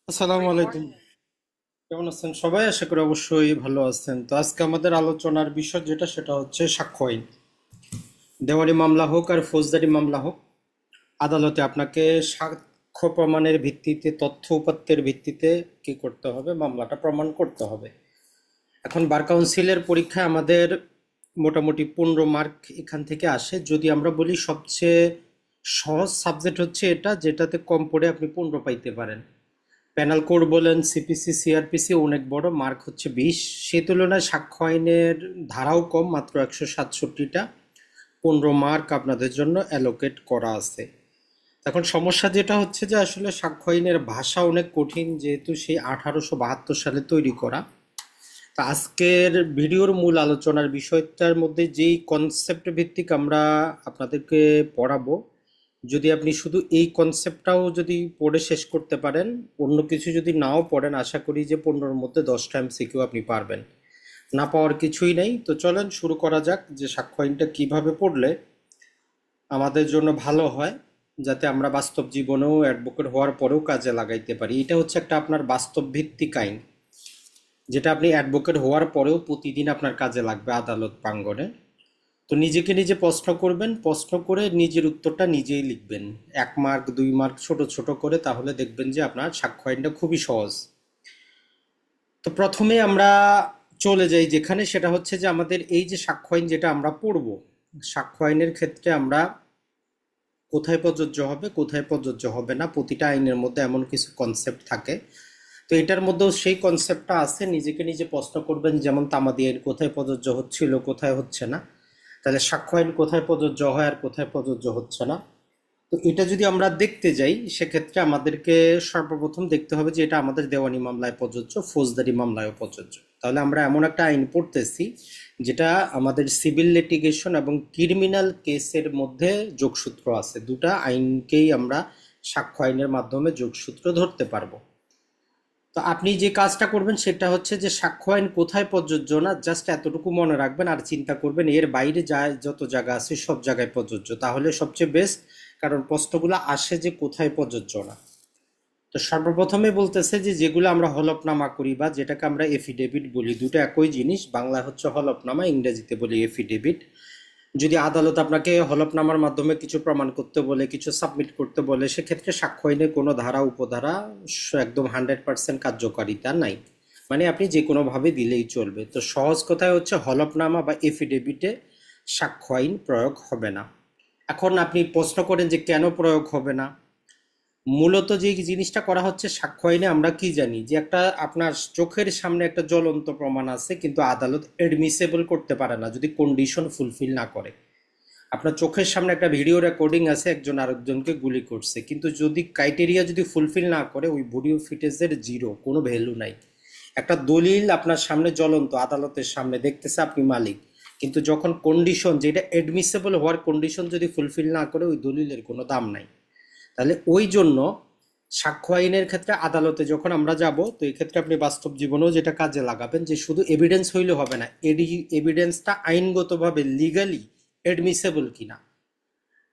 আসসালামু আলাইকুম। কেমন আছেন সবাই? আশা করি অবশ্যই ভালো আছেন। তো আজকে আমাদের আলোচনার বিষয় সেটা হচ্ছে সাক্ষ্য আইন। দেওয়ানি মামলা হোক আর ফৌজদারি মামলা হোক, আদালতে আপনাকে সাক্ষ্য প্রমাণের ভিত্তিতে, তথ্য উপাত্তের ভিত্তিতে কি করতে হবে? মামলাটা প্রমাণ করতে হবে। এখন বার কাউন্সিলের পরীক্ষায় আমাদের মোটামুটি 15 মার্ক এখান থেকে আসে। যদি আমরা বলি সবচেয়ে সহজ সাবজেক্ট হচ্ছে এটা, যেটাতে কম পড়ে আপনি 15 পাইতে পারেন। প্যানেল কোড বলেন, সিপিসি, সিআরপিসি অনেক বড়, মার্ক হচ্ছে 20। সেই তুলনায় সাক্ষ্য আইনের ধারাও কম, মাত্র 167টা। 15 মার্ক আপনাদের জন্য অ্যালোকেট করা আছে। এখন সমস্যা যেটা হচ্ছে যে আসলে সাক্ষ্য আইনের ভাষা অনেক কঠিন, যেহেতু সেই 1872 সালে তৈরি করা। তা আজকের ভিডিওর মূল আলোচনার বিষয়টার মধ্যে যেই কনসেপ্ট ভিত্তিক আমরা আপনাদেরকে পড়াবো, যদি আপনি শুধু এই কনসেপ্টটাও যদি পড়ে শেষ করতে পারেন, অন্য কিছু যদি নাও পড়েন, আশা করি যে 15-র মধ্যে 10টা এমসিকিউ আপনি পারবেন। না পাওয়ার কিছুই নেই। তো চলেন শুরু করা যাক যে সাক্ষ্য আইনটা কিভাবে পড়লে আমাদের জন্য ভালো হয়, যাতে আমরা বাস্তব জীবনেও অ্যাডভোকেট হওয়ার পরেও কাজে লাগাইতে পারি। এটা হচ্ছে একটা আপনার বাস্তব ভিত্তিক আইন, যেটা আপনি অ্যাডভোকেট হওয়ার পরেও প্রতিদিন আপনার কাজে লাগবে আদালত প্রাঙ্গণে। তো নিজেকে নিজে প্রশ্ন করবেন, প্রশ্ন করে নিজের উত্তরটা নিজেই লিখবেন। 1 মার্ক 2 মার্ক ছোট ছোট করে, তাহলে দেখবেন যে আপনার সাক্ষ্য আইনটা খুবই সহজ। তো প্রথমে আমরা চলে যাই যেখানে, সেটা হচ্ছে যে আমাদের এই যে সাক্ষ্য আইন যেটা আমরা পড়ব, সাক্ষ্য আইনের ক্ষেত্রে আমরা কোথায় প্রযোজ্য হবে, কোথায় প্রযোজ্য হবে না, প্রতিটা আইনের মধ্যে এমন কিছু কনসেপ্ট থাকে। তো এটার মধ্যেও সেই কনসেপ্টটা আছে। নিজেকে নিজে প্রশ্ন করবেন, যেমন তামাদি আইন কোথায় প্রযোজ্য হচ্ছিল, কোথায় হচ্ছে না। তাহলে সাক্ষ্য আইন কোথায় প্রযোজ্য হয় আর কোথায় প্রযোজ্য হচ্ছে না। তো এটা যদি আমরা দেখতে যাই, সেক্ষেত্রে আমাদেরকে সর্বপ্রথম দেখতে হবে যে এটা আমাদের দেওয়ানি মামলায় প্রযোজ্য, ফৌজদারি মামলায়ও প্রযোজ্য। তাহলে আমরা এমন একটা আইন পড়তেছি যেটা আমাদের সিভিল লিটিগেশন এবং ক্রিমিনাল কেসের মধ্যে যোগসূত্র আছে। দুটা আইনকেই আমরা সাক্ষ্য আইনের মাধ্যমে যোগসূত্র ধরতে পারবো। তো আপনি যে কাজটা করবেন সেটা হচ্ছে যে সাক্ষ্য আইন কোথায় প্রযোজ্য না, জাস্ট এতটুকু মনে রাখবেন, আর চিন্তা করবেন এর বাইরে যা যত জায়গা আছে সব জায়গায় প্রযোজ্য, তাহলে সবচেয়ে বেস্ট। কারণ প্রশ্নগুলো আসে যে কোথায় প্রযোজ্য না। তো সর্বপ্রথমে বলতেছে যে যেগুলো আমরা হলফনামা করি বা যেটাকে আমরা এফিডেভিট বলি, দুটো একই জিনিস। বাংলা হচ্ছে হলফনামা, ইংরেজিতে বলি এফিডেভিট। যদি আদালত আপনাকে হলফনামার মাধ্যমে কিছু প্রমাণ করতে বলে, কিছু সাবমিট করতে বলে, সেক্ষেত্রে সাক্ষ্য আইনে কোনো ধারা উপধারা একদম 100% কার্যকারিতা নাই। মানে আপনি যে কোনোভাবে দিলেই চলবে। তো সহজ কথায় হচ্ছে হলফনামা বা এফিডেভিটে সাক্ষ্য আইন প্রয়োগ হবে না। এখন আপনি প্রশ্ন করেন যে কেন প্রয়োগ হবে না। মূলত যে জিনিসটা করা হচ্ছে সাক্ষ্য আইনে, আমরা কি জানি যে একটা আপনার চোখের সামনে একটা জ্বলন্ত প্রমাণ আছে, কিন্তু আদালত এডমিসেবল করতে পারে না যদি কন্ডিশন ফুলফিল না করে। আপনার চোখের সামনে একটা ভিডিও রেকর্ডিং আছে, একজন আরেকজনকে গুলি করছে, কিন্তু যদি ক্রাইটেরিয়া যদি ফুলফিল না করে, ওই ভিডিও ফিটেজের জিরো, কোনো ভ্যালু নাই। একটা দলিল আপনার সামনে জ্বলন্ত, আদালতের সামনে দেখতেছে আপনি মালিক, কিন্তু যখন কন্ডিশন, যেটা এডমিসেবল হওয়ার কন্ডিশন যদি ফুলফিল না করে, ওই দলিলের কোনো দাম নাই। তাহলে ওই জন্য সাক্ষ্য আইনের ক্ষেত্রে আদালতে যখন আমরা যাব, তো এই ক্ষেত্রে আপনি বাস্তব জীবনেও যেটা কাজে লাগাবেন, যে শুধু এভিডেন্স হইলে হবে না, এভিডেন্সটা আইনগতভাবে লিগালি এডমিসেবল কিনা।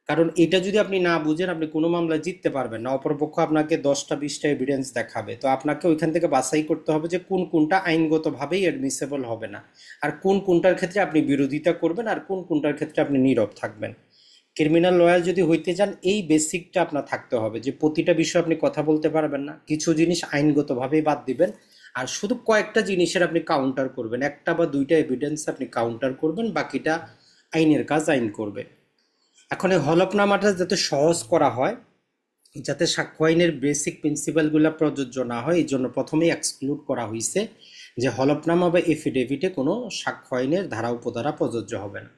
কারণ এটা যদি আপনি না বুঝেন, আপনি কোনো মামলায় জিততে পারবেন না। অপরপক্ষ আপনাকে 10টা 20টা এভিডেন্স দেখাবে, তো আপনাকে ওইখান থেকে বাছাই করতে হবে যে কোন কোনটা আইনগতভাবেই এডমিসেবল হবে না, আর কোন কোনটার ক্ষেত্রে আপনি বিরোধিতা করবেন, আর কোন কোনটার ক্ষেত্রে আপনি নীরব থাকবেন। ক্রিমিনাল লয়ার যদি হইতে চান, এই বেসিকটা আপনার থাকতে হবে যে প্রতিটা বিষয়ে আপনি কথা বলতে পারবেন না, কিছু জিনিস আইনগতভাবেই বাদ দিবেন, আর শুধু কয়েকটা জিনিসের আপনি কাউন্টার করবেন, একটা বা দুইটা এভিডেন্স আপনি কাউন্টার করবেন, বাকিটা আইনের কাজ আইন করবে। এখন এই হলফনামাটা যাতে সহজ করা হয়, যাতে সাক্ষ্য আইনের বেসিক প্রিন্সিপালগুলো প্রযোজ্য না হয়, এই জন্য প্রথমেই এক্সক্লুড করা হয়েছে যে হলফনামা বা এফিডেভিটে কোনো সাক্ষ্য আইনের ধারা উপধারা প্রযোজ্য হবে না।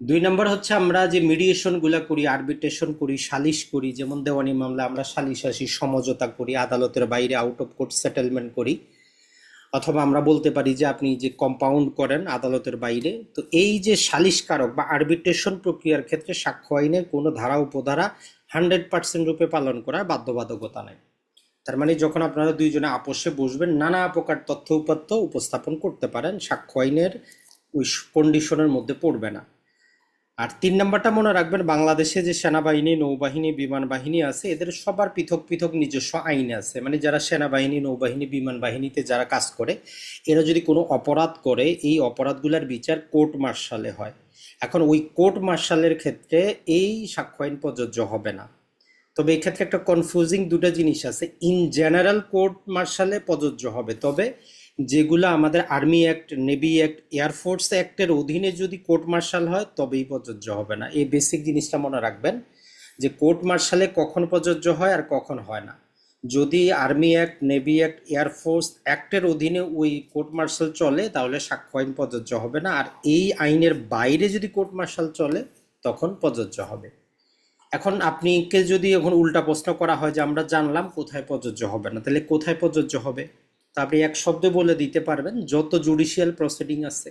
2 নম্বর হচ্ছে আমরা যে মিডিয়েশনগুলো করি, আরবিট্রেশন করি, সালিশ করি, যেমন দেওয়ানি মামলা আমরা সালিশাসি সমঝোতা করি, আদালতের বাইরে আউট অফ কোর্ট সেটেলমেন্ট করি, অথবা আমরা বলতে পারি যে আপনি যে কম্পাউন্ড করেন আদালতের বাইরে। তো এই যে সালিশকারক বা আরবিট্রেশন প্রক্রিয়ার ক্ষেত্রে সাক্ষ্য আইনের কোনো ধারা উপধারা 100% রূপে পালন করার বাধ্যবাধকতা নেই। তার মানে যখন আপনারা দুইজনে আপোষে বসবেন, নানা প্রকার তথ্য উপাত্ত উপস্থাপন করতে পারেন, সাক্ষ্য আইনের ওই কন্ডিশনের মধ্যে পড়বে না। আর 3 নাম্বারটা মনে রাখবেন, বাংলাদেশে যে সেনাবাহিনী, নৌবাহিনী, বিমান বাহিনী আছে, এদের সবার পৃথক পৃথক নিজস্ব আইন আছে। মানে যারা সেনাবাহিনী, নৌবাহিনী, বিমান বাহিনীতে যারা কাজ করে, এরা যদি কোনো অপরাধ করে, এই অপরাধগুলোর বিচার কোর্ট মার্শালে হয়। এখন ওই কোর্ট মার্শালের ক্ষেত্রে এই সাক্ষ্য আইন প্রযোজ্য হবে না। তবে এই ক্ষেত্রে একটা কনফিউজিং দুটো জিনিস আছে। ইন জেনারেল কোর্ট মার্শালে প্রযোজ্য হবে, তবে যেগুলো আমাদের army act, navy act, air force অ্যাক্টের অধীনে যদি কোর্ট মার্শাল হয় তবেই প্রযোজ্য হবে না। এই বেসিক জিনিসটা মনে রাখবেন যে কোর্ট মার্শালে কখন প্রযোজ্য হয় আর কখন হয় না। যদি army act, navy act, air force অ্যাক্টের অধীনে ওই কোর্ট মার্শাল চলে তাহলে সাক্ষ্য আইন প্রযোজ্য হবে না, আর এই আইনের বাইরে যদি কোর্ট মার্শাল চলে তখন প্রযোজ্য হবে। এখন আপনিকে যদি এখন উল্টা প্রশ্ন করা হয় যে আমরা জানলাম কোথায় প্রযোজ্য হবে না, তাহলে কোথায় প্রযোজ্য হবে? তা আপনি এক শব্দে বলে দিতে পারবেন, যত জুডিশিয়াল প্রসিডিং আছে।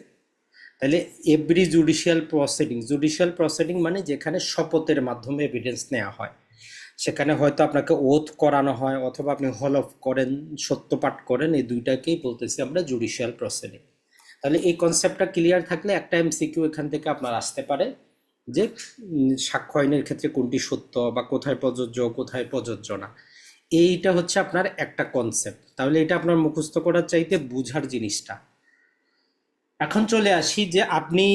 তাহলে every judicial proceeding, judicial proceeding মানে যেখানে শপথের মাধ্যমে এভিডেন্স নেওয়া হয়, সেখানে হয়তো আপনাকে ওথ করানো হয় অথবা আপনি হল অফ করেন, সত্যপাঠ করেন, এই দুইটাকেই বলতেছি আমরা জুডিশিয়াল প্রসিডিং। তাহলে এই কনসেপ্টটা ক্লিয়ার থাকলে একটা এমসিকিউ এখান থেকে আপনার আসতে পারে যে সাক্ষ্য আইনের ক্ষেত্রে কোনটি সত্য বা কোথায় প্রযোজ্য, কোথায় প্রযোজ্য না। এইটা হচ্ছে আপনার একটা কনসেপ্ট। তাহলে এটা আপনার মুখস্থ করার চাইতে বুঝার জিনিসটা। এখন চলে আসি যে আপনি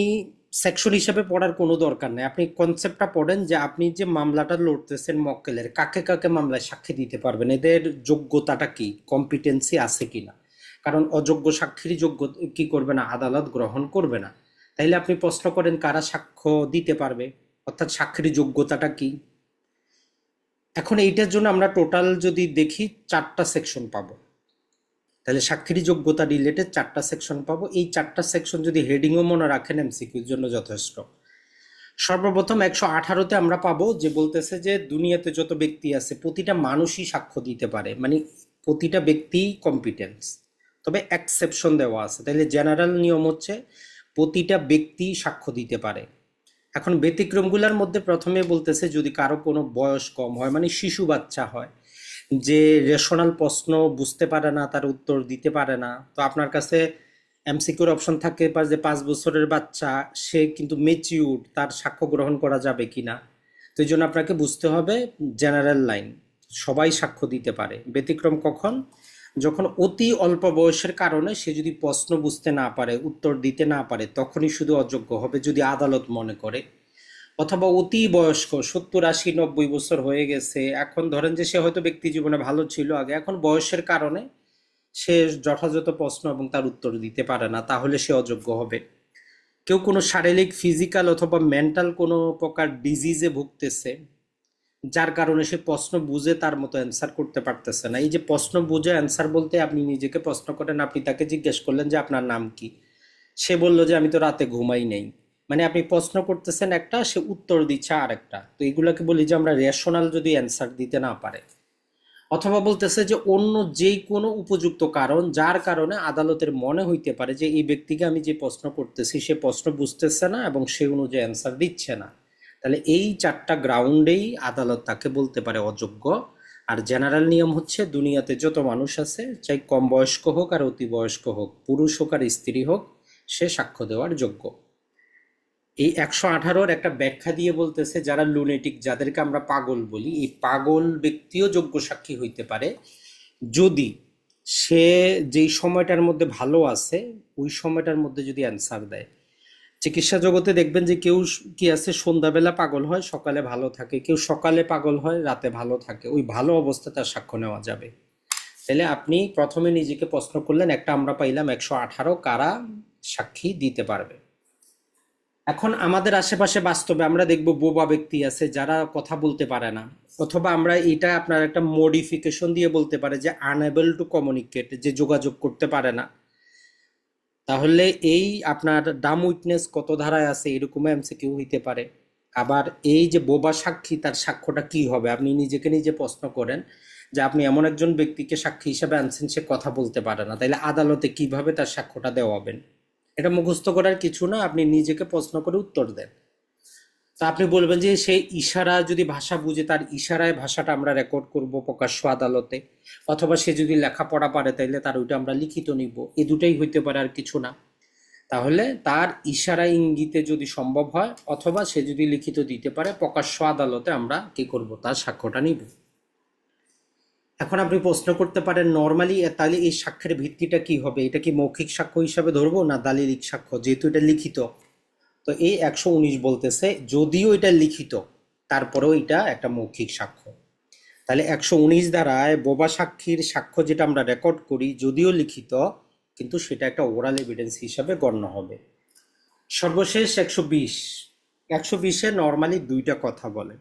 সেকশন হিসেবে পড়ার কোনো দরকার নেই, আপনি কনসেপ্টটা পড়েন যে আপনি যে মামলাটা লড়তেছেন মক্কেলের, কাকে কাকে মামলায় সাক্ষী দিতে পারবেন, এদের যোগ্যতাটা কি, কম্পিটেন্সি আছে কিনা। কারণ অযোগ্য সাক্ষীর যোগ্য কি করবে না, আদালত গ্রহণ করবে না। তাইলে আপনি প্রশ্ন করেন কারা সাক্ষ্য দিতে পারবে, অর্থাৎ সাক্ষীর যোগ্যতাটা কি। এখন এইটার জন্য আমরা টোটাল যদি দেখি 4টা সেকশন পাবো। তাহলে সাক্ষীর যোগ্যতা রিলেটেড 4টা সেকশন পাবো। এই 4টা সেকশন যদি হেডিংও মনে রাখেন এমসিকিউর জন্য যথেষ্ট। সর্বপ্রথম 118তে আমরা পাবো যে বলতেছে যে দুনিয়াতে যত ব্যক্তি আছে প্রতিটা মানুষই সাক্ষ্য দিতে পারে, মানে প্রতিটা ব্যক্তি কম্পিটেন্স। তবে এক্সেপশন দেওয়া আছে। তাহলে জেনারেল নিয়ম হচ্ছে প্রতিটা ব্যক্তি সাক্ষ্য দিতে পারে। এখন ব্যতিক্রমগুলোর মধ্যে প্রথমে বলতেছে যদি কারো কোনো বয়স কম হয়, মানে শিশু বাচ্চা হয়, যে রেশনাল প্রশ্ন বুঝতে পারে না, তার উত্তর দিতে পারে না, তো আপনার কাছে এমসিকিউর অপশন থাকে যে 5 বছরের বাচ্চা, সে কিন্তু মেচিউর, তার সাক্ষ্য গ্রহণ করা যাবে কিনা। তো এই জন্য আপনাকে বুঝতে হবে জেনারেল লাইন, সবাই সাক্ষ্য দিতে পারে। ব্যতিক্রম কখন? যখন অতি অল্প বয়সের কারণে সে যদি প্রশ্ন বুঝতে না পারে, উত্তর দিতে না পারে, তখনই শুধু অযোগ্য হবে যদি আদালত মনে করে। অথবা অতি বয়স্ক, 70, 80, 90 বছর হয়ে গেছে, এখন ধরেন যে সে হয়তো ব্যক্তি জীবনে ভালো ছিল আগে, এখন বয়সের কারণে সে যথাযথ প্রশ্ন এবং তার উত্তর দিতে পারে না, তাহলে সে অযোগ্য হবে। কেউ কোনো শারীরিক, ফিজিক্যাল অথবা মেন্টাল কোনো প্রকার ডিজিজে ভুগতেছে, যার কারণে সে প্রশ্ন বুঝে তার মতো অ্যান্সার করতে পারতেছে না। এই যে প্রশ্ন বুঝে অ্যান্সার বলতে আপনি নিজেকে প্রশ্ন করেন, আপনি তাকে জিজ্ঞেস করলেন যে আপনার নাম কি, সে বলল যে আমি তো রাতে ঘুমাই নেই। মানে আপনি প্রশ্ন করতেছেন একটা, সে উত্তর দিচ্ছে আর একটা। তো এগুলোকে বলি যে আমরা রেশনাল যদি অ্যান্সার দিতে না পারে। অথবা বলতেছে যে অন্য যেই কোনো উপযুক্ত কারণ যার কারণে আদালতের মনে হইতে পারে যে এই ব্যক্তিকে আমি যে প্রশ্ন করতেছি সে প্রশ্ন বুঝতেছে না এবং সে অনুযায়ী অ্যান্সার দিচ্ছে না। তাহলে এই 4টা গ্রাউন্ডেই আদালত তাকে বলতে পারে অযোগ্য। আর জেনারেল নিয়ম হচ্ছে দুনিয়াতে যত মানুষ আছে, চাই কম বয়স্ক হোক আর অতি বয়স্ক হোক, পুরুষ হোক আর স্ত্রী হোক, সে সাক্ষ্য দেওয়ার যোগ্য। এই 118-র একটা ব্যাখ্যা দিয়ে বলতেছে যারা লুনেটিক, যাদেরকে আমরা পাগল বলি, এই পাগল ব্যক্তিও যোগ্য সাক্ষী হইতে পারে যদি সে যেই সময়টার মধ্যে ভালো আছে ওই সময়টার মধ্যে যদি অ্যান্সার দেয়। চিকিৎসা জগতে দেখবেন যে কেউ কি আছে সন্ধ্যাবেলা পাগল হয়, সকালে ভালো থাকে, কেউ সকালে পাগল হয়, রাতে ভালো থাকে, ওই ভালো অবস্থা তার সাক্ষ্য নেওয়া যাবে। তাহলে আপনি প্রথমে নিজেকে প্রশ্ন করলেন, একটা আমরা পাইলাম 118 কারা সাক্ষী দিতে পারবে। এখন আমাদের আশেপাশে বাস্তবে আমরা দেখব বোবা ব্যক্তি আছে যারা কথা বলতে পারে না, অথবা আমরা এটা আপনার একটা মডিফিকেশন দিয়ে বলতে পারে যে আনএবল টু কমিউনিকেট, যে যোগাযোগ করতে পারে না। তাহলে এই আপনার ডাম উইটনেস কত ধারায় আছে এরকম এমসিকিউ হইতে পারে। আবার এই যে বোবা সাক্ষী, তার সাক্ষ্যটা কি হবে, আপনি নিজেকে নিজে প্রশ্ন করেন যে আপনি এমন একজন ব্যক্তিকে সাক্ষী হিসেবে আনছেন সে কথা বলতে পারে না, তাইলে আদালতে কিভাবে তার সাক্ষ্যটা দেওয়াবেন? এটা মুখস্থ করার কিছু না, আপনি নিজেকে প্রশ্ন করে উত্তর দেন। তা আপনি বলবেন যে সে ইশারা যদি ভাষা বুঝে, তার ইশারায় ভাষাটা আমরা রেকর্ড করব প্রকাশ্য আদালতে, অথবা সে যদি লেখাপড়া পারে তাইলে তার ওইটা আমরা লিখিত নিব, এই দুটাই হইতে পারে, আর কিছু না। তাহলে তার ইশারা ইঙ্গিতে যদি সম্ভব হয় অথবা সে যদি লিখিত দিতে পারে, প্রকাশ্য আদালতে আমরা কি করব, তার সাক্ষ্যটা নিব। এখন আপনি প্রশ্ন করতে পারেন নর্মালি তাহলে এই সাক্ষ্যের ভিত্তিটা কি হবে, এটা কি মৌখিক সাক্ষ্য হিসাবে ধরবো না দালিলিক সাক্ষ্য, যেহেতু এটা লিখিত। তো এই 119 বলতেছে যদিও এটা লিখিত তারপরেও এটা একটা মৌখিক সাক্ষ্য। তাহলে 119 দ্বারায় বোবা সাক্ষীর সাক্ষ্য যেটা আমরা রেকর্ড করি যদিও লিখিত, কিন্তু সেটা একটা ওরাল এভিডেন্স হিসাবে গণ্য হবে। সর্বশেষ 120, 120-এ নর্মালি দুইটা কথা বলে।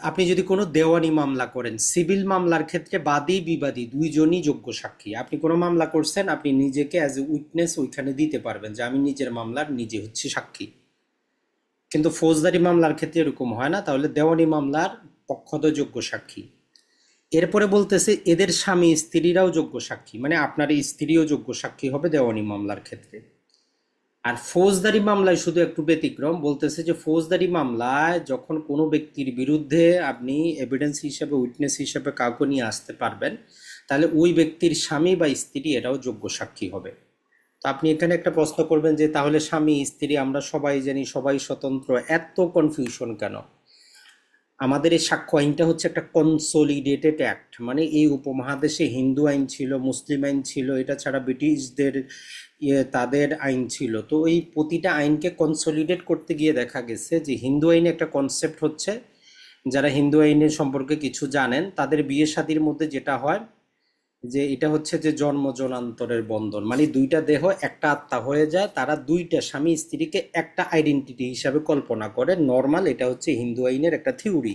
আপনি যদি কোনো দেওয়ানি মামলা করেন, সিভিল মামলার ক্ষেত্রে বাদী বিবাদী দুইজনই যোগ্য সাক্ষী। আপনি কোনো মামলা করছেন, আপনি নিজেকে অ্যাজ এ উইটনেস ওইখানে দিতে পারবেন যে আমি নিজের মামলার নিজে হচ্ছে সাক্ষী। কিন্তু ফৌজদারি মামলার ক্ষেত্রে এরকম হয় না, তাহলে দেওয়ানি মামলার পক্ষদয় যোগ্য সাক্ষী। এরপরে বলতেছে এদের স্বামী স্ত্রীরাও যোগ্য সাক্ষী, মানে আপনার স্ত্রীও যোগ্য সাক্ষী হবে দেওয়ানি মামলার ক্ষেত্রে। আর ফৌজদারি মামলায় শুধু একটু ব্যতিক্রম, বলতেছে যে ফৌজদারি মামলায় যখন কোনো ব্যক্তির বিরুদ্ধে আপনি এভিডেন্স হিসেবে উইটনেস হিসেবে কাউকে নিয়ে আসতে পারবেন, তাহলে ওই ব্যক্তির স্বামী বা স্ত্রী এরাও যোগ্য সাক্ষী হবে। তো আপনি এখানে একটা প্রশ্ন করবেন যে তাহলে স্বামী স্ত্রী আমরা সবাই জানি, সবাই স্বতন্ত্র, এত কনফিউশন কেন? আমাদের এই সাক্ষ্য আইনটা হচ্ছে একটা কনসোলিডেটেড অ্যাক্ট, মানে এই উপমহাদেশে হিন্দু আইন ছিল, মুসলিম আইন ছিল, এটা ছাড়া ব্রিটিশদের তাদের আইন ছিল। তো এই প্রতিটা আইনকে কনসোলিডেট করতে গিয়ে দেখা গেছে যে হিন্দু আইনে একটা কনসেপ্ট হচ্ছে, যারা হিন্দু আইনের সম্পর্কে কিছু জানেন তাদের বিয়ে শাদীর মধ্যে যেটা হয় যে এটা হচ্ছে যে জন্ম জনান্তরের বন্ধন, মানে দুইটা দেহ একটা আত্মা হয়ে যায়, তারা দুইটা স্বামী স্ত্রীকে একটা আইডেন্টিটি হিসাবে কল্পনা করে। নর্মাল এটা হচ্ছে হিন্দু আইনের একটা থিওরি।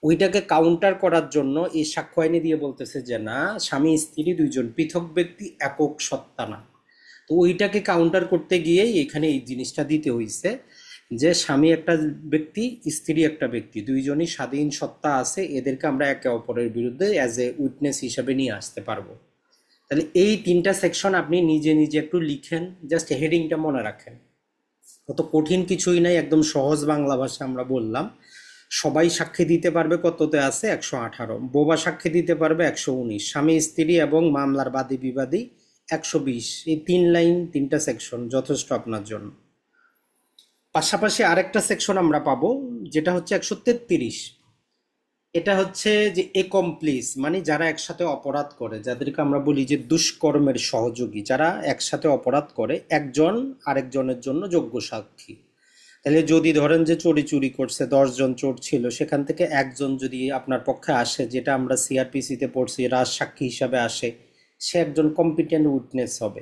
ওইটাকে কাউন্টার করার জন্য এই সাক্ষ্য আইনে দিয়ে বলতেছে যে না, স্বামী স্ত্রী দুইজন পৃথক ব্যক্তি, একক সত্তা না। তো ওইটাকে কাউন্টার করতে গিয়েই এখানে এই জিনিসটা দিতে হইছে যে স্বামী একটা ব্যক্তি, স্ত্রী একটা ব্যক্তি, দুইজনই স্বাধীন সত্তা আছে, এদেরকে আমরা একে অপরের বিরুদ্ধে অ্যাজ এ উইটনেস হিসাবে নিয়ে আসতে পারবো। তাহলে এই তিনটা সেকশন আপনি নিজে নিজে একটু লিখেন, জাস্ট হেডিংটা মনে রাখেন। অত কঠিন কিছুই নাই, একদম সহজ বাংলা ভাষা আমরা বললাম। সবাই সাক্ষী দিতে পারবে কততে আছে 118, বোবা সাক্ষী দিতে পারবে 119, স্বামী স্ত্রী এবং মামলার বাদী বিবাদী 120। এই 3 লাইন 3টা সেকশন যথেষ্ট আপনার জন্য। পাশাপাশি আরেকটা সেকশন আমরা পাবো যেটা হচ্ছে 133। এটা হচ্ছে যে একমপ্লিস, মানে যারা একসাথে অপরাধ করে, যাদেরকে আমরা বলি যে দুষ্কর্মের সহযোগী, যারা একসাথে অপরাধ করে, একজন আরেকজনের জন্য যোগ্য সাক্ষী। তাহলে যদি ধরেন যে চুরি করছে, 10 জন চোর ছিল, সেখান থেকে একজন যদি আপনার পক্ষে আসে, যেটা আমরা সিআরপিসিতে পড়ছি রাজ সাক্ষী হিসাবে আসে, সে একজন কম্পিটেন্ট উইটনেস হবে।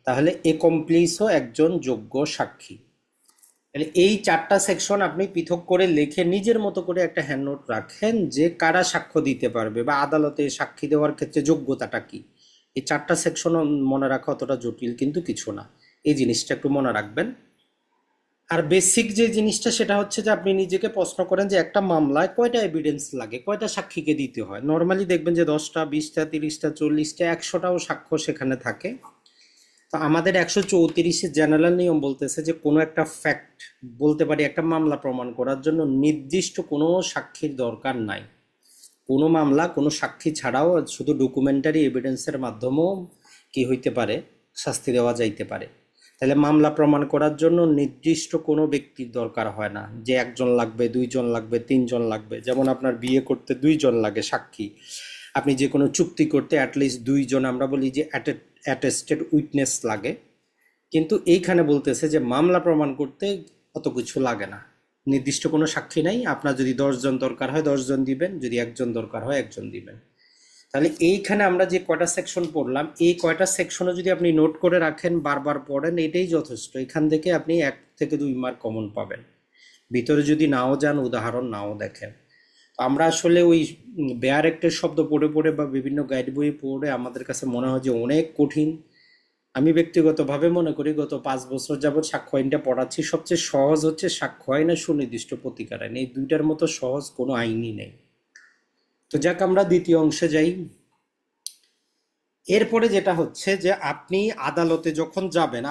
তাহলে একমপ্লিসও একজন যোগ্য সাক্ষী। তাহলে এই 4টা সেকশন আপনি পৃথক করে লিখে নিজের মতো করে একটা হ্যান্ড নোট রাখেন যে কারা সাক্ষ্য দিতে পারবে বা আদালতে সাক্ষী দেওয়ার ক্ষেত্রে যোগ্যতাটা কি। এই 4টা সেকশন মনে রাখা অতটা জটিল কিন্তু কিছু না, এই জিনিসটা একটু মনে রাখবেন। আর বেসিক যে জিনিসটা সেটা হচ্ছে যে আপনি নিজেকে প্রশ্ন করেন যে একটা মামলায় কয়টা এভিডেন্স লাগে, কয়টা সাক্ষীকে দিতে হয়। নর্মালি দেখবেন যে 10টা, 20টা, 30টা, 40টা, 100টাও সাক্ষ্য সেখানে থাকে। তো আমাদের 134 জেনারেল নিয়ম বলতেছে যে কোনো একটা ফ্যাক্ট বলতে পারি একটা মামলা প্রমাণ করার জন্য নির্দিষ্ট কোনো সাক্ষীর দরকার নাই। কোনো মামলা কোনো সাক্ষী ছাড়াও শুধু ডকুমেন্টারি এভিডেন্সের মাধ্যমেও কি হইতে পারে, শাস্তি দেওয়া যাইতে পারে। তাহলে মামলা প্রমাণ করার জন্য নির্দিষ্ট কোনো ব্যক্তির দরকার হয় না যে একজন লাগবে, 2জন লাগবে, 3জন লাগবে। যেমন আপনার বিয়ে করতে 2জন লাগে সাক্ষী, আপনি যে কোনো চুক্তি করতে অ্যাটলিস্ট 2জন, আমরা বলি যে অ্যাটেস্টেড উইটনেস লাগে। কিন্তু এইখানে বলতেছে যে মামলা প্রমাণ করতে অত কিছু লাগে না, নির্দিষ্ট কোনো সাক্ষী নাই। আপনার যদি 10জন দরকার হয় 10জন দিবেন, যদি একজন দরকার হয় একজন দিবেন। তাহলে এইখানে আমরা যে কয়টা সেকশন পড়লাম, এই কয়টা সেকশনও যদি আপনি নোট করে রাখেন, বারবার পড়েন, এটাই যথেষ্ট। এখান থেকে আপনি 1 থেকে 2 মার্ক কমন পাবেন। ভিতরে যদি নাও যান, উদাহরণ নাও দেখেন। তো আমরা আসলে ওই বেয়ার অ্যাক্টের শব্দ পড়ে পড়ে বা বিভিন্ন গাইড বই পড়ে আমাদের কাছে মনে হয় যে অনেক কঠিন। আমি ব্যক্তিগতভাবে মনে করি গত 5 বছর যাবৎ সাক্ষ্য আইনটা পড়াচ্ছি, সবচেয়ে সহজ হচ্ছে সাক্ষ্য আইন আর সুনির্দিষ্ট প্রতিকার আইন। এই দুইটার মতো সহজ কোনো আইনই নেই। তো যাক, আমরা দ্বিতীয় অংশে যাই। এরপরে যেটা হচ্ছে যে আপনি আদালতে যখন যাবেন,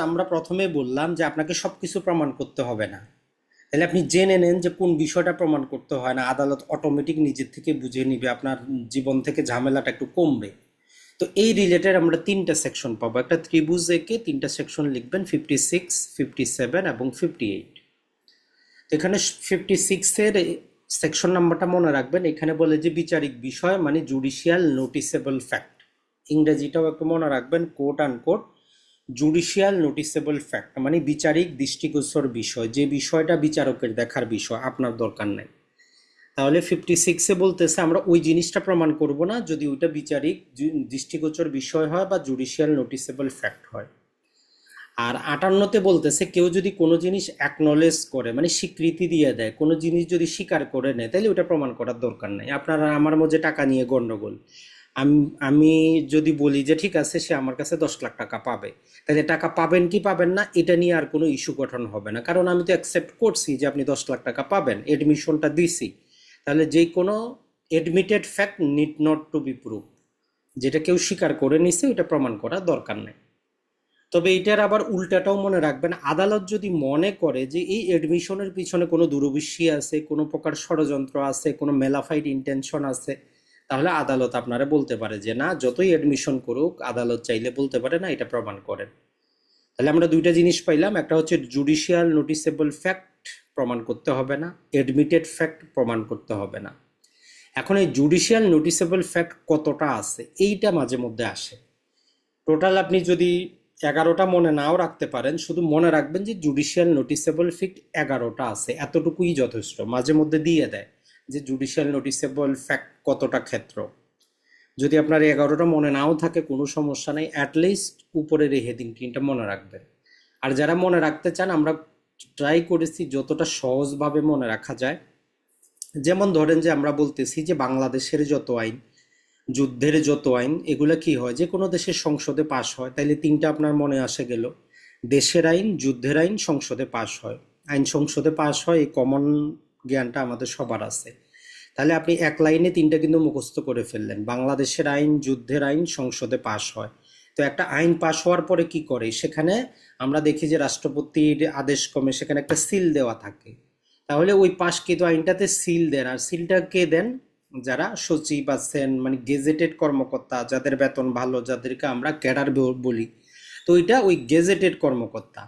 আমরা প্রথমে বললাম যে আপনাকে সবকিছু প্রমাণ করতে হবে না। তাহলে আপনি জেনে নেন যে কোন বিষয়টা প্রমাণ করতে হয় না, আদালত অটোমেটিক নিজের থেকে বুঝে নিবে, আপনার জীবন থেকে ঝামেলাটা একটু কমবে। তো এই রিলেটেড আমরা তিনটা সেকশন পাবো। একটা ত্রিভুজ এঁকে তিনটা সেকশন লিখবেন, 56, 57 এবং 58। তো এখানে 56-এর সেকশন নাম্বারটা মনে রাখবেন। এখানে বলে যে বিচারিক বিষয় মানে জুডিশিয়াল নোটিসেবল ফ্যাক্ট, ইংরেজিটাও একটু মনে রাখবেন, coat unquote judicial noticeable fact মানে বিচারিক দৃষ্টিগোচর বিষয়, যে বিষয়টা বিচারকের দেখার বিষয়, আপনার দরকার নেই। তাহলে 56-এ বলতেছে আমরা ওই জিনিসটা প্রমাণ করব না যদি ওইটা বিচারিক দৃষ্টিগোচর বিষয় হয় বা জুডিশিয়াল নোটিসেবল ফ্যাক্ট হয়। আর 58-তে বলতেছে কেউ যদি কোনো জিনিস অ্যাকনলেজ করে মানে স্বীকৃতি দিয়ে দেয়, কোনো জিনিস যদি স্বীকার করে নেয়, তাহলে ওটা প্রমাণ করার দরকার নেই। আপনারা আমার মধ্যে টাকা নিয়ে গন্ডগোল, আমি আমি যদি বলি যে ঠিক আছে সে আমার কাছে 10 লাখ টাকা পাবে, তাহলে টাকা পাবেন কি পাবেন না এটা নিয়ে আর কোনো ইস্যু গঠন হবে না, কারণ আমি তো অ্যাকসেপ্ট করছি যে আপনি 10 লাখ টাকা পাবেন, এডমিশনটা দিছি। তাহলে যে কোনো admitted fact need not to be prove, যেটা কেউ স্বীকার করে নিছে ওটা প্রমাণ করার দরকার নেই। তবে এটার আবার উল্টাটাও মনে রাখবেন, আদালত যদি মনে করে যে এই এডমিশনের পিছনে কোনো দূরদৃষ্টি আছে, কোনো প্রকার ষড়যন্ত্র আছে, কোনো মেলাফাইড ইন্টেনশন আছে, তাহলে আদালত আপনারা বলতে পারে যে না, যতই এডমিশন করুক আদালত চাইলে বলতে পারে না এটা প্রমাণ করেন। তাহলে আমরা দুইটা জিনিস পাইলাম, একটা হচ্ছে জুডিশিয়াল নোটিসেবল ফ্যাক্ট প্রমাণ করতে হবে না, এডমিটেড ফ্যাক্ট প্রমাণ করতে হবে না। এখন এই জুডিশিয়াল নোটিসেবল ফ্যাক্ট কতটা আছে এইটা মাঝে মধ্যে আসে। টোটাল আপনি যদি 11টা মনে নাও রাখতে পারেন, শুধু মনে রাখবেন যে জুডিশিয়াল নোটিসেবল ফ্যাক্ট 11টা আছে, এতটুকুই যথেষ্ট। মাঝে মধ্যে দিয়ে দেয় যে জুডিশিয়াল নোটিসেবল ফ্যাক্ট কতটা ক্ষেত্র। যদি আপনার 11টা মনে নাও থাকে কোনো সমস্যা নেই, অ্যাটলিস্ট উপরের এই হেডিংটা মনে রাখবেন। আর যারা মনে রাখতে চান, আমরা ট্রাই করেছি যতটা সহজভাবে মনে রাখা যায়। যেমন ধরেন যে আমরা বলতেছি যে বাংলাদেশের যত আইন, যুদ্ধের যত আইন, এগুলো কি হয় যে কোনো দেশের সংসদে পাশ হয়, তাইলে তিনটা আপনার মনে আসে গেল, দেশের আইন, যুদ্ধের আইন সংসদে পাশ হয়, আইন সংসদে পাশ হয়, এই কমন জ্ঞানটা আমাদের সবার আছে। তাহলে আপনি এক লাইনে তিনটা কিন্তু মুখস্থ করে ফেললেন, বাংলাদেশের আইন, যুদ্ধের আইন সংসদে পাশ হয়। তো একটা আইন পাশ হওয়ার পরে কি করে, সেখানে আমরা দেখি যে রাষ্ট্রপতির আদেশ ক্রমে সেখানে একটা সিল দেওয়া থাকে। তাহলে ওই পাশকৃত আইনটাতে সিল দেন, আর সিলটা কে দেন, যারা সচিব আছেন মানে গেজেটেড কর্মকর্তা, যাদের বেতন ভালো, যাদেরকে আমরা ক্যাডার বলি, তো ওইটা ওই গেজেটেড কর্মকর্তা।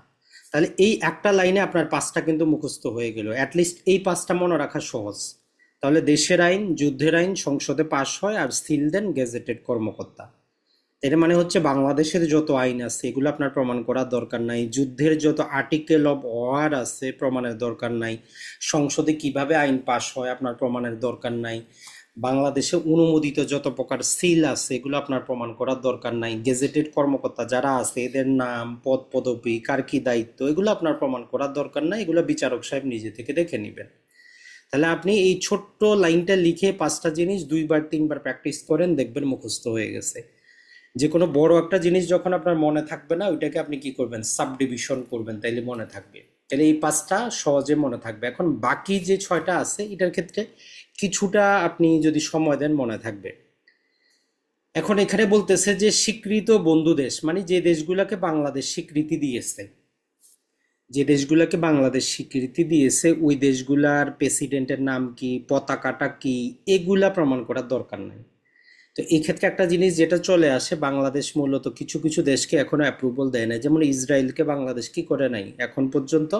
তাহলে এই একটা লাইনে আপনার পাঁচটা কিন্তু মুখস্থ হয়ে গেল, অ্যাটলিস্ট এই পাঁচটা মনে রাখা সহজ। তাহলে দেশের আইন, যুদ্ধের আইন সংসদে পাশ হয়, আর সিল দেন গেজেটেড কর্মকর্তা। এর মানে হচ্ছে বাংলাদেশের যত আইন আছে এগুলো আপনার প্রমাণ করার দরকার নাই, যুদ্ধের যত আর্টিকেল অফ ওয়ার আছে প্রমাণের দরকার নাই, সংসদে কিভাবে আইন পাশ হয় আপনার প্রমাণের দরকার নাই, বাংলাদেশে অনুমোদিত যত প্রকার সিল আছে এগুলো আপনার প্রমাণ করার দরকার নাই, গেজেটেড কর্মকর্তা যারা আছে এদের নাম, পদ পদবি, কার কি দায়িত্ব, এগুলো আপনার প্রমাণ করার দরকার নাই, এগুলো বিচারক সাহেব নিজে থেকে দেখে নেবেন। তাহলে আপনি এই ছোট্ট লাইনটা লিখে পাঁচটা জিনিস 2-3 বার প্র্যাকটিস করেন, দেখবেন মুখস্থ হয়ে গেছে। যে কোনো বড় একটা জিনিস যখন আপনার মনে থাকবে না, ওইটাকে আপনি কি করবেন, সাব ডিভিশন করবেন, তাইলে মনে থাকবে। তাহলে এই পাঁচটা সহজে মনে থাকবে। এখন বাকি যে 6টা আছে এটার ক্ষেত্রে কিছুটা আপনি যদি সময় দেন মনে থাকবে। এখন এখানে বলতেছে যে স্বীকৃত বন্ধু দেশ মানে যে দেশগুলোকে বাংলাদেশ স্বীকৃতি দিয়েছে, যে দেশগুলোকে বাংলাদেশ স্বীকৃতি দিয়েছে ওই দেশগুলার প্রেসিডেন্টের নাম কি, পতাকাটা কি, এগুলা প্রমাণ করার দরকার নাই। তো এই ক্ষেত্রে একটা জিনিস যেটা চলে আসে, বাংলাদেশ মূলত কিছু কিছু দেশকে এখনো অ্যাপ্রুভাল দেয় নাই, যেমন ইসরায়েলকে বাংলাদেশ কি করে নাই, এখন পর্যন্ত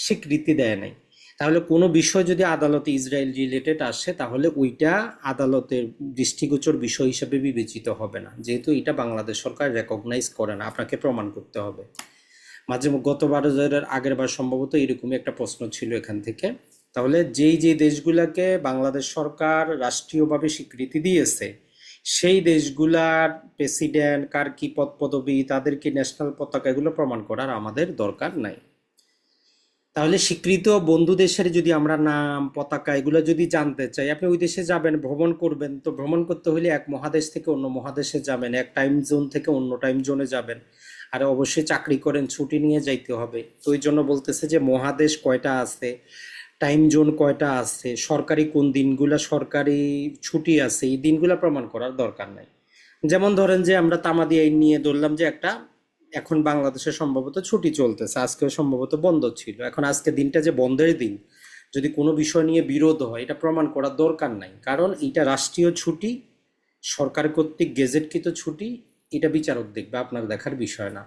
স্বীকৃতি দেয় নাই। তাহলে কোনো বিষয় যদি আদালতে ইসরায়েল রিলেটেড আসে তাহলে ওইটা আদালতের দৃষ্টিগোচর বিষয় হিসেবে বিবেচিত হবে না, যেহেতু এটা বাংলাদেশ সরকার রেকগনাইজ করে না, আপনাকে প্রমাণ করতে হবে। গতবার আগের বার সম্ভবত এরকমই একটা প্রশ্ন ছিল এখান থেকে। তাহলে যেই যে দেশগুলোকে বাংলাদেশ সরকার রাষ্ট্রীয়ভাবে স্বীকৃতি দিয়েছে সেই দেশগুলার প্রেসিডেন্ট, কার কি পদ পদবি, তাদের কি ন্যাশনাল পতাকা, এগুলো প্রমাণ করার আমাদের দরকার নাই। তাহলে স্বীকৃত বন্ধু দেশের যদি আমরা নাম, পতাকা এগুলো যদি জানতে চাই, আপনি ওই দেশে যাবেন, ভ্রমণ করবেন, তো ভ্রমণ করতে হলে এক মহাদেশ থেকে অন্য মহাদেশে যাবেন, এক টাইম জোন থেকে অন্য টাইম জোনে যাবেন, আর অবশ্যই চাকরি করেন, ছুটি নিয়ে যাইতে হবে। তো ওই জন্য বলতেছে যে মহাদেশ কয়টা আছে, টাইম জোন কয়টা আছে, সরকারি কোন দিনগুলা সরকারি ছুটি আছে, এই দিনগুলা প্রমাণ করার দরকার নাই। যেমন ধরেন যে আমরা তামাদি আইন নিয়ে ধরলাম যে একটা, এখন বাংলাদেশে সম্ভবত ছুটি চলতেছে, আজকে সম্ভবত বন্ধ ছিল, এখন আজকে দিনটা যে বন্ধের দিন, যদি কোনো বিষয় নিয়ে বিরোধ হয় এটা প্রমাণ করার দরকার নাই, কারণ এটা রাষ্ট্রীয় ছুটি, সরকার কর্তৃক গেজেটকৃত ছুটি, এটা বিচারক দেখবে, আপনার দেখার বিষয় না।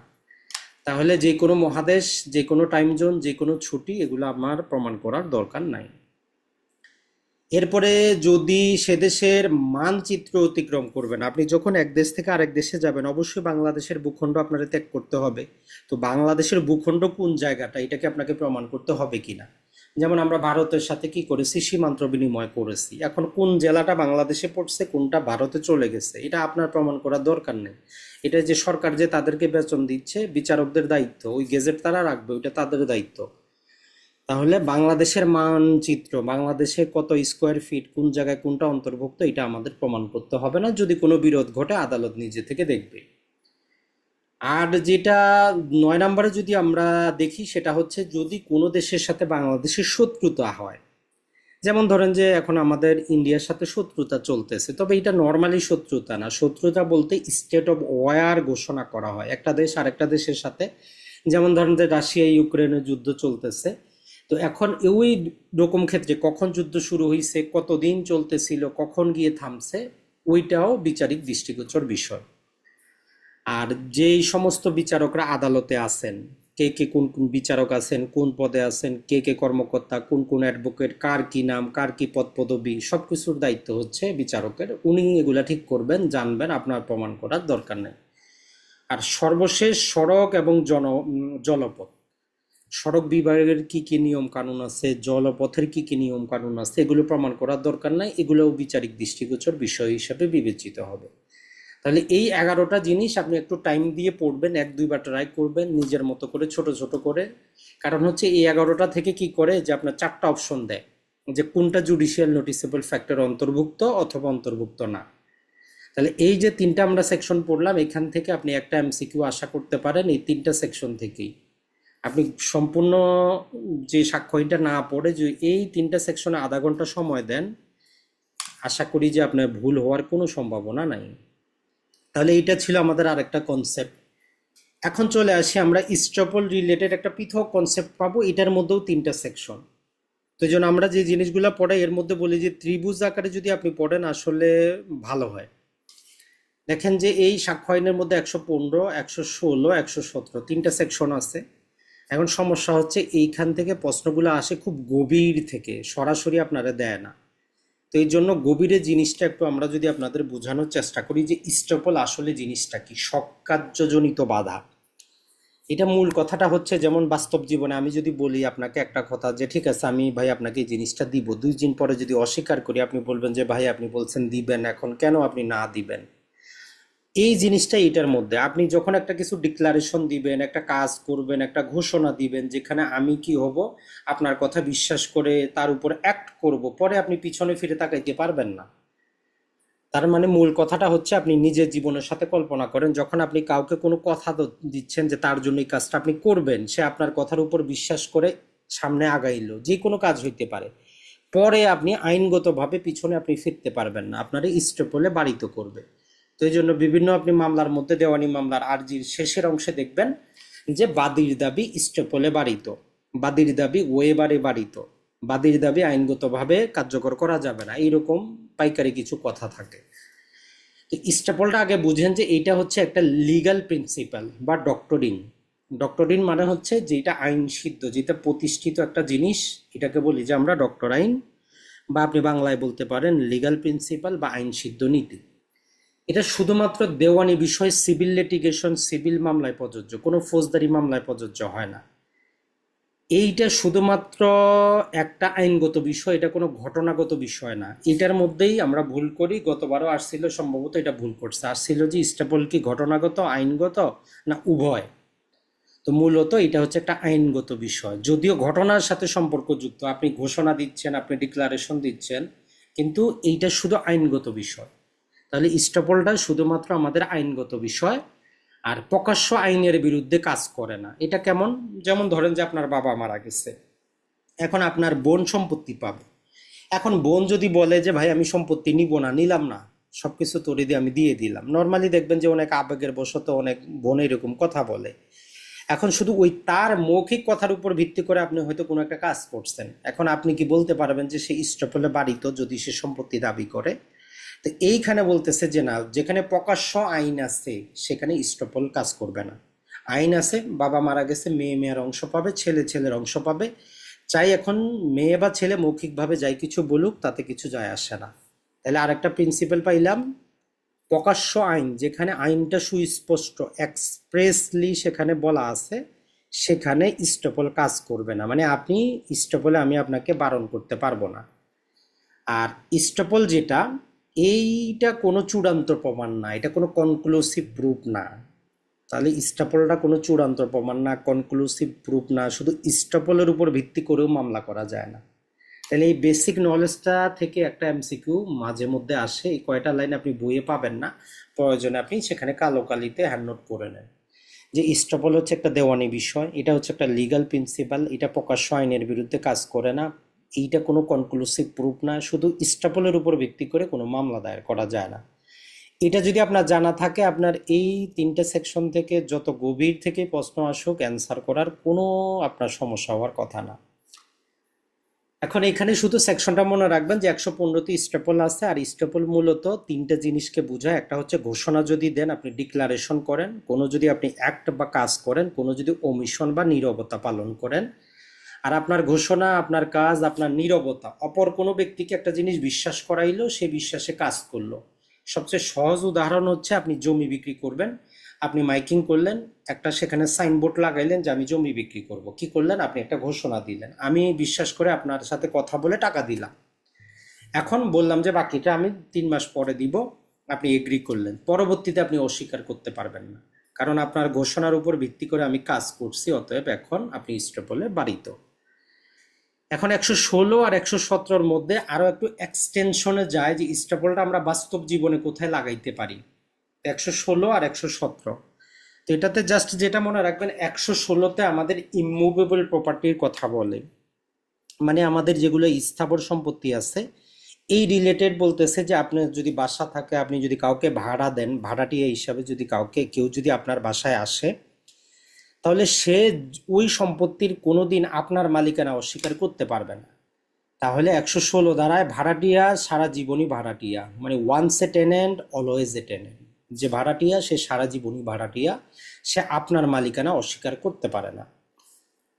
তাহলে যে কোনো মহাদেশ, যে কোনো টাইম জোন, যে কোনো ছুটি, এগুলো আমার প্রমাণ করার দরকার নাই। এরপরে যদি সে দেশের মানচিত্র অতিক্রম করবেন, আপনি যখন এক দেশ থেকে আরেক দেশে যাবেন, অবশ্যই বাংলাদেশের ভূখণ্ড আপনার ত্যাগ করতে হবে। তো বাংলাদেশের ভূখণ্ড কোন জায়গাটা, এটাকে আপনাকে প্রমাণ করতে হবে কিনা। যেমন আমরা ভারতের সাথে কি করেছি, সীমান্ত বিনিময় করেছি। এখন কোন জেলাটা বাংলাদেশে পড়ছে, কোনটা ভারতে চলে গেছে, এটা আপনার প্রমাণ করার দরকার নেই। এটা যে সরকার যে তাদেরকে বেতন দিচ্ছে, বিচারকদের দায়িত্ব, ওই গেজেট তারা রাখবে, ওইটা তাদের দায়িত্ব। তাহলে বাংলাদেশের মানচিত্র, বাংলাদেশে কত স্কোয়ার ফিট, কোন জায়গায় কোনটা অন্তর্ভুক্ত, এটা আমাদের প্রমাণ করতে হবে না। যদি কোনো বিরোধ ঘটে, আদালত নিজে থেকে দেখবে। আর যেটা 9 নম্বরে যদি আমরা দেখি, সেটা হচ্ছে যদি কোনো দেশের সাথে বাংলাদেশের শত্রুতা হয়। যেমন ধরেন যে এখন আমাদের ইন্ডিয়ার সাথে শত্রুতা চলতেছে, তবে এটা নর্মালি শত্রুতা না। শত্রুতা বলতে স্টেট অফ ওয়ার ঘোষণা করা হয় একটা দেশ আরেকটা দেশের সাথে। যেমন ধরেন যে রাশিয়া ইউক্রেনের যুদ্ধ চলতেছে, তো এখন ওই রকম ক্ষেত্রে কখন যুদ্ধ শুরু হয়েছে, কতদিন চলতেছিল, কখন গিয়ে থামছে, ওইটাও বিচারিক দৃষ্টিগোচর বিষয়। আর যেই সমস্ত বিচারকরা আদালতে আছেন, কে কে কোন কোন বিচারক আছেন, কোন পদে আছেন, কে কে কর্মকর্তা, কোন কোন অ্যাডভোকেট, কার কি নাম, কার কি পদ পদবি, সব কিছুর দায়িত্ব হচ্ছে বিচারকের। উনি এগুলা ঠিক করবেন, জানবেন, আপনার প্রমাণ করার দরকার নেই। আর সর্বশেষ সড়ক এবং জলপথ। সড়ক বিভাগের কি কি নিয়ম কানুন আছে, জলপথের কি কি নিয়ম কানুন আছে, এগুলো প্রমাণ করার দরকার নাই। এগুলোও বিচারিক দৃষ্টিগোচর বিষয় হিসাবে বিবেচিত হবে। তাহলে এই 11টা জিনিস আপনি একটু টাইম দিয়ে পড়বেন, 1-2বার ট্রাই করবেন নিজের মতো করে, ছোট ছোট করে। কারণ হচ্ছে এই 11টা থেকে কি করে যে আপনার 4টা অপশন দেয়, যে কোনটা জুডিশিয়াল নোটিসেবল ফ্যাক্টর অন্তর্ভুক্ত অথবা অন্তর্ভুক্ত না। তাহলে এই যে 3টা আমরা সেকশন পড়লাম, এখান থেকে আপনি একটা এমসিকিউ আশা করতে পারেন এই 3টা সেকশন থেকেই। আপনি সম্পূর্ণ যে সাক্ষ্যটা না পড়ে যে এই 3টা সেকশনে আধা ঘন্টা সময় দেন, আশা করি যে আপনার ভুল হওয়ার কোনো সম্ভাবনা নাই। তাহলে এইটা ছিল আমাদের আরেকটা কনসেপ্ট। এখন চলে আসি আমরা ইস্টপল রিলেটেড একটা পৃথক কনসেপ্ট পাবো, এটার মধ্যেও 3টা সেকশন। তো এই জন্য আমরা যে জিনিসগুলো পড়াই এর মধ্যে বলি যে ত্রিভুজ আকারে যদি আপনি পড়েন আসলে ভালো হয়। দেখেন যে এই সাক্ষ্য আইনের মধ্যে 115, 116, 117 3টা সেকশন আছে। এখন সমস্যা হচ্ছে এইখান থেকে প্রশ্নগুলো আসে খুব গভীর থেকে, সরাসরি আপনারা দেয় না। তো এই জন্য গভীরে জিনিসটা একটু আমরা যদি আপনাদের বোঝানোর চেষ্টা করি যে ইস্টপল আসলে জিনিসটা কি, সকার্যজনিত বাধা। এটা মূল কথাটা হচ্ছে, যেমন বাস্তব জীবনে আমি যদি বলি আপনাকে একটা কথা যে ঠিক আছে আমি ভাই আপনাকে এই জিনিসটা দিব, 2 দিন পরে যদি অস্বীকার করি, আপনি বলবেন যে ভাই আপনি বলছেন দিবেন, এখন কেন আপনি না দিবেন। এই জিনিসটা এটার মধ্যে, আপনি যখন একটা কিছু ডিক্লারেশন দিবেন, একটা কাজ করবেন, একটা ঘোষণা দিবেন, যেখানে আমি কি হব, আপনার কথা বিশ্বাস করে তার উপর অ্যাক্ট করব, পরে আপনি পিছনে ফিরে তাকাইতে পারবেন না। তার মানে মূল কথাটা হচ্ছে আপনি নিজের জীবনের সাথে কল্পনা করেন, যখন আপনি কাউকে কোনো কথা দিচ্ছেন যে তার জন্য এই কাজটা আপনি করবেন, সে আপনার কথার উপর বিশ্বাস করে সামনে আগাইলো, যে কোনো কাজ হইতে পারে, পরে আপনি আইনগতভাবে পিছনে আপনি ফিরতে পারবেন না, আপনার স্টপলে বাড়িত করবে। তো এই জন্য বিভিন্ন আপনি মামলার মধ্যে, দেওয়ানি মামলার আর্জির শেষের অংশে দেখবেন যে বাদীর দাবি স্টপলে বাড়িত, বাদীর দাবি ওয়েবারে বাড়িত, বাদীর দাবি আইনগতভাবে কার্যকর করা যাবে না, এইরকম পাইকারি কিছু কথা থাকে। তো স্টেপলটা আগে বুঝেন যে এইটা হচ্ছে একটা লিগ্যাল প্রিন্সিপাল বা ডক্টরিন। ডক্টরিন মানে হচ্ছে যেটা আইন সিদ্ধ, যেটা প্রতিষ্ঠিত একটা জিনিস, এটাকে বলি যে আমরা ডক্টর আইন, বা আপনি বাংলায় বলতে পারেন লিগ্যাল প্রিন্সিপাল বা আইন সিদ্ধ নীতি। এটা শুধুমাত্র দেওয়ানি বিষয়, সিভিল লিটিগেশন, সিভিল মামলায় প্রযোজ্য, কোনো ফৌজদারি মামলায় প্রযোজ্য হয় না। এইটা শুধুমাত্র একটা আইনগত বিষয়, এটা কোনো ঘটনাগত বিষয় না। এটার মধ্যেই আমরা ভুল করি, গতবারও আসছিল সম্ভবত এটা ভুল করছে, আসছিল যে স্টেপল কি ঘটনাগত, আইনগত, না উভয়। তো মূলত এটা হচ্ছে একটা আইনগত বিষয়, যদিও ঘটনার সাথে সম্পর্কযুক্ত, আপনি ঘোষণা দিচ্ছেন, আপনি ডিক্লারেশন দিচ্ছেন, কিন্তু এইটা শুধু আইনগত বিষয়। তাহলে স্টেপলটা শুধুমাত্র আমাদের আইনগত বিষয়, আর প্রকাশ্য আইনের বিরুদ্ধে কাজ করে না। এটা কেমন, যেমন ধরেন যে আপনার বাবা মারা গেছে, এখন আপনার বোন সম্পত্তি পাবে। এখন বোন যদি বলে যে ভাই আমি সম্পত্তি নিব না, নিলাম না, সবকিছু তোরে দিয়ে আমি দিয়ে দিলাম, নর্মালি দেখবেন যে অনেক আবেগের বশত অনেক বোন এরকম কথা বলে। এখন শুধু ওই তার মৌখিক কথার উপর ভিত্তি করে আপনি হয়তো কোনো একটা কাজ করছেন, এখন আপনি কি বলতে পারবেন যে সে স্টপলে বাড়িত যদি সে সম্পত্তি দাবি করে? তো এইখানে বলতেছে যে না, যেখানে প্রকাশ্য আইন আছে সেখানে ইস্টপল কাজ করবে না। আইন আছে, বাবা মারা গেছে, মেয়ে মেয়ের অংশ পাবে, ছেলে ছেলের অংশ পাবে। চাই এখন মেয়ে বা ছেলে মৌখিকভাবে যাই কিছু বলুক, তাতে কিছু যায় আসে না। তাহলে আরেকটা প্রিন্সিপাল পাইলাম, প্রকাশ্য আইন যেখানে আইনটা সুস্পষ্ট এক্সপ্রেসলি সেখানে বলা আছে, সেখানে ইস্টপল কাজ করবে না। মানে আপনি ইস্টপলে আমি আপনাকে বারণ করতে পারবো না। আর ইস্টপল যেটা, এইটা কোনো চূড়ান্ত প্রমাণ না, এটা কোনো কনক্লুসিভ প্রুফ না। তাহলে ইস্টপলটা কোনো চূড়ান্ত প্রমাণ না, কনক্লুসিভ প্রুফ না, শুধু ইস্টপলের উপর ভিত্তি করেও মামলা করা যায় না। তাহলে এই বেসিক নলেজটা থেকে একটা এমসিকিউ মাঝে মধ্যে আসে, এই কয়টা লাইন আপনি বইয়ে পাবেন না, প্রয়োজনে আপনি সেখানে কালো কালিতে হ্যান্ড নোট করে নেন। যে ইস্টপল হচ্ছে একটা দেওয়ানি বিষয়, এটা হচ্ছে একটা লিগ্যাল প্রিন্সিপাল, এটা প্রকাশ্য আইনের বিরুদ্ধে কাজ করে না, এইটা কোনো কনক্লুসিভ প্রুফ না, শুধু ইস্টপলের উপর ভিত্তি করে কোনো মামলা দায়ের করা যায় না। এটা যদি আপনার জানা থাকে, আপনার এই তিনটে সেকশন থেকে যত গভীর থেকে প্রশ্ন আসুক অ্যান্সার করার কোনো আপনার সমস্যা হওয়ার কথা না। এখন এখানে শুধু সেকশনটা মনে রাখবেন যে 115টি স্টেপল আছে, আর স্টেপল মূলত তিনটে জিনিসকে বোঝায়। একটা হচ্ছে ঘোষণা যদি দেন, আপনি ডিক্লারেশন করেন, কোনো যদি আপনি অ্যাক্ট বা কাজ করেন, কোনো যদি ওমিশন বা নীরবতা পালন করেন। আর আপনার ঘোষণা, আপনার কাজ, আপনার নীরবতা অপর কোনো ব্যক্তিকে একটা জিনিস বিশ্বাস করাইলো, সে বিশ্বাসে কাজ করলো। সবচেয়ে সহজ উদাহরণ হচ্ছে আপনি জমি বিক্রি করবেন, আপনি মাইকিং করলেন, একটা সেখানে সাইনবোর্ড লাগাইলেন যে আমি জমি বিক্রি করব। কি করলেন? আপনি একটা ঘোষণা দিলেন, আমি বিশ্বাস করে আপনার সাথে কথা বলে টাকা দিলাম। এখন বললাম যে বাকিটা আমি 3 মাস পরে দিব, আপনি এগ্রি করলেন, পরবর্তীতে আপনি অস্বীকার করতে পারবেন না, কারণ আপনার ঘোষণার উপর ভিত্তি করে আমি কাজ করছি, অতএব এখন আপনি স্টেপলে বাড়িত। এখন 116 আর 117-র মধ্যে আরো একটু এক্সটেনশনে যায় যে স্টেপলটা আমরা বাস্তব জীবনে কোথায় লাগাইতে পারি। 116 আর 117, তো এটাতে জাস্ট যেটা মনে রাখবেন, 116তে আমাদের ইমুভেবল প্রপার্টির কথা বলে, মানে আমাদের যেগুলো স্থাবর সম্পত্তি আছে এই রিলেটেড বলতেছে যে আপনার যদি বাসা থাকে, আপনি যদি কাউকে ভাড়া দেন, ভাড়াটিয়া হিসাবে যদি কেউ যদি আপনার বাসায় আসে, তাহলে সে ওই সম্পত্তির কোনোদিন আপনার মালিকানা অস্বীকার করতে পারবে না। তাহলে 116 দ্বারায় ভাড়াটিয়া সারা জীবনই ভাড়াটিয়া, মানে once a tenant always a tenant. যে ভাড়াটিয়া সে সারা জীবনই ভাড়াটিয়া, সে আপনার মালিকানা অস্বীকার করতে পারে না।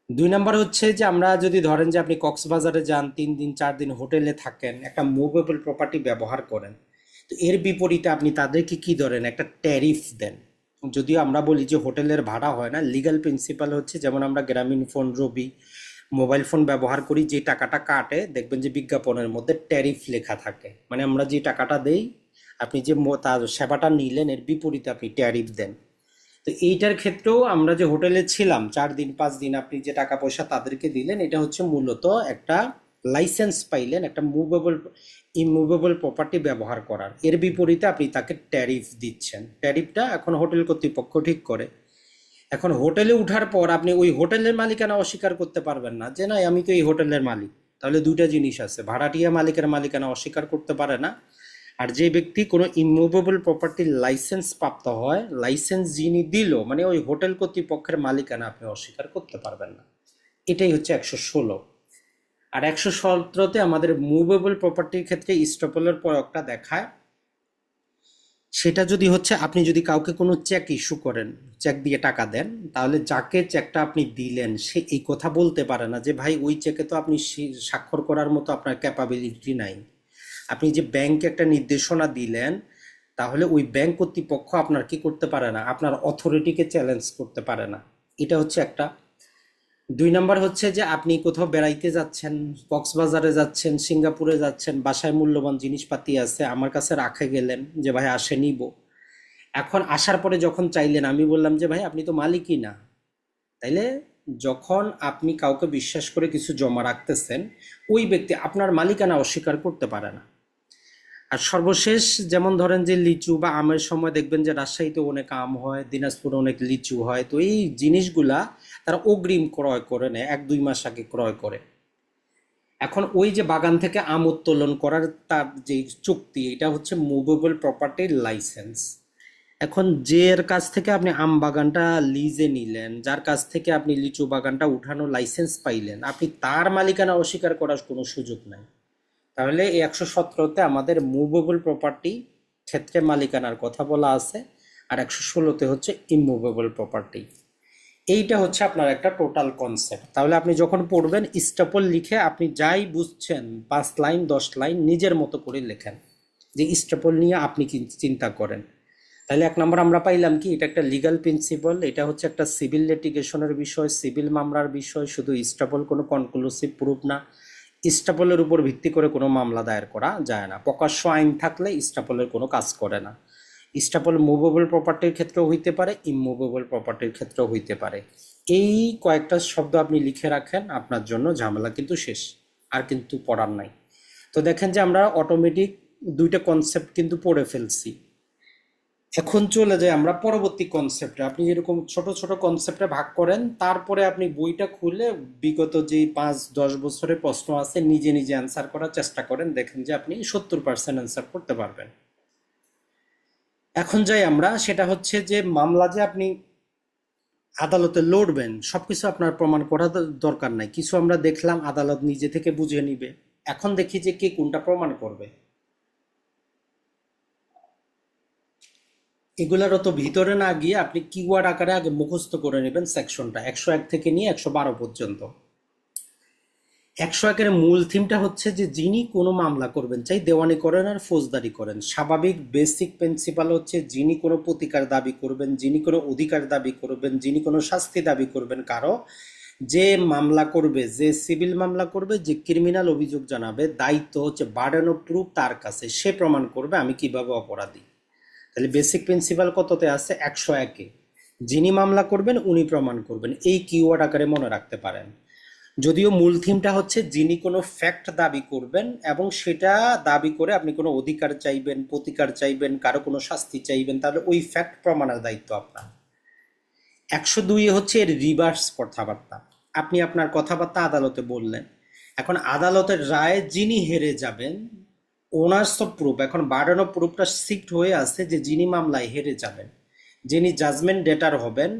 2 নম্বর হচ্ছে যে আমরা যদি ধরেন যে আপনি কক্সবাজারে যান, 3 দিন 4 দিন হোটেলে থাকেন, একটা মুভেবল প্রপার্টি ব্যবহার করেন, তো এর বিপরীতে আপনি তাদেরকে কি ধরেন, একটা ট্যারিফ দেন। যদিও আমরা বলি যে হোটেলের ভাড়া হয় না, লিগ্যাল প্রিন্সিপাল হচ্ছে, যেমন আমরা গ্রামীণ ফোন, রবি মোবাইল ফোন ব্যবহার করি, যে টাকাটা কাটে দেখবেন যে বিজ্ঞাপনের মধ্যে ট্যারিফ লেখা থাকে, মানে আমরা যে টাকাটা দেই, আপনি যে তার সেবাটা নিলেন এর বিপরীতে আপনি ট্যারিফ দেন। তো এইটার ক্ষেত্রেও আমরা যে হোটেলে ছিলাম 4 দিন 5 দিন, আপনি যে টাকা পয়সা তাদেরকে দিলেন, এটা হচ্ছে মূলত একটা লাইসেন্স পাইলেন একটা ইমুভেবল প্রপার্টি ব্যবহার করার। এর বিপরীতে আপনি তাকে ট্যারিফ দিচ্ছেন, ট্যারিফটা এখন হোটেল কর্তৃপক্ষ ঠিক করে। এখন হোটেলে উঠার পর আপনি ওই হোটেলের মালিকানা অস্বীকার করতে পারবেন না, যে না আমি তো এই হোটেলের মালিক। তাহলে দুইটা জিনিস আছে, ভাড়াটিয়া মালিকের মালিকানা অস্বীকার করতে পারে না, আর যে ব্যক্তি কোনো ইমুভেবল প্রপার্টির লাইসেন্স প্রাপ্ত হয়, লাইসেন্স যিনি দিল, মানে ওই হোটেল কর্তৃপক্ষের মালিকানা আপনি অস্বীকার করতে পারবেন না। এটাই হচ্ছে 116। আর 117তে আমাদের মুভেবল প্রপার্টির ক্ষেত্রে স্টপলের প্রয়োগটা দেখায়। সেটা যদি হচ্ছে আপনি যদি কাউকে কোনো চেক ইস্যু করেন, চেক দিয়ে টাকা দেন, তাহলে যাকে চেকটা আপনি দিলেন সে এই কথা বলতে পারে না যে ভাই ওই চেকে তো আপনি স্বাক্ষর করার মতো আপনার ক্যাপাবিলিটি নাই। আপনি যে ব্যাংকে একটা নির্দেশনা দিলেন, তাহলে ওই ব্যাংক কর্তৃপক্ষ আপনার কি করতে পারে না, আপনার অথরিটিকে চ্যালেঞ্জ করতে পারে না। এটা হচ্ছে একটা। 2 নম্বর হচ্ছে যে আপনি কোথাও বেড়াইতে যাচ্ছেন, কক্সবাজারে যাচ্ছেন, সিঙ্গাপুরে যাচ্ছেন, বাসায় মূল্যবান জিনিসপাতি আছে, আমার কাছে রাখে গেলেন যে ভাই আসে নিব। এখন আসার পরে যখন চাইলেন, আমি বললাম যে ভাই আপনি তো মালিকই না। তাইলে যখন আপনি কাউকে বিশ্বাস করে কিছু জমা রাখতেছেন, ওই ব্যক্তি আপনার মালিকানা অস্বীকার করতে পারে না। আর সর্বশেষ, যেমন ধরেন যে লিচু বা আমের সময় দেখবেন যে রাজশাহীতে অনেক আম হয়, দিনাজপুরে অনেক লিচু হয়, তো এই জিনিসগুলা তারা অগ্রিম ক্রয় করে নেয়, 1-2 মাস আগে ক্রয় করে। এখন ওই যে বাগান থেকে আম উত্তোলন করার তার যে চুক্তি, এটা হচ্ছে মুভেবল প্রপার্টির লাইসেন্স। এখন যের কাছ থেকে আপনি আম বাগানটা লিজে নিলেন, যার কাছ থেকে আপনি লিচু বাগানটা উঠানো লাইসেন্স পাইলেন, আপনি তার মালিকানা অস্বীকার করার কোনো সুযোগ নাই। তাহলে এই 117তে আমাদের মুভেবল প্রপার্টি ক্ষেত্রে মালিকানার কথা বলা আছে, আর 116তে হচ্ছে ইমুভেবল প্রপার্টি। এইটা হচ্ছে আপনার একটা টোটাল কনসেপ্ট। তাহলে আপনি যখন পড়বেন স্টেপল লিখে আপনি যাই বুঝছেন 5 লাইন 10 লাইন নিজের মতো করে লেখেন, যে স্টেপল নিয়ে আপনি কি চিন্তা করেন। তাহলে 1 নম্বর আমরা পাইলাম কি, এটা একটা লিগ্যাল প্রিন্সিপাল, এটা হচ্ছে একটা সিভিল লিটিগেশনের বিষয়, সিভিল মামলার বিষয়, শুধু স্টেপল কোনো কনক্লুসিভ প্রুফ না। স্টেপলের উপর ভিত্তি করে কোনো মামলা দায়ের করা যায় না, প্রকাশ্য আইন থাকলে স্টেপলের কোনো কাজ করে না। স্টেপল মুভেবল প্রপার্টির ক্ষেত্রেও হইতে পারে, ইমুভেবল প্রপার্টির ক্ষেত্রেও হইতে পারে। এই কয়েকটা শব্দ আপনি লিখে রাখেন, আপনার জন্য ঝামেলা কিন্তু শেষ, আর কিন্তু পড়ার নাই। তো দেখেন যে আমরা অটোমেটিক দুইটা কনসেপ্ট কিন্তু পড়ে ফেলছি। এখন চলে যাই আমরা পরবর্তী কনসেপ্টে। আপনি এরকম ছোট ছোট কনসেপ্টে ভাগ করেন, তারপরে আপনি বইটা খুলে বিগত যেই 5-10 বছরের প্রশ্ন আছে নিজে নিজে অ্যান্সার করার চেষ্টা করেন, দেখেন যে আপনি 70% অ্যান্সার করতে পারবেন। এখন যাই আমরা, সেটা হচ্ছে যে মামলা যে আপনি আদালতে লড়বেন সবকিছু আপনার প্রমাণ করা দরকার নাই, কিছু আমরা দেখলাম আদালত নিজে থেকে বুঝে নিবে। এখন দেখি যে কে কোনটা প্রমাণ করবে। এগুলার অত ভিতরে না গিয়ে আপনি কিওয়ার্ড আকারে আগে মুখস্থ করে নেবেন সেকশনটা, 101 থেকে নিয়ে 112 পর্যন্ত। 101-এর মূল থিমটা হচ্ছে যে যিনি কোনো মামলা করবেন, চাই দেওয়ানি করেন আর ফৌজদারি করেন, স্বাভাবিক বেসিক প্রিন্সিপাল হচ্ছে যিনি কোনো প্রতিকার দাবি করবেন, যিনি কোনো অধিকার দাবি করবেন, যিনি কোনো শাস্তি দাবি করবেন কারো, যে মামলা করবে, যে সিভিল মামলা করবে, যে ক্রিমিনাল অভিযোগ জানাবে, দায়িত্ব হচ্ছে বার্ডেন অফ প্রুফ তার কাছে, সে প্রমাণ করবে আমি কিভাবে অপরাধী। তাহলে বেসিক প্রিন্সিপাল কততে আছে? 101-এ। যিনি মামলা করবেন উনি প্রমাণ করবেন, এই কিওয়ার্ড আকারে মনে রাখতে পারেন। যদিও মূল থিমটা হচ্ছে যিনি কোনো ফ্যাক্ট দাবি করবেন এবং সেটা দাবি করে আপনি কোনো অধিকার চাইবেন, প্রতিকার চাইবেন, কারো কোনো শাস্তি চাইবেন, তাহলে ওই ফ্যাক্ট প্রমাণের দায়িত্ব আপনার। 102 হচ্ছে এর রিভার্স কথাবার্তা। আপনি আপনার কথাবার্তা আদালতে বললেন, এখন আদালতের রায়ে যিনি হেরে যাবেন, ওনার্স অফ প্রুফ, এখন বার্ডেন অফ প্রুফটা শিফট হয়ে আছে যে যিনি মামলায় হেরে যাবেন, যিনি জাজমেন্ট ডেটার হবেন,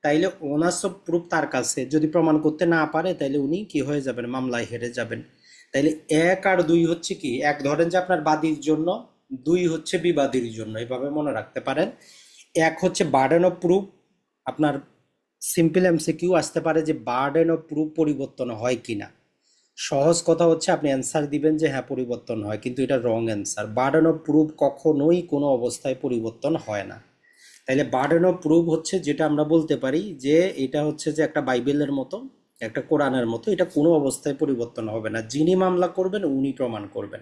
তাইলে ওনার্স অফ প্রুফ তার কাছে, যদি প্রমাণ করতে না পারে তাইলে উনি কি হয়ে যাবেন? মামলায় হেরে যাবেন। তাইলে 1 আর 2 হচ্ছে কি, 1 ধরেন যে আপনার বাদীর জন্য, 2 হচ্ছে বিবাদীর জন্য, এভাবে মনে রাখতে পারেন। 1 হচ্ছে বার্ডেন অফ প্রুফ, আপনার সিম্পল এমসিকিউ আসতে পারে যে বার্ডেন অফ প্রুফ পরিবর্তন হয় কিনা। সহজ কথা হচ্ছে আপনি অ্যান্সার দিবেন যে হ্যাঁ পরিবর্তন হয়, কিন্তু এটা wrong answer. Burden of proof কখনোই কোনো অবস্থায় পরিবর্তন হয় না। তাইলে বার্ডেন অফ প্রুফ হচ্ছে যেটা আমরা বলতে পারি যে এটা হচ্ছে যে একটা বাইবেলের মতো, একটা কোরআনের মতো, এটা কোনো অবস্থায় পরিবর্তন হবে না। যিনি মামলা করবেন উনি প্রমাণ করবেন।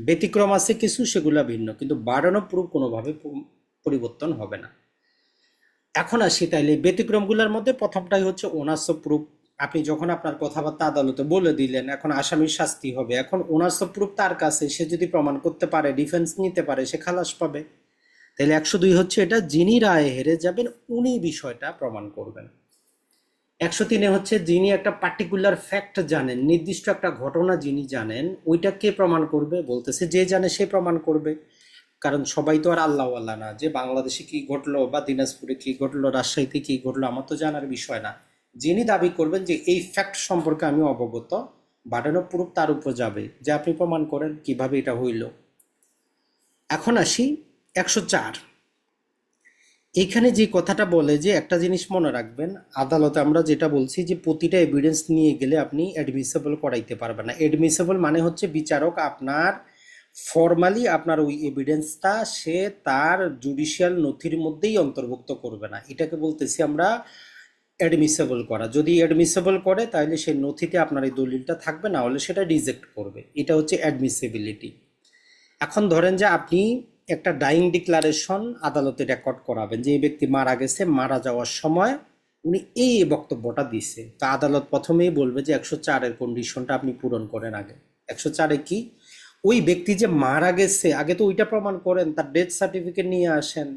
ব্যতিক্রম আছে কিছু, সেগুলো ভিন্ন, কিন্তু বার্ডেন অফ প্রুফ কোনোভাবে পরিবর্তন হবে না। এখন আসি, তাইলে ব্যতিক্রমগুলোর মধ্যে প্রথমটাই হচ্ছে ওনার্স অফ প্রুফ। আপনি যখন আপনার কথাবার্তা আদালতে বলে দিলেন, এখন আসামির শাস্তি হবে, এখন ওনার্স অফ প্রুফ তার কাছে, সে যদি প্রমাণ করতে পারে, ডিফেন্স নিতে পারে, সে খালাস পাবে। তাহলে 102 হচ্ছে এটা, যিনি রায়ে হেরে যাবেন উনি বিষয়টা প্রমাণ করবেন। 103 হচ্ছে যিনি একটা পার্টিকুলার ফ্যাক্ট জানেন, নির্দিষ্ট একটা ঘটনা যিনি জানেন, ওইটা কে প্রমাণ করবে? বলতেছে যে জানে সে প্রমাণ করবে। কারণ সবাই তো আর আল্লাহ আল্লাহ না, যে বাংলাদেশে কি ঘটলো বা দিনাজপুরে কি ঘটলো, রাজশাহীতে কি ঘটলো আমার তো জানার বিষয় না। যিনি দাবি করবেন যে এই ফ্যাক্ট সম্পর্কে আমি অবগত, বার্ডেন অফ প্রুফ তার উপর যাবে যে আপনি প্রমাণ করেন কিভাবে এটা হইল। এখন আসি 104। এইখানে যে কথাটা বলে যে একটা জিনিস মনে রাখবেন, আদালতে আমরা যেটা বলছি যে প্রতিটা এভিডেন্স নিয়ে গেলে আপনি অ্যাডমিসেবল করাইতে পারবেন না। অ্যাডমিসেবল মানে হচ্ছে বিচারক আপনার ফর্মালি আপনার ওই এভিডেন্সটা সে তার জুডিশিয়াল নথির মধ্যেই অন্তর্ভুক্ত করবে না, এটাকে বলতেছি আমরা অ্যাডমিসেবল করা। যদি অ্যাডমিসেবল করে তাহলে সেই নথিতে আপনার এই দলিলটা থাকবে, না হলে সেটা রিজেক্ট করবে। এটা হচ্ছে অ্যাডমিসিবিলিটি। এখন ধরেন যে আপনি একটা ডাইং ডিক্লারেশন আদালতে রেকর্ড করাবেন যে এই ব্যক্তি মারা গেছে, মারা যাওয়ার সময় উনি এই বক্তব্যটা দিছে, তা আদালত প্রথমেই বলবে যে 104-এর কন্ডিশনটা আপনি পূরণ করেন আগে। 104-এ কি, ওই ব্যক্তি যে মারা গেছে আগে তো ওইটা প্রমাণ করেন, তার ডেথ সার্টিফিকেট নিয়ে আসেন।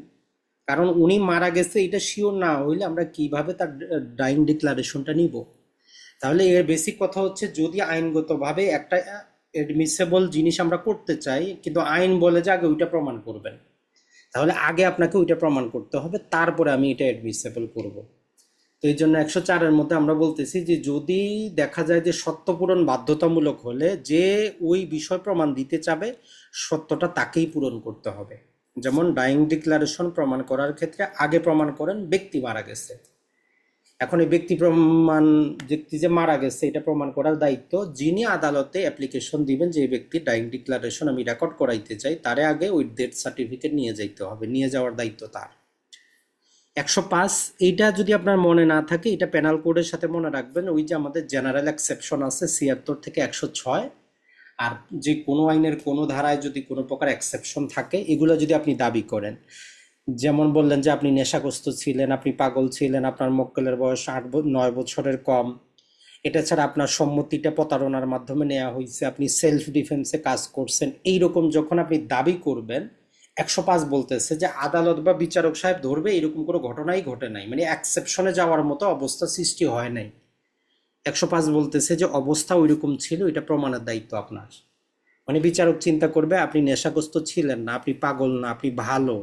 কারণ উনি মারা গেছে এটা শিওর না হইলে আমরা কিভাবে তার ডাইং ডিক্লারেশনটা নিব? তাহলে এর বেসিক কথা হচ্ছে যদি আইনগতভাবে একটা এডমিসেবল জিনিস আমরা করতে চাই, কিন্তু আইন বলে যে আগে ওইটা প্রমাণ করবেন, তাহলে আগে আপনাকে ওইটা প্রমাণ করতে হবে, তারপরে আমি এটা এডমিসেবল করব। তো এই জন্য 104-এর মধ্যে আমরা বলতেছি যে যদি দেখা যায় যে সত্য পূরণ বাধ্যতামূলক হলে যে ওই বিষয় প্রমাণ দিতে চাবে সত্যটা তাকেই পূরণ করতে হবে। যেমন ডাইং ডিক্লারেশন প্রমাণ করার ক্ষেত্রে আগে প্রমাণ করেন ব্যক্তি মারা গেছে। এখন এই ব্যক্তি যে মারা গেছে এটা প্রমাণ করার দায়িত্ব যিনি আদালতে অ্যাপ্লিকেশন দিবেন, যে ব্যক্তি ডাইং ডিক্লারেশন আমি রেকর্ড করাইতে চাই তারে আগে ওই ডেথ সার্টিফিকেট নিয়ে যাইতে হবে, নিয়ে যাওয়ার দায়িত্ব তার। 105 এইটা যদি আপনার মনে না থাকে এটা পেনাল কোডের সাথে মনে রাখবেন, ওই যে আমাদের জেনারেল এক্সেপশন আছে 76 থেকে 106, আর যে কোনো আইনের কোনো ধারায় যদি কোনো প্রকার এক্সেপশন থাকে এগুলো যদি আপনি দাবি করেন, যেমন বললেন যে আপনি নেশাগ্রস্ত ছিলেন, আপনি পাগল ছিলেন, আপনার মক্কেলের বয়স 9 বছরের কম, এটা ছাড়া আপনার সম্মতিটা প্রতারণার মাধ্যমে নেওয়া হয়েছে, আপনি সেলফ ডিফেন্সে কাজ করছেন, এইরকম যখন আপনি দাবি করবেন 105 বলতেছে যে আদালত বা বিচারক সাহেব ধরবে এরকম কোনো ঘটনাই ঘটে নাই, মানে এক্সেপশনে যাওয়ার মতো অবস্থা সৃষ্টি হয় নাই। 105 বলতেছে যে অবস্থা ওইরকম ছিল, এটা প্রমাণের দায়িত্ব আপনার। মানে বিচারক চিন্তা করবে আপনি নেশাগ্রস্ত ছিলেন না, আপনি পাগল না, আপনি ভালো,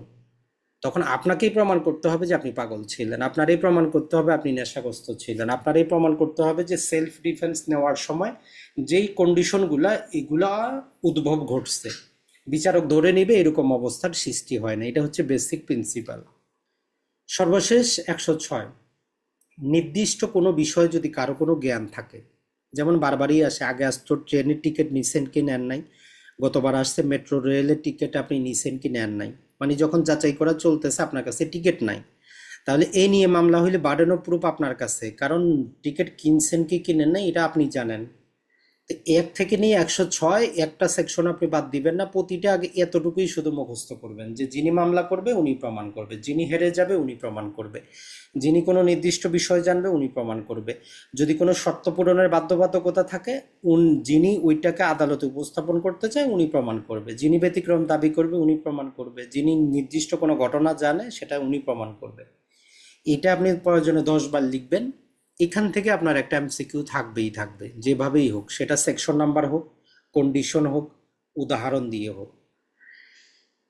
তখন আপনাকেই প্রমাণ করতে হবে যে আপনি পাগল ছিলেন, আপনারই প্রমাণ করতে হবে আপনি নেশাগ্রস্ত ছিলেন, আপনারই প্রমাণ করতে হবে যে সেলফ ডিফেন্স নেওয়ার সময় যেই কন্ডিশনগুলা এগুলা উদ্ভব ঘটছে বিচারক ধরে নিবে এরকম অবস্থার সৃষ্টি হয় না। এটা হচ্ছে বেসিক প্রিন্সিপাল। সর্বশেষ 106, নির্দিষ্ট কোনো বিষয়ে যদি কারো কোনো জ্ঞান থাকে, যেমন বারবারই আসে আগে আসতো ট্রেনের টিকিট নিছেন কি নেন নাই, গতবার আসছে মেট্রো রেলের টিকিট আপনি নিছেন কি নেন নাই, মানে যখন যাচাই করা চলতেছে আপনার কাছে টিকিট নাই, তাহলে এই নিয়ে মামলা হইলে বার্ডেন অফ প্রুফ আপনার কাছে, কারণ টিকিট কিনছেন কি কিনেন নাই এটা আপনি জানেন। তো 1 থেকে নিয়ে 106 একটা সেকশন আপনি বাদ দিবেন না, প্রতিটা আগে এতটুকুই শুধু মুখস্থ করবেন যে যিনি মামলা করবে উনি প্রমাণ করবে, যিনি হেরে যাবে উনি প্রমাণ করবে, যিনি কোনো নির্দিষ্ট বিষয় জানবে উনি প্রমাণ করবে, যদি কোনো শর্ত পূরণের বাধ্যবাধকতা থাকে যিনি ওইটাকে আদালতে উপস্থাপন করতে চায় উনি প্রমাণ করবে, যিনি ব্যতিক্রম দাবি করবে উনি প্রমাণ করবে, যিনি নির্দিষ্ট কোনো ঘটনা জানে সেটা উনি প্রমাণ করবে। এটা আপনি প্রয়োজনে 10 বার লিখবেন। এখান থেকে আপনার একটা এমসিকিউ থাকবেই থাকবে, যেভাবেই হোক, সেটা সেকশন নাম্বার হোক, কন্ডিশন হোক, উদাহরণ দিয়ে হোক।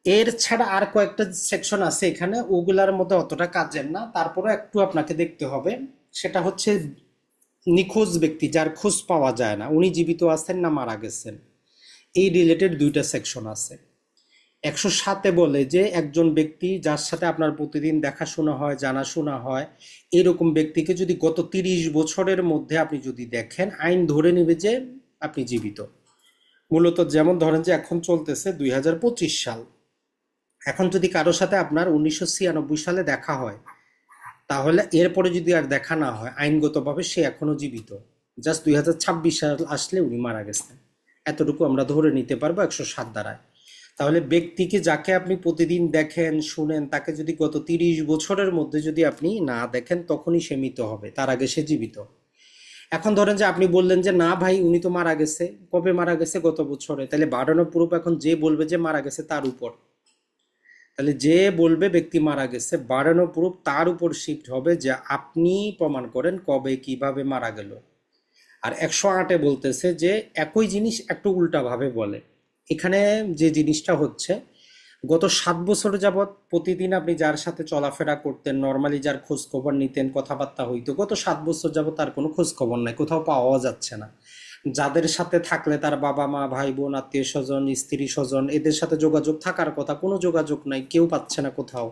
এর ছাড়া আর কয়েকটা সেকশন আছে এখানে, ওগুলার মধ্যে অতটা কাজের না, তারপরে একটু আপনাকে দেখতে হবে। সেটা হচ্ছে নিখোঁজ ব্যক্তি যার খোঁজ পাওয়া যায় না, উনি জীবিত আছেন না মারা গেছেন, এই রিলেটেড 2টা সেকশন আছে। 107-এ বলে যে একজন ব্যক্তি যার সাথে আপনার প্রতিদিন দেখাশোনা হয়, জানাশোনা হয়, এরকম ব্যক্তিকে যদি গত 30 বছরের মধ্যে আপনি যদি দেখেন, আইন ধরে নেবে যে আপনি জীবিত। মূলত যেমন ধরেন যে এখন চলতেছে 2025 সাল, এখন যদি কারোর সাথে আপনার 1996 সালে দেখা হয়, তাহলে এরপরে যদি আর দেখা না হয় আইনগতভাবে সে এখনো জীবিত, জাস্ট 2026 সাল আসলে উনি মারা গেছেন, এতটুকু আমরা ধরে নিতে পারবো 107 দ্বারায়। তাহলে ব্যক্তিকে যাকে আপনি প্রতিদিন দেখেন শুনেন তাকে যদি গত 30 বছরের মধ্যে যদি আপনি না দেখেন তখনই সে মৃত হবে, তার আগে সে জীবিত। এখন ধরেন যে আপনি বললেন যে না ভাই উনি তো মারা গেছে, কবে মারা গেছে, গত বছরে, তাহলে বাড়ানো প্রুফ এখন যে বলবে যে মারা গেছে তার উপর, তাহলে যে বলবে ব্যক্তি মারা গেছে বাড়ানো প্রুফ তার উপর শিফট হবে যে আপনি প্রমাণ করেন কবে কিভাবে মারা গেল। আর 108-এ বলতেছে যে একই জিনিস একটু উল্টাভাবে বলে। এখানে যে জিনিসটা হচ্ছে গত 7 বছর যাবৎ প্রতিদিন আপনি যার সাথে চলাফেরা করতেন, নর্মালি যার খোঁজ খবর নিতেন, কথাবার্তা হইতো, গত 7 বছর যাবৎ তার কোনো খোঁজ খবর নাই, কোথাও পাওয়া যাচ্ছে না। যাদের সাথে থাকলে তার বাবা মা ভাই বোন আত্মীয় স্বজন স্ত্রী স্বজন এদের সাথে যোগাযোগ থাকার কথা, কোনো যোগাযোগ নাই, কেউ পাচ্ছে না কোথাও।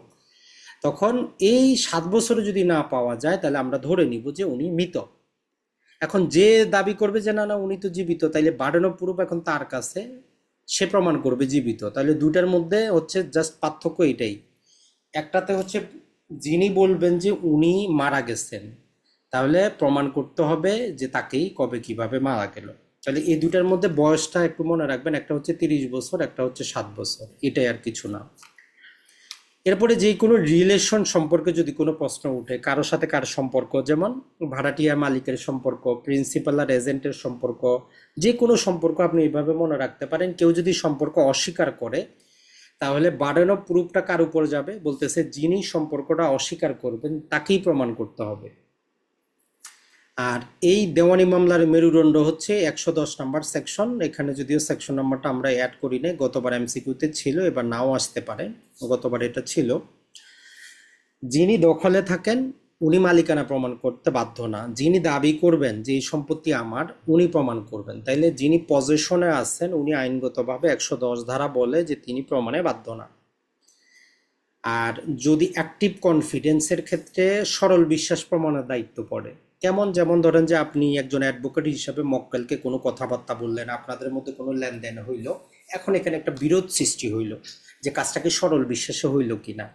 তখন এই 7 বছরে যদি না পাওয়া যায় তাহলে আমরা ধরে নিব যে উনি মৃত। এখন যে দাবি করবে যে না না উনি তো জীবিত, তাইলে বার্ডেন অফ প্রুফ এখন তার কাছে, সে প্রমাণ করবে জীবিত। তাহলে দুটার মধ্যে হচ্ছে জাস্ট পার্থক্য এটাই, একটাতে হচ্ছে যিনি বলবেন যে উনি মারা গেছেন তাহলে প্রমাণ করতে হবে যে তাকেই কবে কিভাবে মারা গেল। তাহলে এই দুটার মধ্যে বয়সটা একটু মনে রাখবেন, একটা হচ্ছে 30 বছর, একটা হচ্ছে 7 বছর, এটাই আর কিছু না। এরপরে যে কোনো রিলেশন সম্পর্কে যদি কোনো প্রশ্ন উঠে, কারোর সাথে কার সম্পর্ক, যেমন ভাড়াটিয়া মালিকের সম্পর্ক, প্রিন্সিপাল আর এজেন্টের সম্পর্ক, যে কোনো সম্পর্ক আপনি এইভাবে মনে রাখতে পারেন। কেউ যদি সম্পর্ক অস্বীকার করে তাহলে বার্ডেন অফ প্রুফটা কার উপর যাবে, বলতেছে যিনি সম্পর্কটা অস্বীকার করবেন তাকেই প্রমাণ করতে হবে। আর এই দেওয়ানি মামলার মেরুদণ্ড হচ্ছে 110 নাম্বার সেকশন। এখানে যদিও সেকশন নাম্বারটা আমরা অ্যাড করি নাই, গতবার এমসিকিউতে ছিল, এবার নাও আসতে পারে, গতবার এটা ছিল। যিনি দখলে থাকেন উনি মালিকানা প্রমাণ করতে বাধ্য না। যিনি দাবি করবেন যে এই সম্পত্তি আমার, উনি প্রমাণ করবেন। তাইলে যিনি পজেশনে আছেন উনি আইনগতভাবে 110 ধারা বলে যে তিনি প্রমাণে বাধ্য না। আর যদি অ্যাক্টিভ কনফিডেন্সের ক্ষেত্রে সরল বিশ্বাস প্রমাণের দায়িত্ব পড়ে। কেমন? যেমন ধরেন যে আপনি একজন অ্যাডভোকেট হিসাবে মক্কেলকে কোনো কথাবার্তা বললেন, আপনাদের মধ্যে কোনো লেনদেন হইল, এখন এখানে একটা বিরোধ সৃষ্টি হইল যে কাজটা কি সরল বিশ্বাসে হইল কিনা।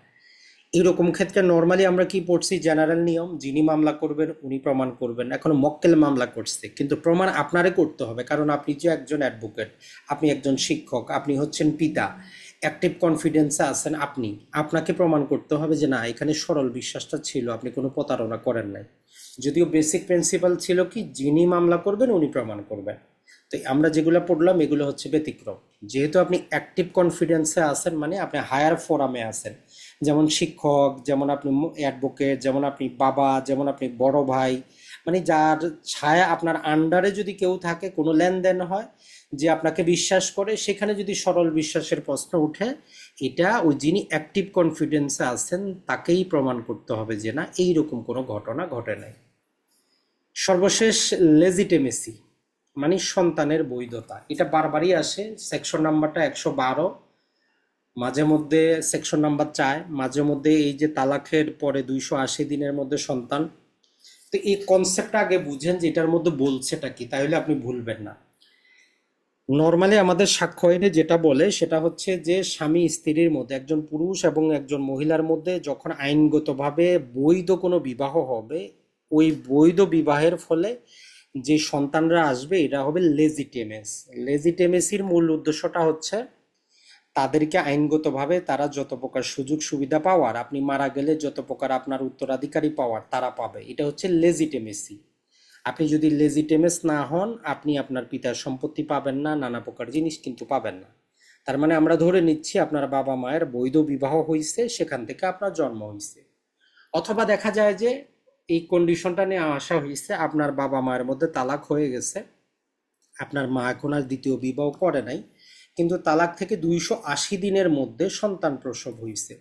এরকম ক্ষেত্রে নর্মালি আমরা কি পড়ছি, জেনারেল নিয়ম, যিনি মামলা করবেন উনি প্রমাণ করবেন। এখন মক্কেল মামলা করছে, কিন্তু প্রমাণ আপনারে করতে হবে, কারণ আপনি যে একজন অ্যাডভোকেট, আপনি একজন শিক্ষক, আপনি হচ্ছেন পিতা, অ্যাক্টিভ কনফিডেন্সে আছেন আপনি, আপনাকে প্রমাণ করতে হবে যে না এখানে সরল বিশ্বাসটা ছিল, আপনি কোনো প্রতারণা করেন নাই। যদিও বেসিক প্রিন্সিপাল ছিল কি যিনি মামলা করবেন উনি প্রমাণ করবেন। তো আমরা যেগুলো পড়লাম এগুলো হচ্ছে ব্যতিক্রম। যেহেতু আপনি অ্যাক্টিভ কনফিডেন্সে আছেন মানে আপনি হায়ার ফোরামে আছেন, যেমন শিক্ষক, যেমন আপনি অ্যাডভোকেট, যেমন আপনি বাবা, যেমন আপনি বড় ভাই, মানে যার ছায়া আপনার আন্ডারে যদি কেউ থাকে, কোনো লেনদেন হয়, যে আপনাকে বিশ্বাস করে, সেখানে যদি সরল বিশ্বাসের প্রশ্ন উঠে, এটা ওই যিনি অ্যাক্টিভ কনফিডেন্সে আছেন তাকেই প্রমাণ করতে হবে যে না এইরকম কোনো ঘটনা ঘটে নাই। সর্বশেষ, লেজিটেমেসি মানে সন্তানের বৈধতা, এটা বারবারই আসে। সেকশন নাম্বারটা 112, মাঝে মধ্যে সেকশন নাম্বার 4, মাঝে মধ্যে এই যে তালাকের পরে 280 দিনের মধ্যে সন্তান। তো এই কনসেপ্টটা আগে বুঝেন যে এটার মধ্যে বলছেটা কি, তাহলে আপনি ভুলবেন না। নর্মালি আমাদের সাক্ষ্য আইনে যেটা বলে সেটা হচ্ছে যে স্বামী স্ত্রীর মধ্যে, একজন পুরুষ এবং একজন মহিলার মধ্যে যখন আইনগতভাবে বৈধ কোনো বিবাহ হবে, ওই বৈধ বিবাহের ফলে যে সন্তানরা আসবে এটা হবে লেজিটেমেস। লেজিটেমেসির মূল উদ্দেশ্যটা হচ্ছে তাদেরকে আইনগতভাবে তারা যত প্রকার সুযোগ সুবিধা পাওয়ার, আপনি মারা গেলে যত প্রকার আপনার উত্তরাধিকারী পাওয়ার তারা পাবে, এটা হচ্ছে লেজিটেমেসি। আপনি যদি লেজিটেমেস না হন, আপনি আপনার পিতার সম্পত্তি পাবেন না, নানা প্রকার জিনিস কিন্তু পাবেন না। তার মানে আমরা ধরে নিচ্ছি আপনার বাবা মায়ের বৈধ বিবাহ হয়েছে, সেখান থেকে আপনার জন্ম হয়েছে। অথবা দেখা যায় যে এই কন্ডিশনটা নিয়ে আসা হয়েছে, আপনার বাবা মায়ের মধ্যে তালাক হয়ে গেছে, আপনার মা এখন আর দ্বিতীয় বিবাহ করে নাই, কিন্তু তালাক থেকে 280 দিনের মধ্যে সন্তান প্রসব হয়েছে।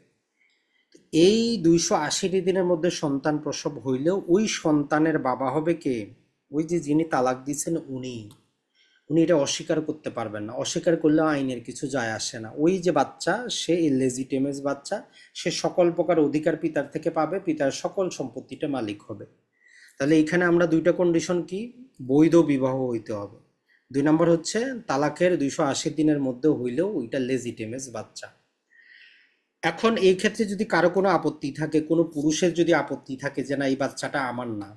এই 280 দিনের মধ্যে সন্তান প্রসব হইলেও ওই সন্তানের বাবা হবে কে? ওই যে যিনি তালাক দিচ্ছেন উনি। উনি এটা অস্বীকার করতে পারবেন না, অস্বীকার করলেও আইনের কিছু যায় আসে না। ওই যে বাচ্চা, সে লেজিটেমেস বাচ্চা, সে সকল প্রকার অধিকার পিতার থেকে পাবে, পিতার সকল সম্পত্তিটা মালিক হবে। তাহলে এখানে আমরা দুইটা কন্ডিশন কি, বৈধ বিবাহ হইতে হবে। 2 নম্বর হচ্ছে তালাকের 280 দিনের মধ্যে হইলেও ওইটা লেজিটেমেস বাচ্চা। এখন এই ক্ষেত্রে যদি কারো কোনো আপত্তি থাকে, কোনো পুরুষের যদি আপত্তি থাকে যে না এই বাচ্চাটা আমার না,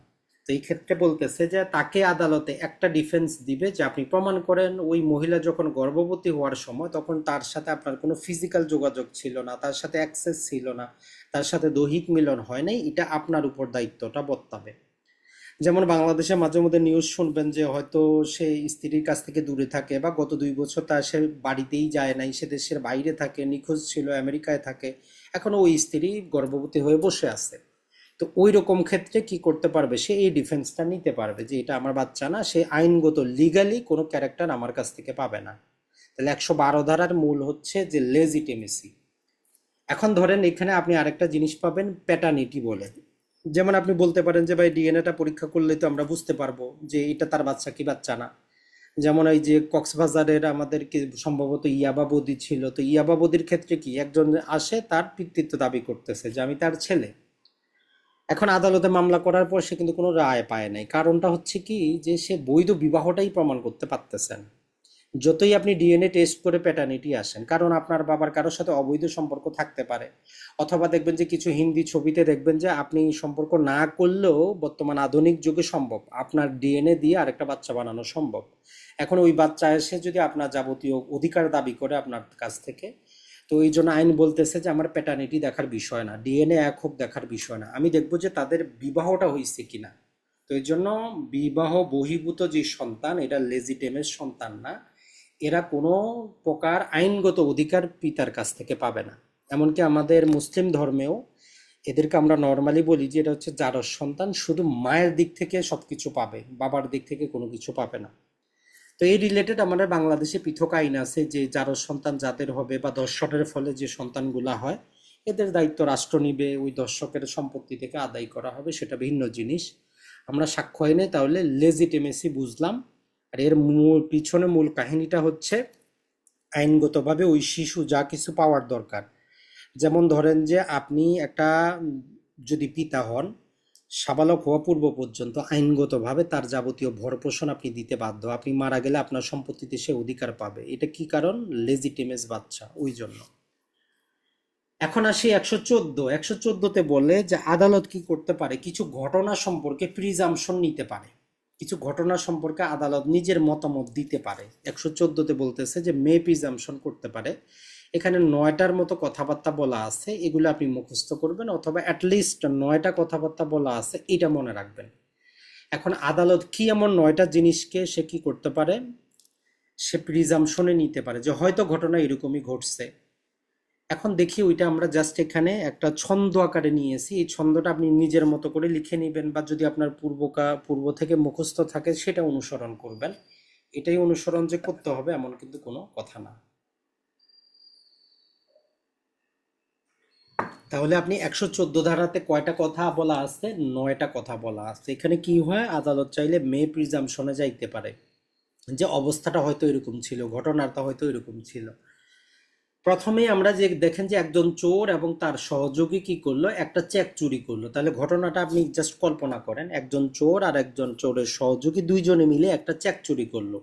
তো এই ক্ষেত্রে বলতেছে যে তাকে আদালতে একটা ডিফেন্স দিবে যে আপনি প্রমাণ করেন ওই মহিলা যখন গর্ভবতী হওয়ার সময় তখন তার সাথে আপনার কোনো ফিজিক্যাল যোগাযোগ ছিল না, তার সাথে অ্যাক্সেস ছিল না, তার সাথে দৈহিক মিলন হয় নাই, এটা আপনার উপর দায়িত্বটা বর্তাবে। যেমন বাংলাদেশে মাঝে মধ্যে নিউজ শুনবেন যে হয়তো সে স্ত্রীর কাছ থেকে দূরে থাকে, বা গত 2 বছর তার সে বাড়িতেই যায় নাই, সে দেশের বাইরে থাকে, নিখোঁজ ছিল, আমেরিকায় থাকে, এখনো ওই স্ত্রী গর্ভবতী হয়ে বসে আছে। তো ওই রকম ক্ষেত্রে কি করতে পারবে, সে এই ডিফেন্সটা নিতে পারবে যে এটা আমার বাচ্চা না, সে আইনগত লিগালি কোনো ক্যারেক্টার আমার কাছ থেকে পাবে না। তাহলে 112 ধারার মূল হচ্ছে যে লেজিটিমেসি। এখন ধরেন এখানে আপনি আরেকটা জিনিস পাবেন, প্যাটার্নিটি বলে। যেমন আপনি বলতে পারেন যে ভাই ডিএনএটা পরীক্ষা করলে তো আমরা বুঝতে পারবো যে এটা তার বাচ্চা কি বাচ্চা না। যেমন এই যে কক্সবাজারের আমাদের কি সম্ভবত ইয়াবা বদি ছিল, তো ইয়াবা বদির ক্ষেত্রে কি একজন আসে তার পিতৃত্ব দাবি করতেছে যে আমি তার ছেলে। এখন আদালতে মামলা করার পর সে কিন্তু কোনো রায় পায় নাই, কারণটা হচ্ছে কি যে সে বৈধ বিবাহটাই প্রমাণ করতে পারতেছেন। যতই আপনি ডিএনএ টেস্ট করে প্যাটার্নিটি আসেন, কারণ আপনার বাবার কারোর সাথে অবৈধ সম্পর্ক থাকতে পারে। অথবা দেখবেন যে কিছু হিন্দি ছবিতে দেখবেন যে আপনি সম্পর্ক না করলেও বর্তমান আধুনিক যুগে সম্ভব, আপনার ডিএনএ দিয়ে আরেকটা বাচ্চা বানানো সম্ভব। এখন ওই বাচ্চা এসে যদি আপনার যাবতীয় অধিকার দাবি করে আপনার কাছ থেকে, তো এই জন্য আইন বলতেছে যে আমার প্যাটার্নিটি দেখার বিষয় না, ডিএনএ এক হোক দেখার বিষয় না, আমি দেখবো যে তাদের বিবাহটা হয়েছে কিনা। তো এই জন্য বিবাহ বহির্ভূত যে সন্তান এটা লেজিটেমের সন্তান না, এরা কোনো প্রকার আইনগত অধিকার পিতার কাছ থেকে পাবে না। এমনকি আমাদের মুসলিম ধর্মেও এদেরকে আমরা নর্মালি বলি যে এটা হচ্ছে জারজ সন্তান, শুধু মায়ের দিক থেকে সবকিছু পাবে, বাবার দিক থেকে কোনো কিছু পাবে না। তো এই রিলেটেড আমাদের বাংলাদেশে পৃথক আইন আছে যে জারজ সন্তান যাদের হবে বা ধর্ষণের ফলে যে সন্তানগুলা হয়, এদের দায়িত্ব রাষ্ট্র নিবে, ওই দর্শকের সম্পত্তি থেকে আদায় করা হবে, সেটা ভিন্ন জিনিস। আমরা সাক্ষ্য আইনে তাহলে লেজিটিমেসি বুঝলাম। আর এর মূল পিছনে মূল কাহিনীটা হচ্ছে আইনগতভাবে ওই শিশু যা কিছু পাওয়ার দরকার, যেমন ধরেন যে আপনি একটা যদি পিতা হন, সাবালক হওয়া পূর্ব পর্যন্ত আইনগতভাবে তার যাবতীয় ভরণপোষণ আপনি দিতে বাধ্য। আপনি মারা গেলে আপনার সম্পত্তিতে সে অধিকার পাবে। এটা কি কারণ? লেজিটিমেস বাচ্চা, ওই জন্য। এখন আসি 114তে বলে যে আদালত কি করতে পারে, কিছু ঘটনা সম্পর্কে প্রিজাম্পশন নিতে পারে, কিছু ঘটনা সম্পর্কে আদালত নিজের মতামত দিতে পারে। 114তে বলতেছে যে মে প্রিজাম্পশন করতে পারে। এখানে 9টার মতো কথাবার্তা বলা আছে, এগুলো আপনি মুখস্থ করবেন, অথবা অ্যাটলিস্ট 9টা কথাবার্তা বলা আছে, এটা মনে রাখবেন। এখন আদালত কি এমন 9টা জিনিসকে সে কি করতে পারে, সে প্রিজাম্পশনে নিতে পারে যে হয়তো ঘটনা এরকমই ঘটছে। এখন দেখি ওইটা আমরা জাস্ট এখানে একটা ছন্দ আকারে নিয়েছি। এই ছন্দটা আপনি নিজের মতো করে লিখে নেবেন, বা যদি আপনার পূর্ব থেকে মুখস্থ থাকে সেটা অনুসরণ করবেন। এটাই অনুসরণ যে করতে হবে এমন কিন্তু কোনো কথা না। তাহলে আপনি 114 ধারাতে কয়টা কথা বলা আছে? 9টা কথা বলা আছে। এখানে কি হয়, আদালত চাইলে মে প্রিজাম্পশনে যাইতে পারে যে অবস্থাটা হয়তো এরকম ছিল, ঘটনাটা হয়তো এরকম ছিল। প্রথমে আমরা যে দেখেন যে একজন চোর এবং তার সহযোগী কি করলো, একটা চেক চুরি করলো। তাহলে ঘটনাটা আপনি জাস্ট কল্পনা করেন, একজন চোর আর একজন চোরের সহযোগী দুইজনে মিলে একটা চেক চুরি করলো।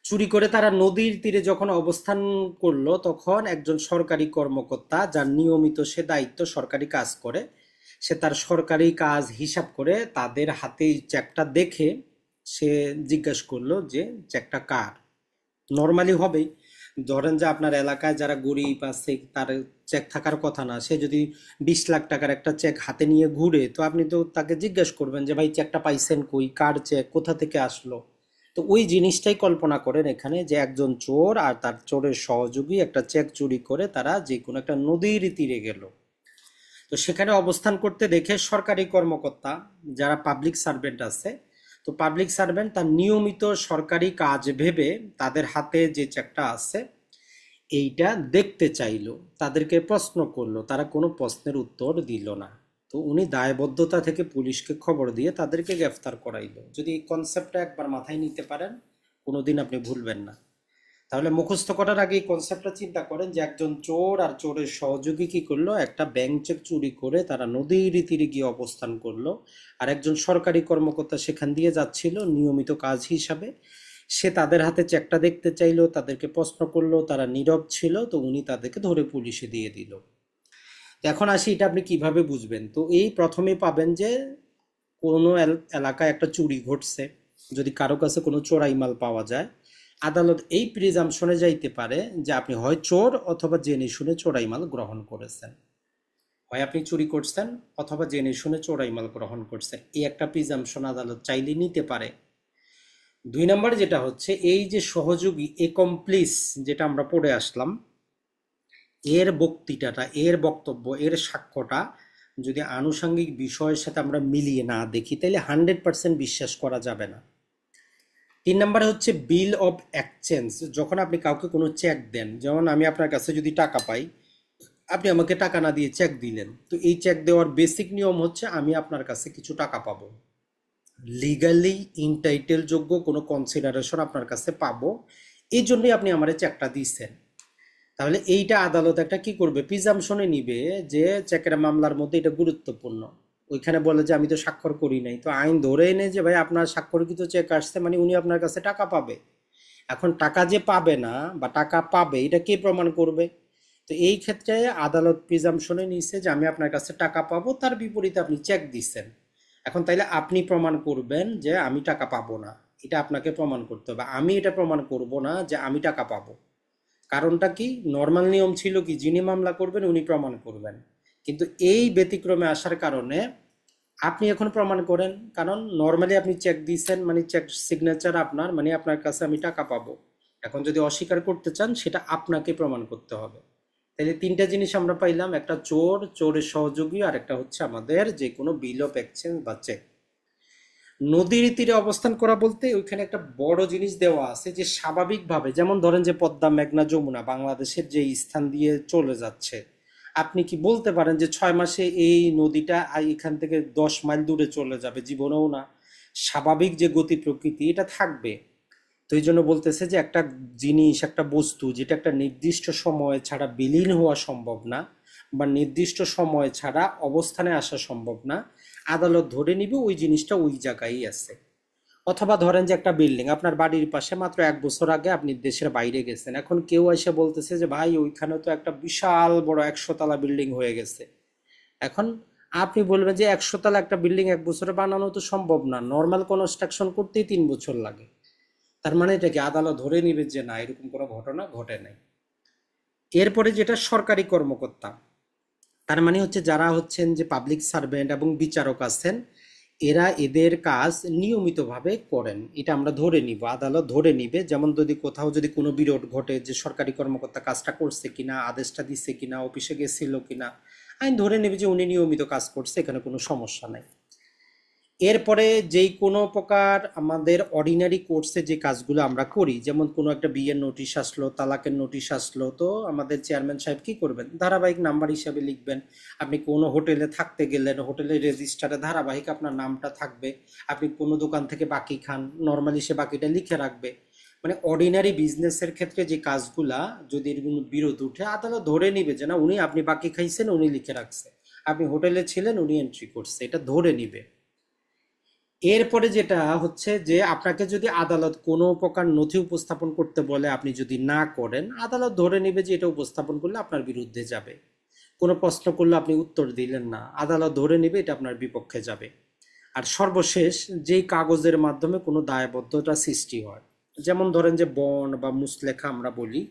চুরি করে তারা নদীর তীরে যখন অবস্থান করলো, তখন একজন সরকারি কর্মকর্তা, যার নিয়মিত সে দায়িত্ব সরকারি কাজ করে, সে তার সরকারি কাজ হিসাব করে তাদের হাতে চেকটা দেখে সে জিজ্ঞাসা করলো যে চেকটা কার। নর্মালি হবেই, ধরেন যে আপনার এলাকায় যারা গরিব আছে তার চেক থাকার কথা না, সে যদি 20 লাখ টাকার একটা চেক হাতে নিয়ে ঘুরে, তো আপনি তো তাকে জিজ্ঞেস করবেন যে ভাই চেকটা পাইছেন কই, কার চেক, কোথা থেকে আসলো। তো ওই জিনিসটাই কল্পনা করেন এখানে, যে একজন চোর আর তার চোরের সহযোগী একটা চেক চুরি করে তারা যে কোনো একটা নদীর তীরে গেল। তো সেখানে অবস্থান করতে দেখে সরকারি কর্মকর্তা, যারা পাবলিক সার্ভেন্ট আছে, তো পাবলিক সার্ভেন্ট তার নিয়মিত সরকারি কাজ ভেবে তাদের হাতে যে চেকটা আছে এইটা দেখতে চাইলো, তাদেরকে প্রশ্ন করলো, তারা কোনো প্রশ্নের উত্তর দিল না। তো উনি দায়বদ্ধতা থেকে পুলিশকে খবর দিয়ে তাদেরকে গ্রেফতার করাইলো। যদি এই কনসেপ্টটা একবার মাথায় নিতে পারেন, কোনোদিন আপনি ভুলবেন না। তাহলে মুখস্থ করার আগে এই কনসেপ্টটা চিন্তা করেন যে একজন চোর আর চোরের সহযোগী কি করলো, একটা ব্যাংক চেক চুরি করে তারা নদীর তীরে গিয়ে অবস্থান করলো। আর একজন সরকারি কর্মকর্তা সেখান দিয়ে যাচ্ছিল নিয়মিত কাজ হিসাবে, সে তাদের হাতে চেকটা দেখতে চাইলো, তাদেরকে প্রশ্ন করলো, তারা নীরব ছিল, তো উনি তাদেরকে ধরে পুলিশে দিয়ে দিল। তো এখন আসি এটা আপনি কিভাবে বুঝবেন। তো এই প্রথমে পাবেন যে কোনো এলাকায় একটা চুরি ঘটছে, যদি কারো কাছে কোনো চোরাই মাল পাওয়া যায়, আদালত এই প্রিজাম্পশনে যাইতে পারে যে আপনি হয় চোর অথবা জেনে শুনে চোরাই মাল গ্রহণ করেছেন, হয় আপনি চুরি করছেন অথবা জেনে শুনে চোরাই মাল গ্রহণ করছেন। এই একটা প্রিজাম্পশন আদালত চাইলে নিতে পারে। 2 নম্বর যেটা হচ্ছে, এই যে সহযোগী একমপ্লিস যেটা আমরা পড়ে আসলাম, এর বক্তৃতাটা, এর বক্তব্য, এর সাক্ষ্যটা যদি আনুষঙ্গিক বিষয়ের সাথে আমরা মিলিয়ে না দেখি, তাহলে 100% বিশ্বাস করা যাবে না। 3 নম্বরে হচ্ছে বিল অফ এক্সচেঞ্জ। যখন আপনি কাউকে কোনো চেক দেন, যেমন আমি আপনার কাছে যদি টাকা পাই, আপনি আমাকে টাকা না দিয়ে চেক দিলেন, তো এই চেক দেওয়ার বেসিক নিয়ম হচ্ছে আমি আপনার কাছে কিছু টাকা পাবো, লিগালি ইনটাইটেল যোগ্য কোনো কনসিডারেশন আপনার কাছে পাবো, এই জন্যই আপনি আমার চেকটা দিচ্ছেন। তাহলে এইটা আদালত একটা কি করবে, প্রিজাম্পশনে নিবে যে চেকের মামলার মধ্যে এটা গুরুত্বপূর্ণ। ওইখানে বলে যে আমি তো স্বাক্ষর করি নাই, তো আইন ধরে এনে যে ভাই আপনার স্বাক্ষরিত চেক আসছে, মানে উনি আপনার কাছে টাকা পাবে। এখন টাকা যে পাবে না বা টাকা পাবে, এটা কে প্রমাণ করবে? তো এই ক্ষেত্রে আদালত প্রিজাম্পশনে নিছে যে আমি আপনার কাছে টাকা পাবো, তার বিপরীতে আপনি চেক দিচ্ছেন। এখন তাইলে আপনি প্রমাণ করবেন যে আমি টাকা পাবো না, এটা আপনাকে প্রমাণ করতে হবে। আমি এটা প্রমাণ করব না যে আমি টাকা পাবো। কারণটা কি, নর্মাল নিয়ম ছিল কি, যিনি মামলা করবেন উনি প্রমাণ করবেন, কিন্তু এই ব্যতিক্রমে আসার কারণে আপনি এখন প্রমাণ করেন। কারণ নর্মালি আপনি চেক দিয়েছেন, মানে চেক সিগনেচার আপনার, মানে আপনার কাছে আমি টাকা পাবো। এখন যদি অস্বীকার করতে চান, সেটা আপনাকে প্রমাণ করতে হবে। তাহলে 3টা জিনিস আমরা পাইলাম, একটা চোর, চোরের সহযোগী, আর একটা হচ্ছে আমাদের যে কোনো বিল অফ এক্সচেঞ্জ বা চেক। নদীর তীরে অবস্থান করা বলতে ওইখানে একটা বড় জিনিস দেওয়া আছে যে স্বাভাবিকভাবে, যেমন ধরেন যে পদ্মা, মেঘনা, যমুনা বাংলাদেশের যে স্থান দিয়ে চলে যাচ্ছে, আপনি কি বলতে পারেন যে 6 মাসে এই নদীটা এখান থেকে 10 মাইল দূরে চলে যাবে? জীবনেও না। স্বাভাবিক যে গতি প্রকৃতি এটা থাকবে। তো এই জন্য বলতেছে যে একটা জিনিস, একটা বস্তু যেটা একটা নির্দিষ্ট সময় ছাড়া বিলীন হওয়া সম্ভব না, বা নির্দিষ্ট সময় ছাড়া অবস্থানে আসা সম্ভব না, আদালত ধরে নিবে ওই জিনিসটা ওই জায়গায় আছে। অথবা ধরেন যে একটা বিল্ডিং আপনার বাড়ির পাশে, মাত্র 1 বছর আগে আপনি দেশের বাইরে গেছেন, এখন কেউ এসে বলতেছে যে ভাই ওইখানে তো একটা বিশাল বড় 100 তলা বিল্ডিং হয়ে গেছে। এখন আপনি বলবেন যে 100 তলা একটা বিল্ডিং 1 বছরে বানানো তো সম্ভব না, নর্মাল কনস্ট্রাকশন করতেই 3 বছর লাগে। তার মানে এটা কি আদালত ধরে নিবে যে না, এরকম কোনো ঘটনা ঘটে নাই। এরপরে যেটা সরকারি কর্মকর্তা, তার মানে হচ্ছে যারা হচ্ছেন যে পাবলিক সার্ভেন্ট এবং বিচারক আছেন, এরা এদের কাজ নিয়মিতভাবে করেন, এটা আমরা ধরে নিব, আদালত ধরে নিবে। যেমন যদি কোথাও যদি কোনো বিরোধ ঘটে যে সরকারি কর্মকর্তা কাজটা করছে কিনা, আদেশটা দিচ্ছে কিনা, অফিসে গেছিল কিনা, আইন ধরে নেবে যে উনি নিয়মিত কাজ করছে, এখানে কোনো সমস্যা নাই। এরপরে যেই কোনো প্রকার আমাদের অর্ডিনারি কোর্সে যে কাজগুলো আমরা করি, যেমন কোনো একটা বিয়ের নোটিশ আসলো, তালাকের নোটিশ আসলো, তো আমাদের চেয়ারম্যান সাহেব কি করবেন, ধারাবাহিক নাম্বার হিসাবে লিখবেন। আপনি কোনো হোটেলে থাকতে গেলেন, হোটেলের রেজিস্টারে ধারাবাহিক আপনার নামটা থাকবে। আপনি কোনো দোকান থেকে বাকি খান, নর্মালি সে বাকিটা লিখে রাখবে। মানে অর্ডিনারি বিজনেসের ক্ষেত্রে যে কাজগুলা যদি এর কোনো বিরোধ উঠে, আদালত ধরে নিবে যে না, উনি, আপনি বাকি খাইছেন, উনি লিখে রাখছে, আপনি হোটেলে ছিলেন, উনি এন্ট্রি করছে, এটা ধরে নিবে। এরপরে যেটা হচ্ছে যে আপনাকে যদি আদালত কোনো প্রকার নথি উপস্থাপন করতে বলে, আপনি যদি না করেন, আদালত ধরে নেবে যে এটা উপস্থাপন করলে আপনার বিরুদ্ধে যাবে। কোনো প্রশ্ন করলে আপনি উত্তর দিলেন না, আদালত ধরে নেবে এটা আপনার বিপক্ষে যাবে। আর সর্বশেষ, যেই কাগজের মাধ্যমে কোনো দায়বদ্ধতা সৃষ্টি হয়, যেমন ধরেন যে বন্ড বা মুসলেখা আমরা বলি,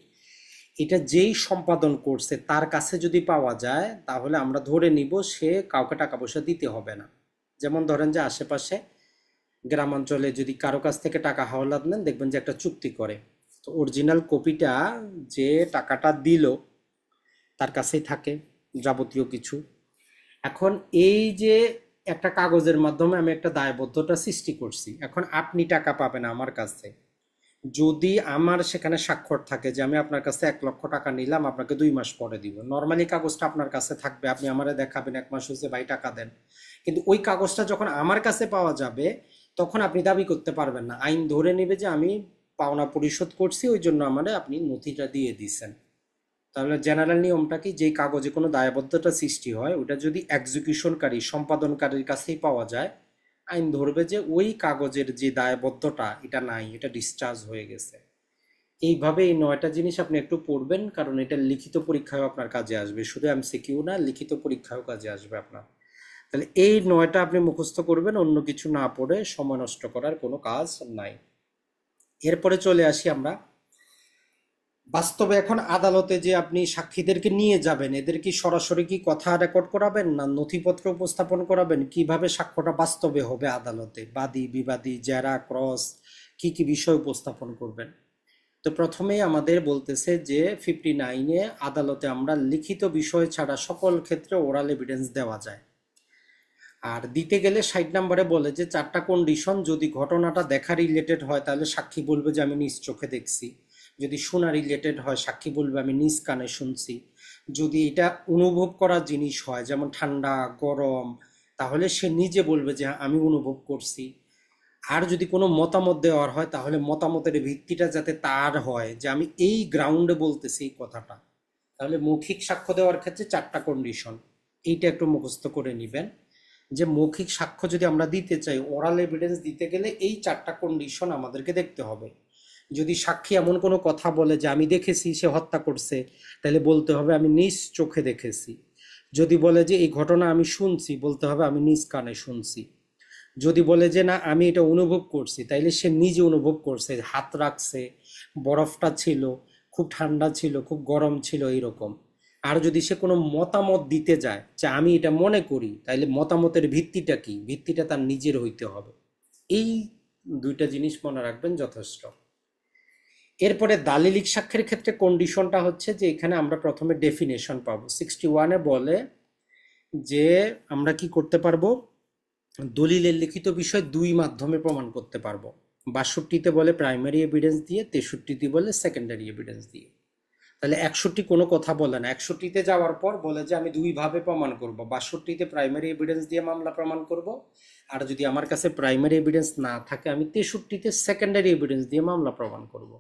এটা যেই সম্পাদন করছে তার কাছে যদি পাওয়া যায়, তাহলে আমরা ধরে নিব সে কাউকে টাকা পয়সা দিতে হবে না। যেমন ধরেন যে আশেপাশে গ্রামাঞ্চলে যদি কারো কাছ থেকে টাকা হাওলাত নেন, দেখবেন যে একটা চুক্তি করে, তো অরিজিনাল কপিটা যে টাকাটা দিল তার কাছেই থাকে, যাবতীয় কিছু। এখন এই যে একটা কাগজের মাধ্যমে আমি একটা দায়বদ্ধতা সৃষ্টি করছি, এখন আপনি টাকা পাবেন আমার কাছে যদি আমার সেখানে স্বাক্ষর থাকে যে আমি আপনার কাছে 1 লক্ষ টাকা নিলাম, আপনাকে 2 মাস পরে দিব। নর্মালি কাগজটা আপনার কাছে থাকবে, আপনি আমারে দেখাবেন 1 মাস হয়েছে ভাই টাকা দেন। কিন্তু ওই কাগজটা যখন আমার কাছে পাওয়া যাবে, তখন আপনি দাবি করতে পারবেন না, আইন ধরে নেবে যে আমি পাওনা পরিশোধ করছি, ওই জন্য আমারে আপনি নথিটা দিয়ে দিছেন। তাহলে জেনারেল নিয়মটা কি, যেই কাগজে কোনো দায়বদ্ধতা সৃষ্টি হয় ওটা যদি এক্সিকিউশনকারী, সম্পাদনকারীর কাছেই পাওয়া যায়, আইন ধরবে যে ওই কাগজের যে দায়বদ্ধতা এটা নাই, এটা ডিসচার্জ হয়ে গেছে। এইভাবে এই 9টা জিনিস আপনি একটু পড়বেন, কারণ এটা লিখিত পরীক্ষায় আপনার কাজে আসবে, শুধু এমসিকিউ না, লিখিত পরীক্ষায়ও কাজে আসবে আপনার। তাহলে এই 9টা আপনি মুখস্থ করবেন, অন্য কিছু না পড়ে, সময় নষ্ট করার কোনো কাজ নাই। এরপরে চলে আসি আমরা বাস্তবে। এখন আদালতে যে আপনি সাক্ষীদেরকে নিয়ে যাবেন, এদের কি সরাসরি কি কথা রেকর্ড করাবেন না নথিপত্র উপস্থাপন করাবেন, কিভাবে সাক্ষ্যটা বাস্তবে হবে আদালতে, বাদী বিবাদী জেরা ক্রস, কি কি বিষয় উপস্থাপন করবেন। তো প্রথমেই আমাদের বলতেছে যে 59-এ আদালতে আমরা লিখিত বিষয় ছাড়া সকল ক্ষেত্রে ওরাল এভিডেন্স দেওয়া যায়। আর দিতে গেলে 60 নম্বরে বলে যে 4টা কন্ডিশন, যদি ঘটনাটা দেখা রিলেটেড হয় তাহলে সাক্ষী বলবে যে আমি নিজ চোখে দেখছি, যদি শোনা রিলেটেড হয় সাক্ষী বলবে আমি নিজ কানে শুনছি, যদি এটা অনুভব করার জিনিস হয় যেমন ঠান্ডা গরম, তাহলে সে নিজে বলবে যে আমি অনুভব করছি। আর যদি কোনো মতামত দেওয়ার হয়, তাহলে মতামতের ভিত্তিটা যাতে তার হয় যে আমি এই গ্রাউন্ডে বলতেছি এই কথাটা। তাহলে মৌখিক সাক্ষ্য দেওয়ার ক্ষেত্রে 4টা কন্ডিশন, এইটা একটু মুখস্থ করে নেবেন। যে মৌখিক সাক্ষ্য যদি আমরা দিতে চাই, ওরাল এভিডেন্স দিতে গেলে এই 4টা কন্ডিশন আমাদেরকে দেখতে হবে। যদি সাক্ষী এমন কোনো কথা বলে যে আমি দেখেছি সে হত্যা করছে, তাহলে বলতে হবে আমি নিজ চোখে দেখেছি। যদি বলে যে এই ঘটনা আমি শুনছি, বলতে হবে আমি নিজ কানে শুনছি। যদি বলে যে না আমি এটা অনুভব করছি, তাইলে সে নিজে অনুভব করছে, হাত রাখছে, বরফটা ছিল, খুব ঠান্ডা ছিল, খুব গরম ছিল, এইরকম। আর যদি সে কোনো মতামত দিতে যায় যে আমি এটা মনে করি, তাইলে মতামতের ভিত্তিটা কি, ভিত্তিটা তার নিজের হইতে হবে। এই 2টা জিনিস মনে রাখবেন, যথেষ্ট। এরপরে দালিলিক সাক্ষ্যের ক্ষেত্রে কন্ডিশনটা হচ্ছে যে এখানে আমরা প্রথমে ডেফিনেশন পাবো। 61-এ বলে যে আমরা কি করতে পারবো, দলিলের লিখিত বিষয় 2 মাধ্যমে প্রমাণ করতে পারবো। 62-তে বলে প্রাইমারি এভিডেন্স দিয়ে, 63-তে বলে সেকেন্ডারি এভিডেন্স দিয়ে। তাহলে 61 কোনো কথা বলে না, 61-তে যাওয়ার পর বলে যে আমি দুইভাবে প্রমাণ করব, 62-তে প্রাইমারি এভিডেন্স দিয়ে মামলা প্রমাণ করব, আর যদি আমার কাছে প্রাইমারি এভিডেন্স না থাকে আমি 63-তে সেকেন্ডারি এভিডেন্স দিয়ে মামলা প্রমাণ করব।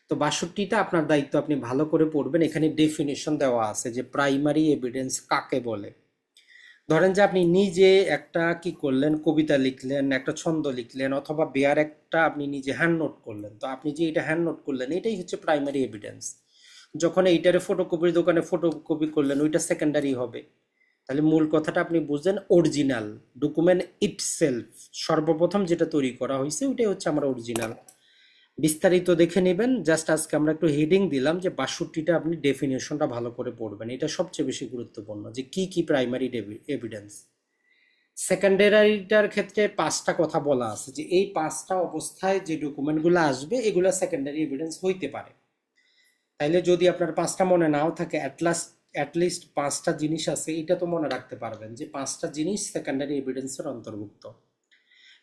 তো 62টা আপনার দায়িত্ব, আপনি ভালো করে পড়বেন, এখানে ডেফিনেশন দেওয়া আছে যে প্রাইমারি এভিডেন্স কাকে বলে। ধরেন যে আপনি নিজে একটা কি করলেন, কবিতা লিখলেন, একটা ছন্দ লিখলেন, অথবা বেয়ার একটা আপনি নিজে হ্যান্ড নোট করলেন, তো আপনি যে এটা হ্যান্ড নোট করলেন এটাই হচ্ছে প্রাইমারি এভিডেন্স। যখন এইটারে ফটোকপির দোকানে ফটোকপি করলেন ওইটা সেকেন্ডারি হবে। তাহলে মূল কথাটা আপনি বুঝলেন, অরিজিনাল ডকুমেন্ট ইটসেলফ, সর্বপ্রথম যেটা তৈরি করা হয়েছে ওইটাই হচ্ছে আমার অরিজিনাল। বিস্তারিত দেখে নেবেন, জাস্ট আজকে আমরা একটু হেডিং দিলাম যে 62টা আপনি ডেফিনেশনটা ভালো করে পড়বেন, এটা সবচেয়ে বেশি গুরুত্বপূর্ণ যে কি কি প্রাইমারি এভিডেন্স। সেকেন্ডারিটার ক্ষেত্রে 5টা কথা বলা আছে যে এই 5টা অবস্থায় যে ডকুমেন্টগুলো আসবে এগুলো সেকেন্ডারি এভিডেন্স হইতে পারে। তাইলে যদি আপনার 5টা মনে নাও থাকে, অ্যাটলিস্ট 5টা জিনিস আছে, এটা তো মনে রাখতে পারবেন যে 5টা জিনিস সেকেন্ডারি এভিডেন্সের অন্তর্ভুক্ত।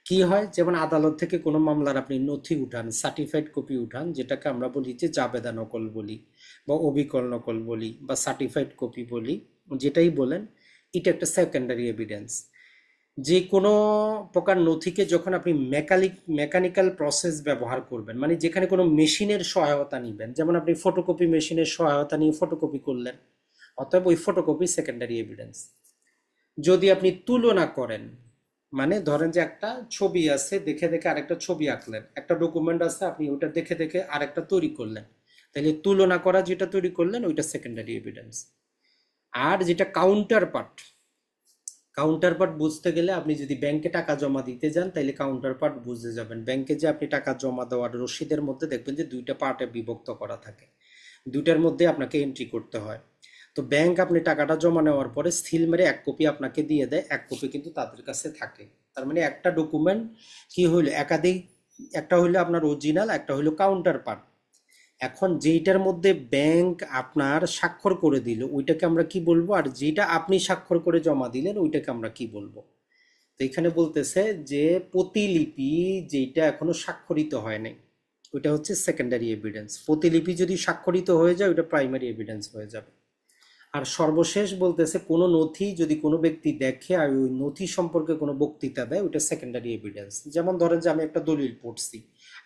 কি হয়, যেমন আদালত থেকে কোনো মামলার আপনি নথি উঠান, সার্টিফাইড কপি উঠান, যেটাকে আমরা বলি যে জাবেদা নকল বলি বা অবিকল নকল বলি বা সার্টিফাইড কপি বলি, যেটাই বলেন, এটা একটা সেকেন্ডারি এভিডেন্স। যে কোনো প্রকার নথিকে যখন আপনি মেকানিক্যাল প্রসেস ব্যবহার করবেন, মানে যেখানে কোনো মেশিনের সহায়তা নেবেন, যেমন আপনি ফটোকপি মেশিনের সহায়তা নিয়ে ফটোকপি করলেন, অতএব ওই ফটোকপি সেকেন্ডারি এভিডেন্স। যদি আপনি তুলনা করেন, মানে ধরেন যে একটা ছবি আছে, দেখে দেখে আরেকটা ছবি আঁকলেন, একটা ডকুমেন্ট আছে, আপনি ওইটা দেখে দেখে আরেকটা তৈরি করলেন, তাহলে তুলনা করা যেটা তৈরি করলেন ওইটা সেকেন্ডারি এভিডেন্স। আর যেটা কাউন্টার পার্ট, কাউন্টার পার্ট বুঝতে গেলে আপনি যদি ব্যাংকে টাকা জমা দিতে যান তাহলে কাউন্টার পার্ট বুঝতে যাবেন। ব্যাংকে যে আপনি টাকা জমা দেওয়ার রসিদের মধ্যে দেখবেন যে দুইটা পার্টে বিভক্ত করা থাকে, দুইটার মধ্যে আপনাকে এন্ট্রি করতে হয়। তো ব্যাংক আপনি টাকাটা জমা নেওয়ার পরে সিল মেরে এক কপি আপনাকে দিয়ে দেয়, এক কপি কিন্তু তাদের কাছে থাকে। তার মানে একটা ডকুমেন্ট কি হইলো, একাধিক, একটা হইলো আপনার অরিজিনাল, একটা হইলো কাউন্টার পার্ট। এখন যেইটার মধ্যে ব্যাংক আপনার স্বাক্ষর করে দিল ওইটাকে আমরা কি বলবো, আর যেটা আপনি স্বাক্ষর করে জমা দিলেন ওইটাকে আমরা কি বলবো। তো এখানে বলতেছে যে প্রতিলিপি যেটা এখনো স্বাক্ষরিত হয় নাই ওইটা হচ্ছে সেকেন্ডারি এভিডেন্স, প্রতিলিপি যদি স্বাক্ষরিত হয়ে যায় ওইটা প্রাইমারি এভিডেন্স হয়ে যাবে। আর সর্বশেষ বলতেছে কোনো নথি যদি কোনো ব্যক্তি দেখে আর ওই নথি সম্পর্কে কোনো বক্তৃতা দেয় ওইটা সেকেন্ডারি এভিডেন্স। যেমন ধরেন যে আমি একটা দলিল পড়ছি,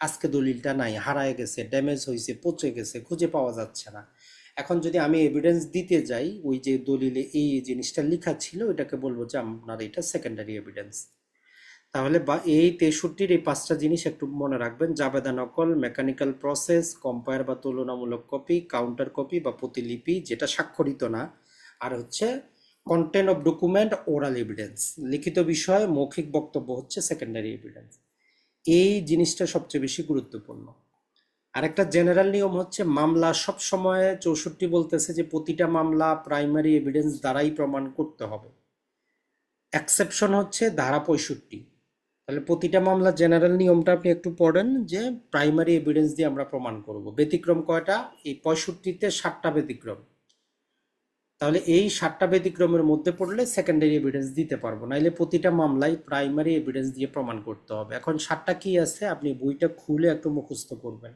আজকে দলিলটা নাই, হারায় গেছে, ড্যামেজ হয়েছে, পচে গেছে, খুঁজে পাওয়া যাচ্ছে না। এখন যদি আমি এভিডেন্স দিতে যাই ওই যে দলিলে এই জিনিসটা লেখা ছিল, এটাকে বলবো যে আপনার এটা সেকেন্ডারি এভিডেন্স। তাহলে বা এই 63-র এই 5টা জিনিস একটু মনে রাখবেন: জাবেদা নকল, মেকানিক্যাল প্রসেস, কম্পায়ার বা তুলনামূলক কপি, কাউন্টার কপি বা প্রতিলিপি যেটা স্বাক্ষরিত না, আর হচ্ছে content of document, oral evidence, লিখিত বিষয়, মৌখিক বক্তব্য হচ্ছে সেকেন্ডারি এভিডেন্স। এই জিনিসটা সবচেয়ে বেশি গুরুত্বপূর্ণ। আর একটা জেনারেল নিয়ম হচ্ছে মামলা সব সময় 64 বলতেছে যে প্রতিটা মামলা প্রাইমারি এভিডেন্স দ্বারাই প্রমাণ করতে হবে। এক্সেপশন হচ্ছে ধারা 65। তাহলে প্রতিটা মামলা জেনারেল নিয়মটা আপনি একটু পড়েন যে প্রাইমারি এভিডেন্স দিয়ে আমরা প্রমাণ করব। ব্যতিক্রম কয়টা, এই 65-তে 7টা ব্যতিক্রম। তাহলে এই 7টা ব্যতিক্রমের মধ্যে পড়লে সেকেন্ডারি এভিডেন্স দিতে পারবো, নাইলে প্রতিটা মামলায় প্রাইমারি এভিডেন্স দিয়ে প্রমাণ করতে হবে। এখন 7টা কি আছে আপনি বইটা খুলে একটু মুখস্থ করবেন,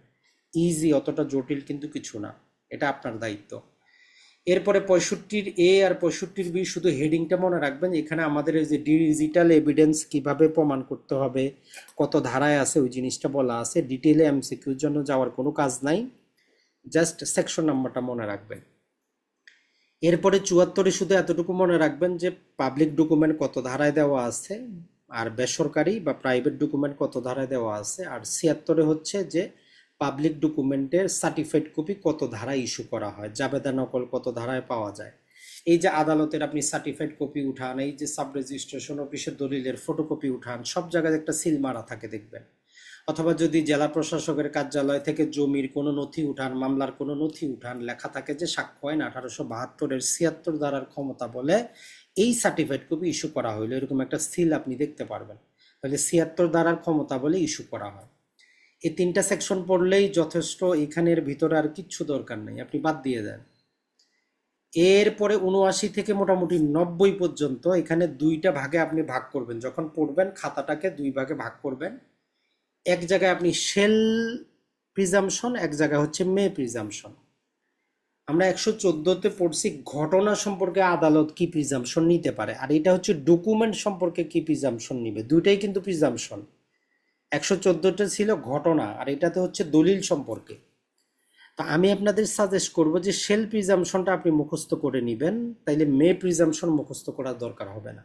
ইজি, অতটা জটিল কিন্তু কিছু না, এটা আপনার দায়িত্ব। এরপরে 65-র এ আর 65-র বি শুধু হেডিংটা মনে রাখবেন, এখানে আমাদের এই যে ডিজিটাল এভিডেন্স কিভাবে প্রমাণ করতে হবে, কত ধারায় আছে ওই জিনিসটা বলা আছে। ডিটেইলে এমসিকিউর জন্য যাওয়ার কোনো কাজ নাই, জাস্ট সেকশন নাম্বারটা মনে রাখবেন। এরপরে 74-এ শুধু এতটুকু মনে রাখবেন যে পাবলিক ডকুমেন্ট কত ধারায় দেওয়া আছে, আর বেসরকারি বা প্রাইভেট ডকুমেন্ট কত ধারায় দেওয়া আছে। আর 76-এ হচ্ছে যে পাবলিক ডকুমেন্টের সার্টিফাইড কপি কত ধারায় ইস্যু করা হয়, জাবেদা নকল কত ধারায় পাওয়া যায়। এই যে আদালতের আপনি সার্টিফাইড কপি উঠান, এই যে সাব রেজিস্ট্রেশন অফিসের দলিলের ফটোকপি উঠান, সব জায়গায় একটা সিল মারা থাকে দেখবেন। অথবা যদি জেলা প্রশাসকের কার্যালয় থেকে জমির কোনো নথি উঠান, মামলার কোনো নথি উঠান, লেখা থাকে যে সাক্ষ্য আইন 1872-এর 76 ধারার ক্ষমতা বলে এই সার্টিফাইড কপি ইস্যু করা হইলো, এরকম একটা সিল আপনি দেখতে পারবেন। তাহলে 76 ধারার ক্ষমতা বলে ইস্যু করা হয়। এই 3টা সেকশন পড়লেই যথেষ্ট, এখানের ভিতরে আর কিচ্ছু দরকার নেই, আপনি বাদ দিয়ে দেন। এরপরে 79 থেকে মোটামুটি 90 পর্যন্ত এখানে 2টা ভাগে আপনি ভাগ করবেন, যখন পড়বেন খাতাটাকে 2 ভাগে ভাগ করবেন। এক জায়গায় আপনি শেল প্রিজাম্পশন, এক জায়গায় হচ্ছে মে প্রিজাম্পশন। আমরা 114তে পড়ছি ঘটনা সম্পর্কে আদালত কি প্রিজাম্পশন নিতে পারে, আর এটা হচ্ছে ডকুমেন্ট সম্পর্কে কি প্রিজাম্পশন নিবে। দুইটাই কিন্তু প্রিজাম্পশন। 114টা ছিল ঘটনা, আর এটাতে হচ্ছে দলিল সম্পর্কে। তো আমি আপনাদের সাজেস্ট করব যে শেল প্রিজাম্পশনটা আপনি মুখস্থ করে নেবেন, তাইলে মে প্রিজাম্পশন মুখস্থ করার দরকার হবে না।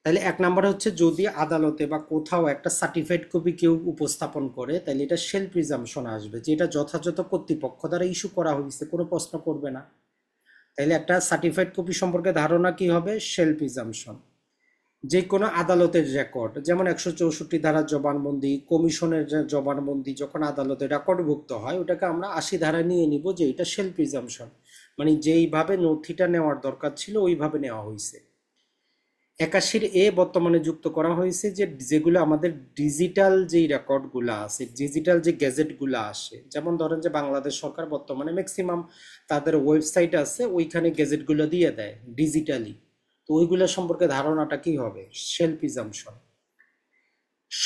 তাহলে এক নাম্বার হচ্ছে যদি আদালতে বা কোথাও একটা সার্টিফাইড কপি কেউ উপস্থাপন করে, তাহলে এটা শেল প্রিজাম্পশন আসবে, যে এটা যথাযথ কর্তৃপক্ষ দ্বারা ইস্যু করা হয়েছে, কোনো প্রশ্ন করবে না। তাইলে একটা সার্টিফাইড কপি সম্পর্কে ধারণা কি হবে? Shall presumption. যে কোনো আদালতের রেকর্ড, যেমন 164 ধারার জবানবন্দি, কমিশনের যে জবানবন্দি যখন আদালতে রেকর্ডভুক্ত হয়, ওটাকে আমরা 80 ধারা নিয়ে নিব যে এটা শেল প্রিজাম্পশন, মানে যেইভাবে নথিটা নেওয়ার দরকার ছিল ওইভাবে নেওয়া হয়েছে। 81 এ বর্তমানে যুক্ত করা হয়েছে যে যেগুলো আমাদের ডিজিটাল যেই রেকর্ডগুলো আছে, ডিজিটাল যে গ্যাজেটগুলো আসে, যেমন ধরেন যে বাংলাদেশ সরকার বর্তমানে ম্যাক্সিমাম তাদের ওয়েবসাইট আছে, ওইখানে গ্যাজেটগুলো দিয়ে দেয় ডিজিটালি। তো ওইগুলো সম্পর্কে ধারণাটা কি হবে? Shall presumption.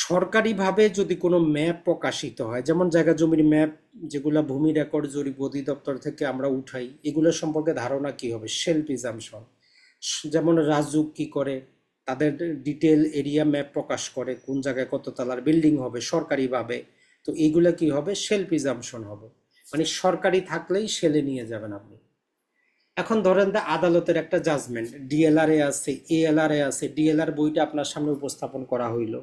সরকারিভাবে যদি কোনো ম্যাপ প্রকাশিত হয়, যেমন জায়গা জমির ম্যাপ, যেগুলো ভূমি রেকর্ড জরিপ অধিদপ্তর থেকে আমরা উঠাই, এগুলো সম্পর্কে ধারণা কি হবে? Shall presumption. যেমন রাজুক কি করে, তাদের ডিটেল এরিয়া ম্যাপ প্রকাশ করে, কোন জায়গায় কত তলার বিল্ডিং হবে সরকারিভাবে, তো এইগুলা কি হবে? শেল প্রিজাম্পশন হবে। মানে সরকারি থাকলেই শেলে নিয়ে যাবেন আপনি। এখন ধরেন যে আদালতের একটা জাজমেন্ট ডিএলআর এ আছে, এএলআর এ আছে, ডিএলআর বইটা আপনার সামনে উপস্থাপন করা হইলো,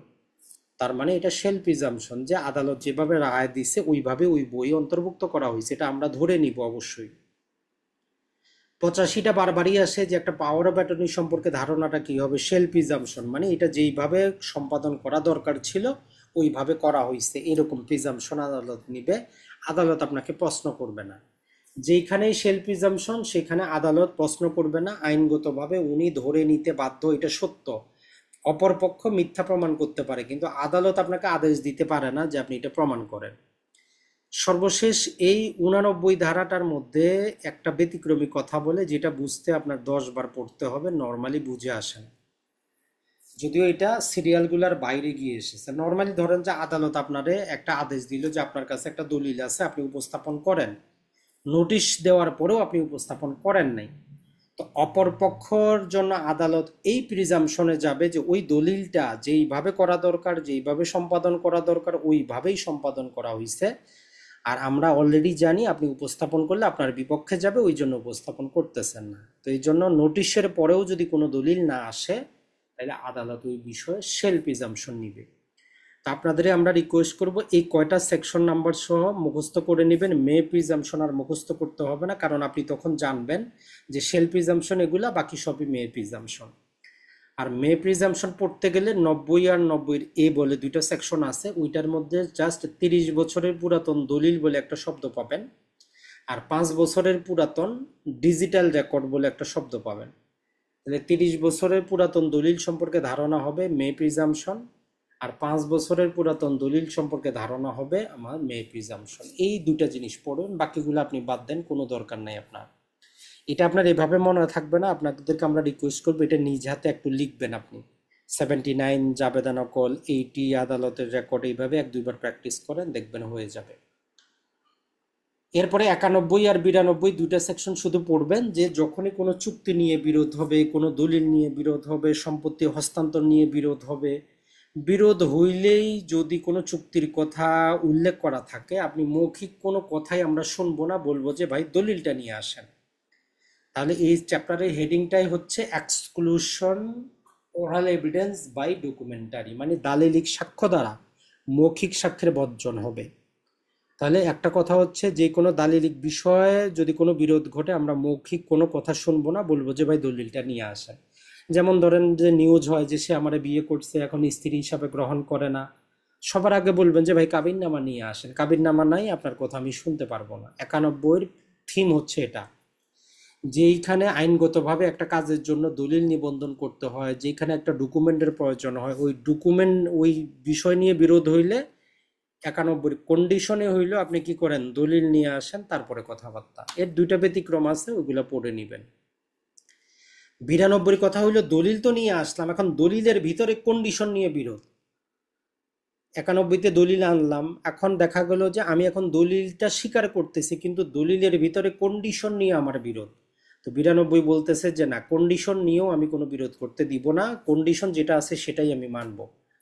তার মানে এটা শেল প্রিজাম্পশন, যে আদালত যেভাবে রায় দিছে ওইভাবে ওই বই অন্তর্ভুক্ত করা হয়েছে, এটা আমরা ধরে নিব অবশ্যই। 85টা বারবারই আসে যে একটা পাওয়ার অফ অ্যাটর্নি সম্পর্কে ধারণাটা কি হবে? শেল প্রিজাম্পশন, মানে এটা যেইভাবে সম্পাদন করা দরকার ছিল ওইভাবে করা হয়েছে, এরকম প্রিজাম্পশন আদালত নিবে। আদালত আপনাকে প্রশ্ন করবে না। যেইখানেই শেল প্রিজাম্পশন সেখানে আদালত প্রশ্ন করবে না, আইনগতভাবে উনি ধরে নিতে বাধ্য এটা সত্য। অপরপক্ষ মিথ্যা প্রমাণ করতে পারে, কিন্তু আদালত আপনাকে আদেশ দিতে পারে না যে আপনি এটা প্রমাণ করেন। সর্বশেষ এই 89 ধারাটার মধ্যে একটা ব্যতিক্রমী কথা বলে, যেটা বুঝতে আপনার 10 বার পড়তে হবে, নর্মালি বুঝে আসে না। যদিও এটা সিরিয়ালগুলোর বাইরে গিয়ে এসেছে। নর্মালি ধরেন যে আদালত আপনারে একটা আদেশ দিল যে আপনার কাছে একটা দলিল আছে, আপনি উপস্থাপন করেন, নোটিশ দেওয়ার পরেও আপনি উপস্থাপন করেন নাই, তো অপর পক্ষর জন্য আদালত এই প্রিজাম্পশনে যাবে যে ওই দলিলটা যেইভাবে করা দরকার, যেইভাবে সম্পাদন করা দরকার ওইভাবেই সম্পাদন করা হয়েছে। আর আমরা অলরেডি জানি আপনি উপস্থাপন করলে আপনার বিপক্ষে যাবে, ওই জন্য উপস্থাপন করতেছেন না। তো এই জন্য নোটিশের পরেও যদি কোনো দলিল না আসে, তাহলে আদালত ওই বিষয়ে শেল প্রিজাম্পশন নিবে। তো আপনাদের আমরা রিকোয়েস্ট করব এই কয়টা সেকশন নাম্বার সহ মুখস্থ করে নেবেন। মে প্রিজাম্পশন আর মুখস্থ করতে হবে না, কারণ আপনি তখন জানবেন যে শেল প্রিজাম্পশন এগুলা, বাকি সবই মে প্রিজাম্পশন। আর মে প্রিজাম্পশন পড়তে গেলে 90 আর 90 এ বলে দুইটা সেকশন আছে, ওইটার মধ্যে জাস্ট 30 বছরের পুরাতন দলিল বলে একটা শব্দ পাবেন, আর 5 বছরের পুরাতন ডিজিটাল রেকর্ড বলে একটা শব্দ পাবেন। তাহলে 30 বছরের পুরাতন দলিল সম্পর্কে ধারণা হবে মে প্রিজাম্পশন, আর 5 বছরের পুরাতন দলিল সম্পর্কে ধারণা হবে আমার মে প্রিজাম্পশন। এই দুটা জিনিস পড়ুন, বাকিগুলো আপনি বাদ দেন, কোনো দরকার নাই আপনার। এটা আপনার এভাবে মনে থাকবে না, আপনাদেরকে আমরা রিকোয়েস্ট করবো এটা নিজ হাতে একটু লিখবেন আপনি। 79 জাবেদা নকল, 80 আদালতের রেকর্ড, এইভাবে 1-2 বার প্র্যাকটিস করেন, দেখবেন হয়ে যাবে। এরপরে 91 আর 92 দুইটা সেকশন শুধু পড়বেন, যে যখনই কোনো চুক্তি নিয়ে বিরোধ হবে, কোনো দলিল নিয়ে বিরোধ হবে, সম্পত্তি হস্তান্তর নিয়ে বিরোধ হবে, বিরোধ হইলেই যদি কোনো চুক্তির কথা উল্লেখ করা থাকে, আপনি মৌখিক কোনো কথাই আমরা শুনবো না, বলবো যে ভাই দলিলটা নিয়ে আসেন। তাহলে এই চ্যাপ্টারের হেডিংটাই হচ্ছে exclusion oral evidence by documentary, মানে দালিলিক সাক্ষ্য দ্বারা মৌখিক সাক্ষ্যের বর্জন হবে। তাহলে একটা কথা হচ্ছে, যে কোনো দালিলিক বিষয়ে যদি কোনো বিরোধ ঘটে, আমরা মৌখিক কোনো কথা শুনবো না, বলবো যে ভাই দলিলটা নিয়ে আসেন। যেমন ধরেন যে নিউজ হয় যে সে আমার বিয়ে করছে, এখন স্ত্রী হিসাবে গ্রহণ করে না, সবার আগে বলবেন যে ভাই কাবিননামা নিয়ে আসেন, কাবিননামা নাই, আপনার কথা আমি শুনতে পারবো না। 91 থিম হচ্ছে এটা, যেইখানে আইনগতভাবে একটা কাজের জন্য দলিল নিবন্ধন করতে হয়, যেখানে একটা ডকুমেন্টের প্রয়োজন হয়, ওই ডকুমেন্ট ওই বিষয় নিয়ে বিরোধ হইলে 91 কন্ডিশনে হইলো আপনি কি করেন, দলিল নিয়ে আসেন, তারপরে কথাবার্তা। এর দুইটা ব্যতিক্রম আছে, ওইগুলা পড়ে নিবেন। 92 কথা হইলো দলিল তো নিয়ে আসলাম, এখন দলিলের ভিতরে কন্ডিশন নিয়ে বিরোধ, 91-তে দলিল আনলাম, এখন দেখা গেল যে আমি এখন দলিলটা স্বীকার করতেছি কিন্তু দলিলের ভিতরে কন্ডিশন নিয়ে আমার বিরোধ। তো 92 বলতেছে যে না, কন্ডিশন নিয়েও আমি কোনো বিরোধ করতে দিব না, কন্ডিশন যেটা আছে সেটাই আমি মানব,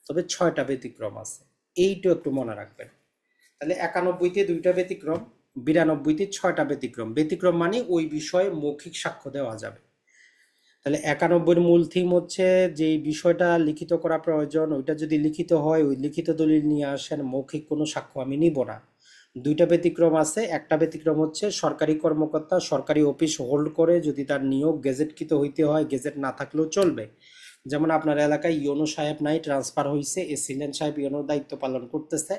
তবে 6টা ব্যতিক্রম আছে। এইটা একটু মনে রাখবেন। তাহলে 91-তে 2টা ব্যতিক্রম, 92-তে 6টা ব্যতিক্রম। ব্যতিক্রম মানে ওই বিষয়ে মৌখিক সাক্ষ্য দেওয়া যাবে। তাহলে 91-এর মূল থিম হচ্ছে যে বিষয়টা লিখিত করা প্রয়োজন, ওইটা যদি লিখিত হয় ওই লিখিত দলিল নিয়ে আসেন, মৌখিক কোনো সাক্ষ্য আমি নিব না। 2টা ব্যতিক্রম আছে। একটা ব্যতিক্রম হচ্ছে সরকারি কর্মকর্তা সরকারি অফিস হোল্ড করে যদি তার নিয়োগ গেজেটকৃত হইতে হয়, গেজেট না থাকলেও চলবে। যেমন আপনার এলাকায় ইওনো সাহেব নাই, ট্রান্সফার হয়েছে, এসিল্যান্ড সাহেব ইওনোর দায়িত্ব পালন করতেছে,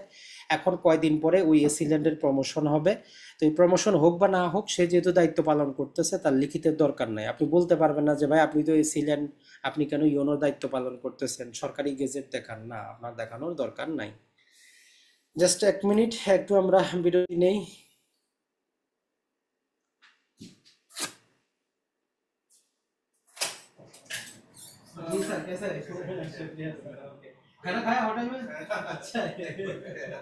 এখন কয়দিন পরে ওই এসিল্যান্ডের প্রমোশন হবে। তো এই প্রমোশন হোক বা না হোক, সে যেহেতু দায়িত্ব পালন করতেছে তার লিখিতের দরকার নাই। আপনি বলতে পারবেন না যে ভাই আপনি তো এসিল্যান্ড, আপনি কেন ইওনোর দায়িত্ব পালন করতেছেন, সরকারি গেজেট দেখান না, আপনার দেখানোর দরকার নাই। জাস্ট 1 মিনিট, একটু আমরা বিরতি নেই। जी सर, कैसा है? शुक्रिया सर, ओके। खाना खाया होटल में? अच्छा है। Okay sir.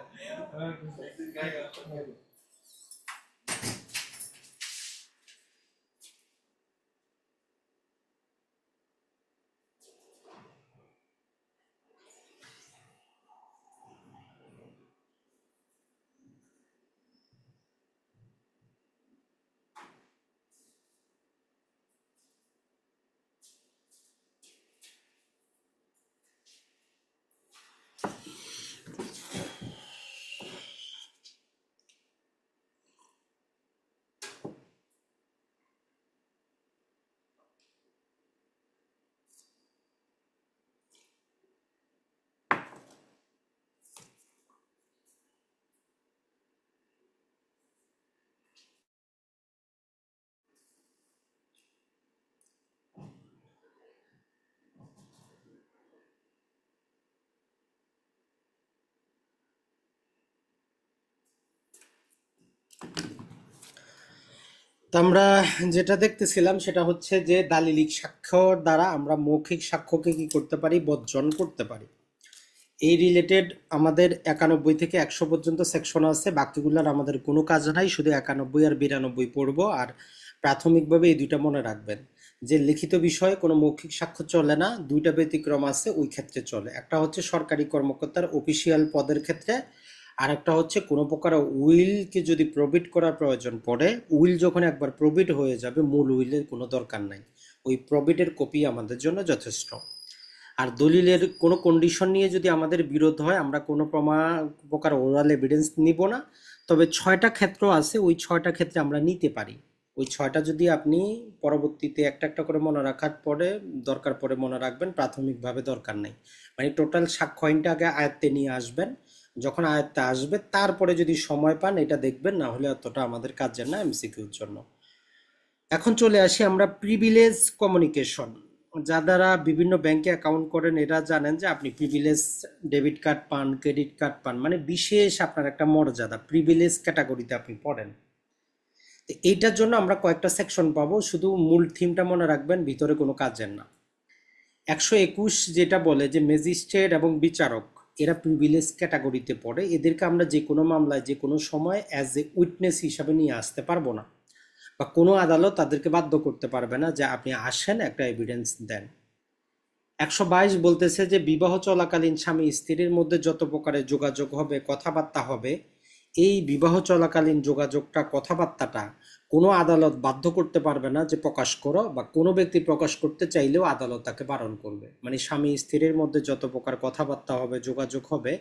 তো আমরা যেটা দেখতেছিলাম সেটা হচ্ছে যে দালিলিক সাক্ষ্যর দ্বারা আমরা মৌখিক সাক্ষ্যকে কি করতে পারি, বর্জন করতে পারি। এই রিলেটেড আমাদের 91 থেকে 100 পর্যন্ত সেকশন আছে, বাকিগুলোর আমাদের কোনো কাজ নাই, শুধু 91 আর 92 পড়বো। আর প্রাথমিকভাবে এই দুইটা মনে রাখবেন যে লিখিত বিষয়ে কোনো মৌখিক সাক্ষ্য চলে না, 2টা ব্যতিক্রম আছে ওই ক্ষেত্রে চলে। একটা হচ্ছে সরকারি কর্মকর্তার অফিসিয়াল পদের ক্ষেত্রে, আর একটা হচ্ছে কোনো প্রকার উইলকে যদি প্রবিট করার প্রয়োজন পড়ে, উইল যখন একবার প্রবিট হয়ে যাবে মূল উইলের কোনো দরকার নাই, ওই প্রবিটের কপি আমাদের জন্য যথেষ্ট। আর দলিলের কোনো কন্ডিশন নিয়ে যদি আমাদের বিরোধ হয় আমরা কোনো প্রকার ওরাল এভিডেন্স নিব না, তবে 6টা ক্ষেত্র আছে, ওই 6টা ক্ষেত্রে আমরা নিতে পারি। ওই 6টা যদি আপনি পরবর্তীতে একটা একটা করে মনে রাখার পরে দরকার পরে মনে রাখবেন, প্রাথমিকভাবে দরকার নেই। মানে টোটাল সাক্ষ্য আইনটা আগে আয়ত্তে নিয়ে আসবেন, যখন আয়ত্তে আসবে তারপরে যদি সময় পান এটা দেখবেন, না হলে অতটা আমাদের কাজের না, এমসিকিউর জন্য। এখন চলে আসি আমরা প্রিভিলেজ কমিউনিকেশন। যারা বিভিন্ন ব্যাংকে অ্যাকাউন্ট করেন এরা জানেন যে আপনি প্রিভিলেজ ডেবিট কার্ড পান, ক্রেডিট কার্ড পান, মানে বিশেষ আপনার একটা মর্যাদা, প্রিভিলেজ ক্যাটাগরিতে আপনি পড়েন। তো এইটার জন্য আমরা কয়েকটা সেকশন পাবো, শুধু মূল থিমটা মনে রাখবেন, ভিতরে কোনো কাজের না। 121 যেটা বলে যে ম্যাজিস্ট্রেট এবং বিচারক এরা প্রিভিলেজ ক্যাটাগরিতে পড়ে, এদেরকে আমরা যে কোনো মামলায় যে কোনো সময় অ্যাজ এ উইটনেস হিসাবে নিয়ে আসতে পারবো না, বা কোনো আদালত তাদেরকে বাধ্য করতে পারবে না যে আপনি আসেন একটা এভিডেন্স দেন। 122 বলতেছে যে বিবাহ চলাকালীন স্বামী স্ত্রীর মধ্যে যত প্রকারের যোগাযোগ হবে, কথাবার্তা হবে, এই বিবাহ চলাকালীন যোগাযোগটা, কথাবার্তাটা কোনো আদালত বাধ্য করতে পারবে না যে প্রকাশ করো, বা কোনো ব্যক্তি প্রকাশ করতে চাইলেও আদালত তাকে বারণ করবে। মানে স্বামী স্ত্রীর মধ্যে যত প্রকার কথাবার্তা হবে, যোগাযোগ হবে,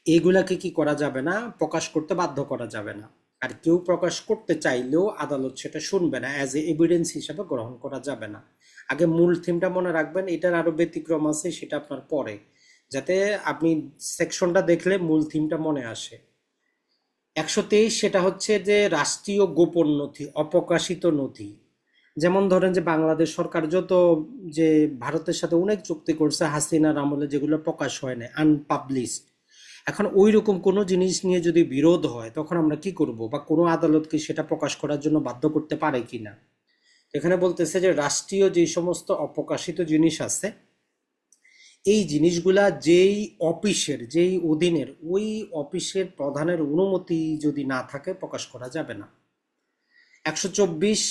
এগুলাকে কি করা যাবে না, প্রকাশ করতে বাধ্য করা যাবে না। আর কেউ প্রকাশ করতে চাইলেও আদালত সেটা শুনবে না, অ্যাজ এ এভিডেন্স হিসাবে গ্রহণ করা যাবে না। আগে মূল থিমটা মনে রাখবেন, এটার আরো ব্যতিক্রম আছে সেটা আপনার পরে, যাতে আপনি সেকশনটা দেখলে মূল থিমটা মনে আসে। 123 সেটা হচ্ছে যে রাষ্ট্রীয় গোপন নথি, অপ্রকাশিত নথি। যেমন ধরেন যে বাংলাদেশ সরকার যত যে ভারতের সাথে অনেক চুক্তি করছে হাসিনার আমলে, যেগুলো প্রকাশ হয় না, আনপাবলিশড। এখন ওই রকম কোনো জিনিস নিয়ে যদি বিরোধ হয় তখন আমরা কি করব, বা কোনো আদালতকে সেটা প্রকাশ করার জন্য বাধ্য করতে পারে কিনা। এখানে বলতেছে যে রাষ্ট্রীয় যে সমস্ত অপ্রকাশিত জিনিস আছে এই জিনিসগুলা যেই অধীনের ওই অফিসের প্রধানের অনুমতি যদি না থাকে প্রকাশ করা যাবে না। 124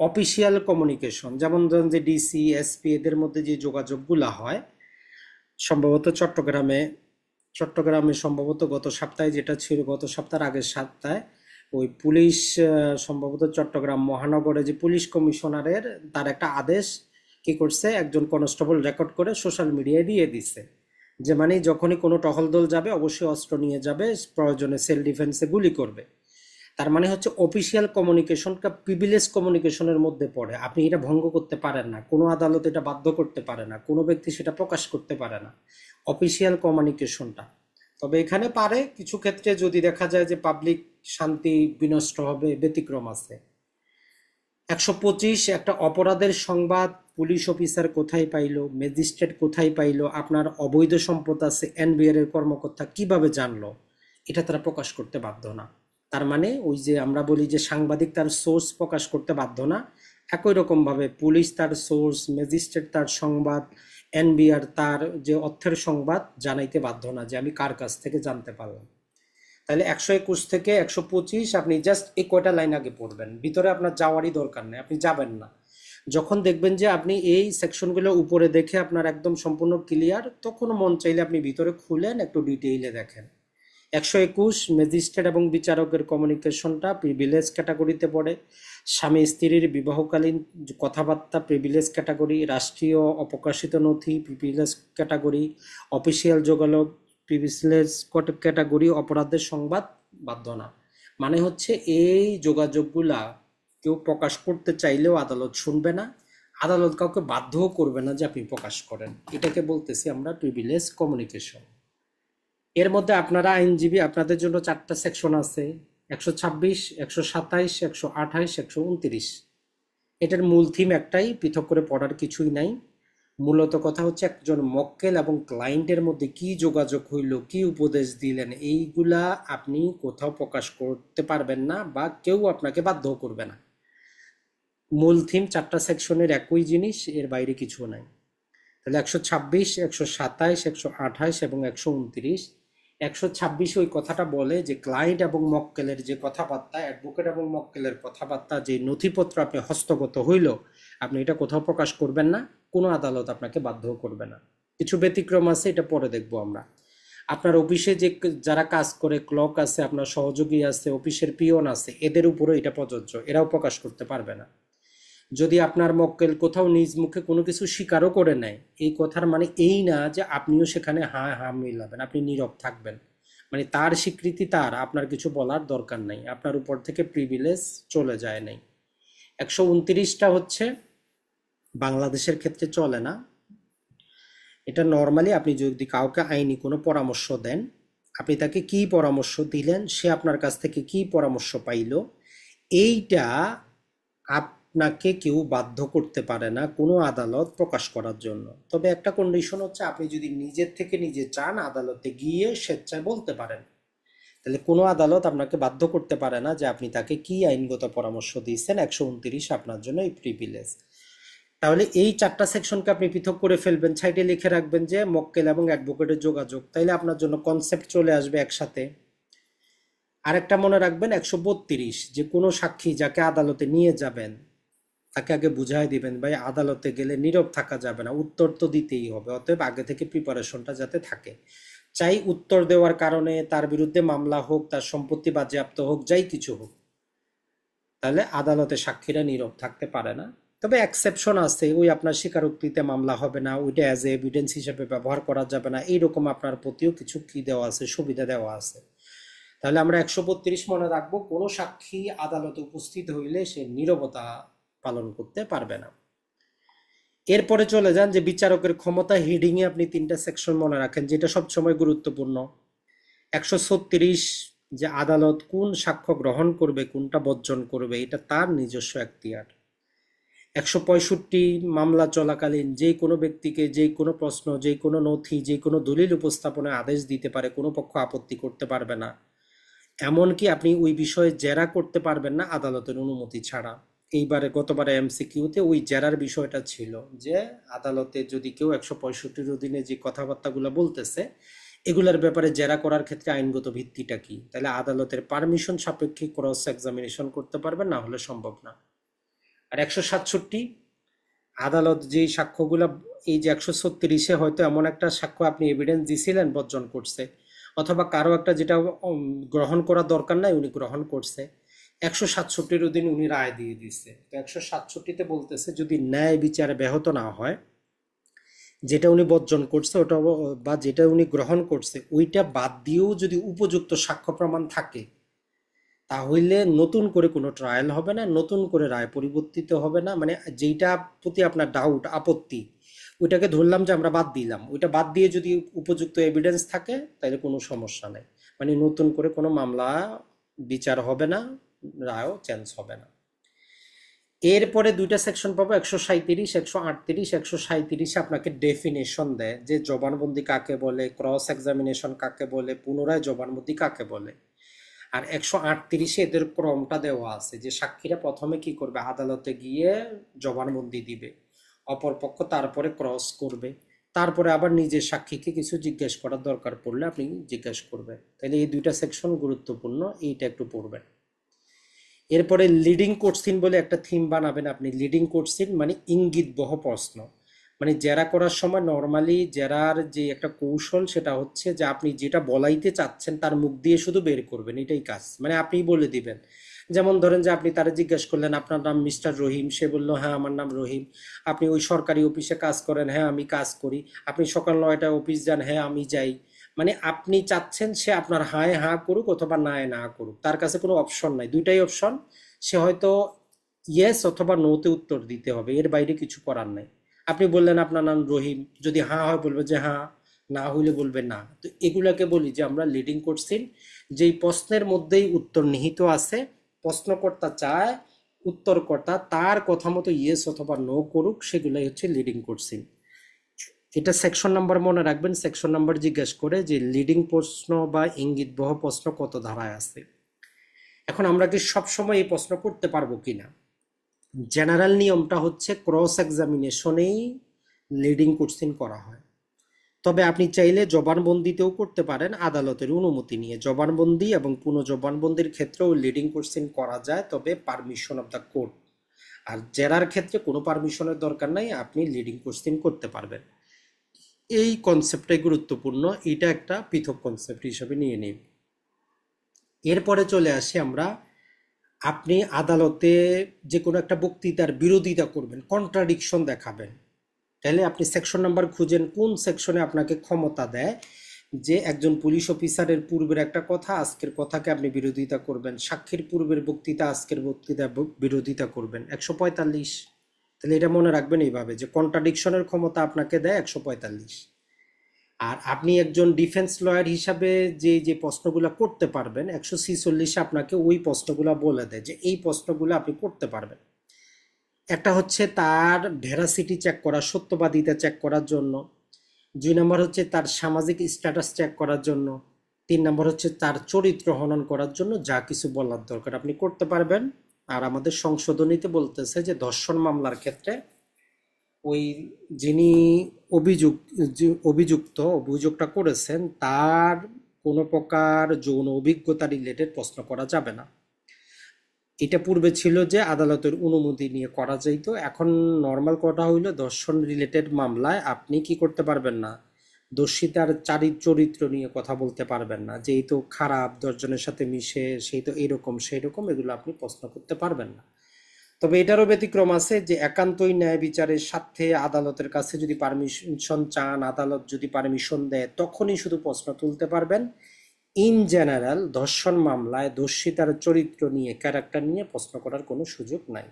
অফিসিয়াল কমিউনিকেশন, যেমন ধরেন যে ডিসি এসপি এদের মধ্যে যে যোগাযোগগুলা হয়, সম্ভবত চট্টগ্রামে সম্ভবত গত সপ্তাহে যেটা ছিল, গত সপ্তাহের আগের সপ্তাহে ওই পুলিশ সম্ভবত চট্টগ্রাম মহানগরে যে পুলিশ কমিশনারের তার একটা আদেশ কি করছে, একজন কনস্টেবল রেকর্ড করে সোশ্যাল মিডিয়ায় দিয়ে দিচ্ছে যে মানে যখনই কোনো টহল দল যাবে অবশ্যই অস্ত্র নিয়ে যাবে, প্রয়োজনে সেলফ ডিফেন্সে গুলি করবে। তার মানে হচ্ছে অফিসিয়াল কমিউনিকেশনটা প্রিভিলেজ কমিউনিকেশনের মধ্যে পড়ে, আপনি এটা ভঙ্গ করতে পারেন না, কোনো আদালত এটা বাধ্য করতে পারে না, কোনো ব্যক্তি সেটা প্রকাশ করতে পারে না অফিসিয়াল কমিউনিকেশনটা। তবে এখানে পারে কিছু ক্ষেত্রে যদি দেখা যায় যে পাবলিক শান্তি বিনষ্ট হবে, ব্যতিক্রম আছে। 125 একটা অপরাধের সংবাদ পুলিশ অফিসার কোথায় পাইলো, ম্যাজিস্ট্রেট কোথায় পাইলো, আপনার অবৈধ সম্পদ আছে এনবিআর এর কর্মকর্তা কিভাবে জানলো, এটা তারা প্রকাশ করতে বাধ্য না। তার মানে ওই যে আমরা বলি যে সাংবাদিক তার সোর্স প্রকাশ করতে বাধ্য না, একই রকম ভাবে পুলিশ তার সোর্স, ম্যাজিস্ট্রেট তার সংবাদ, এনবিআর তার যে অর্থের সংবাদ জানাইতে বাধ্য না যে আমি কার কাছ থেকে জানতে পারলাম। তাহলে 121 থেকে 125 আপনি জাস্ট এই কয়টা লাইন আগে পড়বেন, ভিতরে আপনার যাওয়ারই দরকার নেই, আপনি যাবেন না। যখন দেখবেন যে আপনি এই সেকশনগুলো উপরে দেখে আপনার একদম সম্পূর্ণ ক্লিয়ার, তখন মন চাইলে আপনি ভিতরে খুলেন একটু ডিটেইলে দেখেন। 121 ম্যাজিস্ট্রেট এবং বিচারকের কমিউনিকেশনটা প্রিভিলেজ ক্যাটাগরিতে পড়ে। স্বামী স্ত্রীর বিবাহকালীন কথাবার্তা প্রিভিলেজ ক্যাটাগরি, রাষ্ট্রীয় অপ্রকাশিত নথি প্রিভিলেজ ক্যাটাগরি, অফিসিয়াল যোগাযোগ প্রিভিলেজ ক্যাটাগরি, অপরাধের সংবাদ বাধ্য না। মানে হচ্ছে এই যোগাযোগগুলা কেউ প্রকাশ করতে চাইলেও আদালত শুনবে না, আদালত কাউকে বাধ্যও করবে না যে আপনি প্রকাশ করেন, এটাকে বলতেছি আমরা প্রিভিলেজ কমিউনিকেশন। এর মধ্যে আপনারা আইনজীবী, আপনাদের জন্য 4টা সেকশন আছে, 126, 127, 128, 129। এটার মূল থিম একটাই, পৃথক করে পড়ার কিছুই নাই। মূলত কথা হচ্ছে একজন মক্কেল এবং ক্লায়েন্টের মধ্যে কি যোগাযোগ হইল, কি উপদেশ দিলেন, এইগুলা আপনি কোথাও প্রকাশ করতে পারবেন না বা কেউ আপনাকে বাধ্য করবে না। মূল থিম 4টা সেকশনের একই জিনিস, এর বাইরে কিছু নাই। তাহলে 126, 127, 128 এবং 129। 126 ওই কথাটা বলে যে ক্লায়েন্ট এবং মক্কেলের যে কথাবার্তা, অ্যাডভোকেট এবং মক্কেলের কথাবার্তা, যে নথিপত্র আপনি হস্তগত হইল, আপনি এটা কোথাও প্রকাশ করবেন না, কোনো আদালত আপনাকে বাধ্য করবে না। কিছু ব্যতিক্রম আছে, এটা পরে দেখবো আমরা। আপনার অফিসে যে যারা কাজ করে, ক্লক আছে, আপনার সহযোগী আছে, অফিসের পিয়ন আছে, এদের উপরও এটা প্রযোজ্য, এরাও প্রকাশ করতে পারবে না। যদি আপনার মক্কেল কোথাও নিজ মুখে কোনো কিছু স্বীকারও করে নেয়, এই কথার মানে এই না যে আপনিও সেখানে হ্যাঁ হ্যাঁ মিলাবেন, আপনি নীরব থাকবেন, মানে তার স্বীকৃতি তার, আপনার কিছু বলার দরকার নাই, আপনার উপর থেকে প্রিভিলেজ চলে যায় নাই। 129টা হচ্ছে বাংলাদেশের ক্ষেত্রে চলে না, এটা নর্মালি আপনি যদি কাউকে আইনি কোনো পরামর্শ দেন, আপনি তাকে কি পরামর্শ দিলেন, সে আপনার কাছ থেকে কি পরামর্শ পাইল, এইটা আপনাকে কেউ বাধ্য করতে পারে না কোনো আদালত প্রকাশ করার জন্য। তবে একটা কন্ডিশন হচ্ছে, আপনি যদি নিজের থেকে নিজে চান আদালতে গিয়ে স্বেচ্ছায় বলতে পারেন, তাহলে কোনো আদালত আপনাকে বাধ্য করতে পারে না যে আপনি তাকে কি আইনগত পরামর্শ দিয়েছেন। 129 আপনার জন্য এই প্রিভিলেজ। তাহলে এই 4টা সেকশনকে আপনি পৃথক করে ফেলবেন, সাইডে লিখে রাখবেন যে মক্কেল এবং অ্যাডভোকেটের যোগাযোগ, তাইলে আপনার জন্য কনসেপ্ট চলে আসবে একসাথে। আরেকটা মনে রাখবেন 132, যে কোনো সাক্ষী যাকে আদালতে নিয়ে যাবেন তাকে আগে বুঝাই দিবেন ভাই আদালতে গেলে নীরব থাকা যাবে না, উত্তর তো দিতেই হবে, অতএব আগে থেকে প্রিপারেশনটা যাতে থাকে। চাই উত্তর দেওয়ার কারণে তার বিরুদ্ধে মামলা হোক, তার সম্পত্তি বাজেয়াপ্ত হোক, যাই কিছু হোক, তাহলে আদালতে সাক্ষীরা নীরব থাকতে পারে না। তবে এক্সেপশন আছে, ওই আপনার স্বীকারোক্তিতে মামলা হবে না, ওইটা অ্যাজ এ এভিডেন্স হিসেবে ব্যবহার করা যাবে না, এইরকম আপনার প্রতিও কিছু কি দেওয়া আছে, সুবিধা দেওয়া আছে। তাহলে আমরা 132 মনে রাখবো, কোনো সাক্ষী আদালতে উপস্থিত হইলে সে নীরবতা পালন করতে পারবে না। এরপরে চলে যান যে বিচারকের ক্ষমতা, হেডিং এ আপনি 3টা সেকশন মনে রাখেন, যেটা সবসময় গুরুত্বপূর্ণ। 136, যে আদালত কোন সাক্ষ্য গ্রহণ করবে, কোনটা বর্জন করবে, এটা তার নিজস্ব এখতিয়ার। 165, মামলা চলাকালীন যে কোনো ব্যক্তিকে যে কোনো প্রশ্ন, যে কোনো নথি, যে কোনো দলিল উপস্থাপনের আদেশ দিতে পারে, কোনো পক্ষ আপত্তি করতে পারবে না। এমনকি আপনি ওই বিষয়ে জেরা করতে পারবেন না আদালতের অনুমতি ছাড়া। এইবারে গতবারে এমসিকিউতে ওই জেরার বিষয়টা ছিল যে আদালতে যদি কেউ 165 অধীনে যে কথাবার্তাগুলো বলতেছে এগুলার ব্যাপারে জেরা করার ক্ষেত্রে আইনগত ভিত্তিটা কি, তাহলে আদালতের পারমিশন সাপেক্ষে ক্রস এক্সামিনেশন করতে পারবে, না হলে সম্ভব না। আর 167 আদালত যেই সাক্ষ্যগুলা, এই যে 136-এ হয়তো এমন একটা সাক্ষ্য আপনি এভিডেন্স দিছিলেন বর্জন করছে, অথবা কারো একটা যেটা গ্রহণ করা দরকার নাই উনি গ্রহণ করছে, 167-র অধীন উনি রায় দিয়ে দিচ্ছে। তো 167-তে বলতেছে যদি ন্যায় বিচারে ব্যাহত না হয়, যেটা উনি বর্জন করছে ওটা বা যেটা উনি গ্রহণ করছে ওইটা বাদ দিয়েও যদি উপযুক্ত সাক্ষ্য প্রমাণ থাকে, তাহলে নতুন করে কোনো ট্রায়াল হবে না, নতুন করে রায় পরিবর্তিত হবে না। মানে যেইটা প্রতি আপনার ডাউট আপত্তি ওইটাকে ধরলাম যে আমরা বাদ দিলাম, ওইটা বাদ দিয়ে যদি উপযুক্ত এভিডেন্স থাকে তাহলে কোনো সমস্যা নেই। মানে নতুন করে কোনো মামলা বিচার হবে না, রায়ও চেঞ্জ হবে না। এরপরে দুইটা সেকশন পাবো, 137, 138। 137-এ আপনাকে ডেফিনেশন দেয় যে জবানবন্দি কাকে বলে, ক্রস এক্সামিনেশন কাকে বলে, পুনরায় জবানবন্দি কাকে বলে। আর 138-এ এদের ক্রমটা দেওয়া আছে যে সাক্ষীরা প্রথমে কি করবে, আদালতে গিয়ে জবানবন্দি দিবে, অপরপক্ষ তারপরে ক্রস করবে, তারপরে আবার নিজের সাক্ষীকে কিছু জিজ্ঞেস করার দরকার পড়লে আপনি জিজ্ঞেস করবেন। তাহলে এই দুইটা সেকশন গুরুত্বপূর্ণ, এইটা একটু পড়বেন। এরপরে লিডিং কোশ্চিন বলে একটা থিম বানাবেন আপনি। লিডিং কোশ্চিন মানে ইঙ্গিত বহ প্রশ্ন। মানে জেরা করার সময় নর্মালি জেরার যে একটা কৌশল সেটা হচ্ছে যে আপনি যেটা বলাইতে চাচ্ছেন তার মুখ দিয়ে শুধু বের করবেন, এটাই কাজ। মানে আপনি বলে দিবেন, যেমন ধরেন যে আপনি তারা জিজ্ঞেস করলেন আপনার নাম মিস্টার রহিম, সে বলল হ্যাঁ আমার নাম রহিম। আপনি ওই সরকারি অফিসে কাজ করেন, হ্যাঁ আমি কাজ করি। আপনি সকাল 9টায় অফিস যান, হ্যাঁ আমি যাই। মানে আপনি চাচ্ছেন সে আপনার হায় হ্যাঁ করুক অথবা নায় না করুক, তার কাছে কোনো অপশন নাই, দুইটাই অপশন। সে হয়তো ইয়েস অথবা নোতে উত্তর দিতে হবে, এর বাইরে কিছু করার নাই। আপনি বললেন আপনার নাম রহিম, যদি হ্যাঁ হয় বলবে যে হ্যাঁ, না হইলে বলবে না। তো এগুলাকে বলি যে আমরা লিডিং কোশ্চেন, যেই প্রশ্নের মধ্যেই উত্তর নিহিত আছে, প্রশ্নকর্তা চায় উত্তরকর্তা তার কথা মতো ইয়েস অথবা নো করুক, সেগুলাই হচ্ছে লিডিং কোশ্চেন। এটা সেকশন নাম্বার মনে রাখবেন, সেকশন নাম্বার জিজ্ঞেস করে যে লিডিং প্রশ্ন বা ইঙ্গিতবহ প্রশ্ন কত ধারায় আছে। এখন আমরা কি সবসময় এই প্রশ্ন করতে পারবো কিনা? জেনারেল নিয়মটা হচ্ছে ক্রস এক্সামিনেশনেই লিডিং কোশ্চেন করা হয়, তবে আপনি চাইলে জবানবন্দিতেও করতে পারেন আদালতের অনুমতি নিয়ে। জবানবন্দি এবং পুনঃজবানবন্দির ক্ষেত্রেও লিডিং কোশ্চেন করা যায়, তবে পারমিশন অফ দ্য কোর্ট। আর জেরার ক্ষেত্রে কোনো পারমিশনের দরকার নাই, আপনি লিডিং কোশ্চেন করতে পারবেন। এই কনসেপ্টটাই গুরুত্বপূর্ণ, এটা একটা পৃথক কনসেপ্ট হিসেবে নিয়ে নিন। এরপরে চলে আসি আমরা, আপনি আদালতে যে কোনো একটা বক্তৃতার বিরোধিতা করবেন, কন্ট্রাডিকশন দেখাবেন, তাহলে আপনি সেকশন নাম্বার খুঁজেন কোন সেকশনে আপনাকে ক্ষমতা দেয় যে একজন পুলিশ অফিসারের পূর্বের একটা কথা আজকের কথাকে আপনি বিরোধিতা করবেন, সাক্ষীর পূর্বের বক্তৃতা আজকের বক্তৃতা বিরোধিতা করবেন। 145। তাহলে এটা মনে রাখবেন এইভাবে যে কন্ট্রাডিকশনের ক্ষমতা আপনাকে দেয় 145। আর আপনি একজন ডিফেন্স লয়ার হিসাবে যে যে প্রশ্নগুলো করতে পারবেন, 146 আপনাকে ওই প্রশ্নগুলো বলে দেয় যে এই প্রশ্নগুলো আপনি করতে পারবেন। একটা হচ্ছে তার ভেরাসিটি চেক করা, সত্যবাদিতা চেক করার জন্য। 2 নম্বর হচ্ছে তার সামাজিক স্ট্যাটাস চেক করার জন্য। 3 নম্বর হচ্ছে তার চরিত্র হনন করার জন্য। যা কিছু বলার দরকার আপনি করতে পারবেন। আর আমাদের সংশোধনীতে বলতেছে যে ধর্ষণ মামলার ক্ষেত্রে ওই যিনি অভিযোগটা করেছেন তার কোনো প্রকার যৌন অভিজ্ঞতা রিলেটেড প্রশ্ন করা যাবে না। এটা পূর্বে ছিল যে আদালতের অনুমতি নিয়ে করা যাইতো, এখন নর্মাল কথা হইলো ধর্ষণ রিলেটেড মামলায় আপনি কি করতে পারবেন না, দোষিতার চরিত্র নিয়ে কথা বলতে পারবেন না, যে এই তো খারাপ, 10 জনের সাথে মিশে, সেই তো এইরকম সেই রকম, এগুলো আপনি প্রশ্ন করতে পারবেন না। তবে এটারও ব্যতিক্রম আছে যে একান্তই ন্যায় বিচারের স্বার্থে আদালতের কাছে যদি পারমিশন চান, আদালত যদি পারমিশন দেয়, তখনই শুধু প্রশ্ন তুলতে পারবেন। ইন জেনারেল ধর্ষণ মামলায় দোষিতার চরিত্র নিয়ে, ক্যারেক্টার নিয়ে প্রশ্ন করার কোনো সুযোগ নাই।